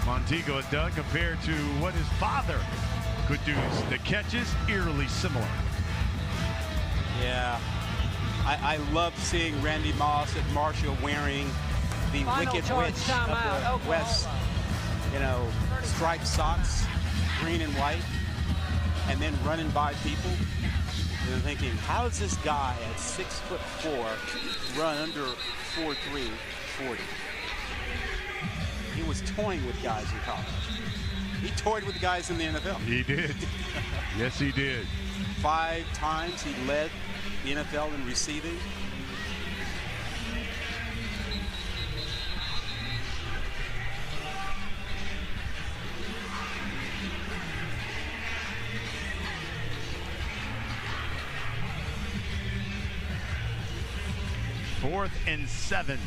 Montego had done compared to what his father could do. The catches eerily similar. Yeah, I love seeing Randy Moss at Marshall wearing the Final Wicked charge, Witch timeout, of the West, striped socks, green and white, and then running by people. And I'm thinking, how does this guy at 6'4" run under 4'3", 40? He was toying with guys in college. He toyed with guys in the NFL. He did. Yes, he did. 5 times he led the NFL in receiving. Fourth and 7.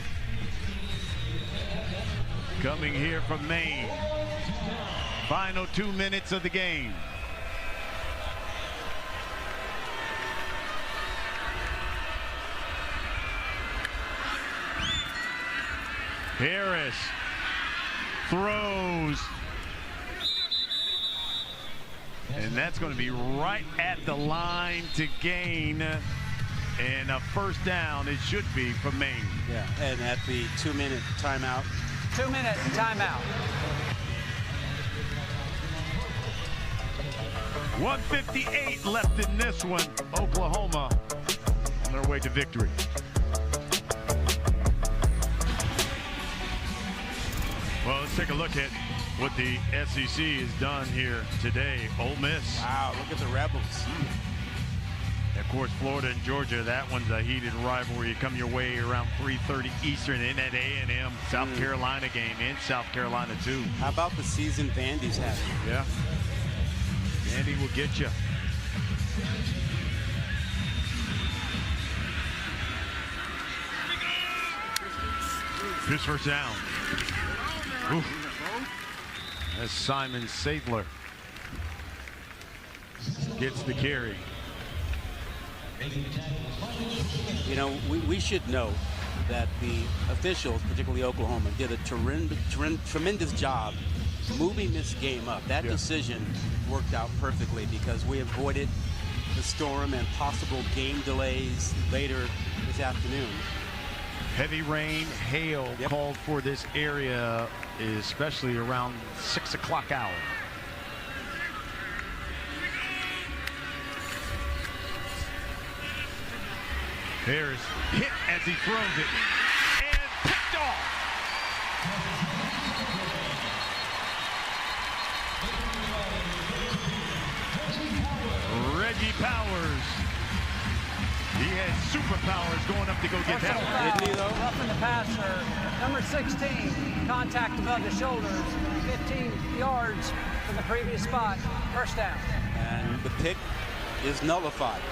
Coming here from Maine. Final 2 minutes of the game. Harris throws. And that's going to be right at the line to gain. And a first down, it should be from Maine. Yeah, and at the 2-minute timeout. 2-minute timeout. 1:58 left in this one. Oklahoma on their way to victory. Well, let's take a look at what the SEC has done here today. Ole Miss. Wow, look at the Rebels. Of course, Florida and Georgia, that one's a heated rivalry. You come your way around 3:30 Eastern in that A&M South Carolina game, in South Carolina too. How about the season Vandy's having? Yeah. Vandy will get you. His first down. Oof. That's Simon Sadler. Gets the carry. You know, we should know that the officials, particularly Oklahoma, did a tremendous job moving this game up. That decision worked out perfectly because we avoided the storm and possible game delays later this afternoon. Heavy rain, hail called for this area, especially around 6 o'clock hour. Harris hit as he throws it and picked off. Reggie Powers. He had superpowers going up to go get that one. Didn't he, though? Roughing the passer. Number 16, contact above the shoulders, 15 yards from the previous spot. First down. And the pick is nullified.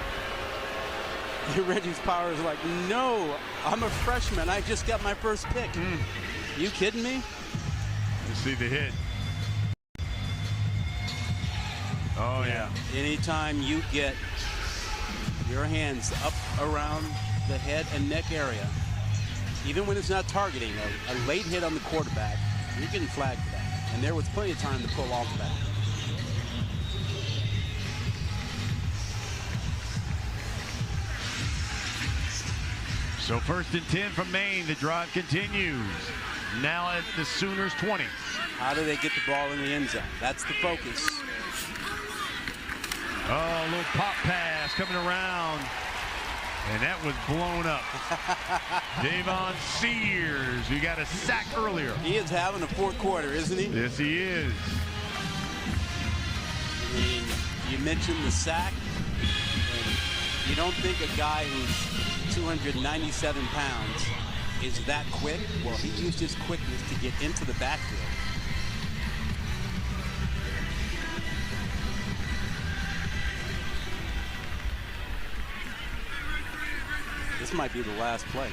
Reggie's Powers is like, no, I'm a freshman. I just got my first pick. You kidding me? You see the hit. Oh, yeah. Anytime you get your hands up around the head and neck area, even when it's not targeting, a late hit on the quarterback, you're getting flagged for that. And there was plenty of time to pull off that. So 1st and 10 from Maine. The drive continues. Now at the Sooners 20. How do they get the ball in the end zone? That's the focus. Oh, a little pop pass coming around. And that was blown up. Davon Sears, who got a sack earlier. He is having a fourth quarter, isn't he? Yes, he is. I mean, you mentioned the sack. And you don't think a guy who's 297 pounds is that quick? Well, he used his quickness to get into the backfield. This might be the last play.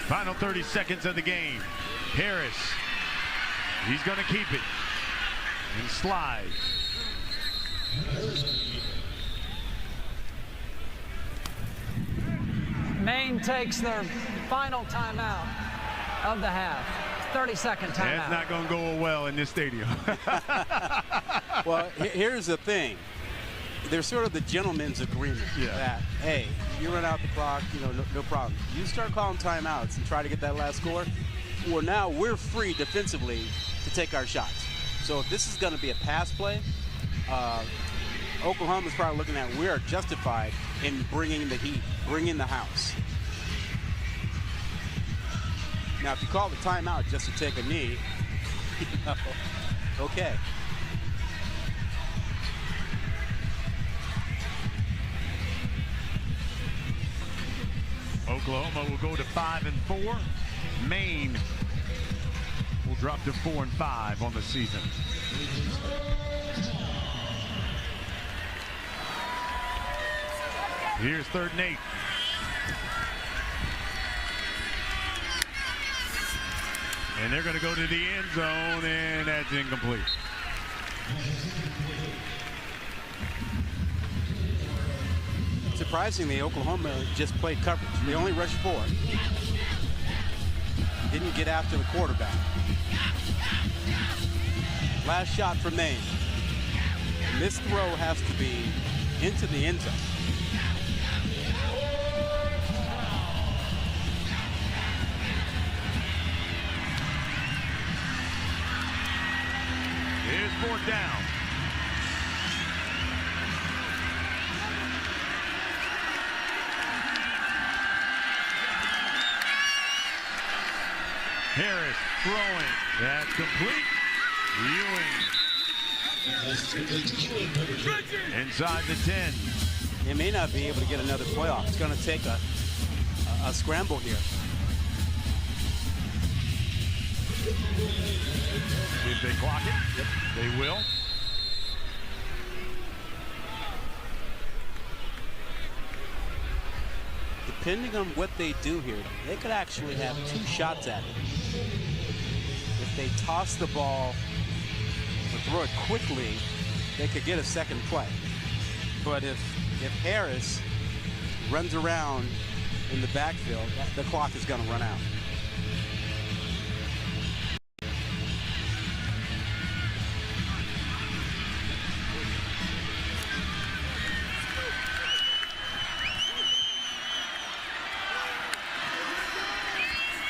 Final 30 seconds of the game. Harris, he's going to keep it and slide. Maine takes their final timeout of the half. 30-second timeout. That's not going to go well in this stadium. Well, here's the thing. There's sort of the gentleman's agreement that, hey, you run out the clock, no problem. You start calling timeouts and try to get that last score, well, now we're free defensively to take our shots. So if this is going to be a pass play, Oklahoma's probably looking at we are justified in bringing the heat, bringing the house. Now, if you call the timeout just to take a knee, okay. Oklahoma will go to 5-4. Maine will drop to 4-5 on the season. Here's 3rd and 8. And they're going to go to the end zone, and that's incomplete. Surprisingly, Oklahoma just played coverage. They only rushed 4. Didn't get after the quarterback. Last shot for Maine. And this throw has to be into the end zone. Here's 4th down. Harris throwing. That's complete. Ewing. Inside the 10. They may not be able to get another playoff. It's going to take a scramble here. See if they clock it. Yep. They will. Depending on what they do here, they could actually have 2 shots at it. If they toss the ball or throw it quickly, they could get a second play. But if Harris runs around in the backfield, the clock is going to run out.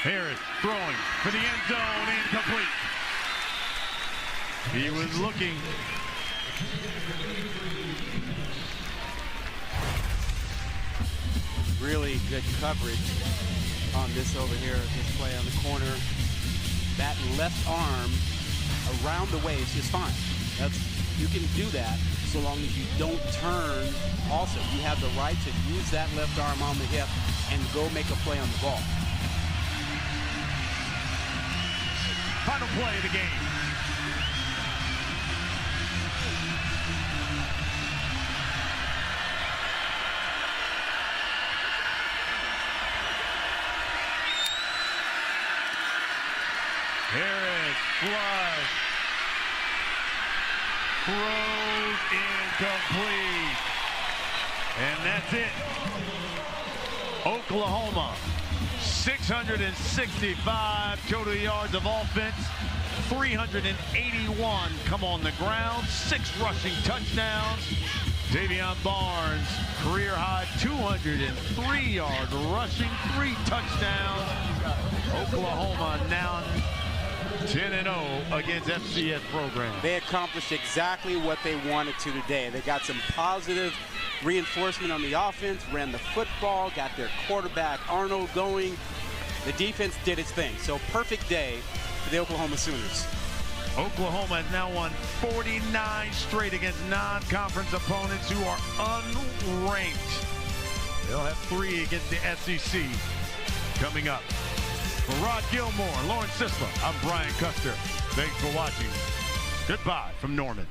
Harris throwing for the end zone, incomplete. He was looking. Really good coverage on this over here, this play on the corner. That left arm around the waist is fine. You can do that so long as you don't turn. Also, you have the right to use that left arm on the hip and go make a play on the ball. Final play of the game. Harris flush. Throws incomplete. And that's it. Oklahoma. 665 total yards of offense, 381 come on the ground, 6 rushing touchdowns. Davion Barnes, career high 203 yards rushing, 3 touchdowns. Oklahoma now 10-0 against FCS program. They accomplished exactly what they wanted to today. They got some positive reinforcement on the offense, ran the football, got their quarterback Arnold going. The defense did its thing. So perfect day for the Oklahoma Sooners. Oklahoma has now won 49 straight against non-conference opponents who are unranked. They'll have 3 against the SEC coming up. For Rod Gilmore, Lauren Sisler, I'm Brian Custer. Thanks for watching. Goodbye from Norman.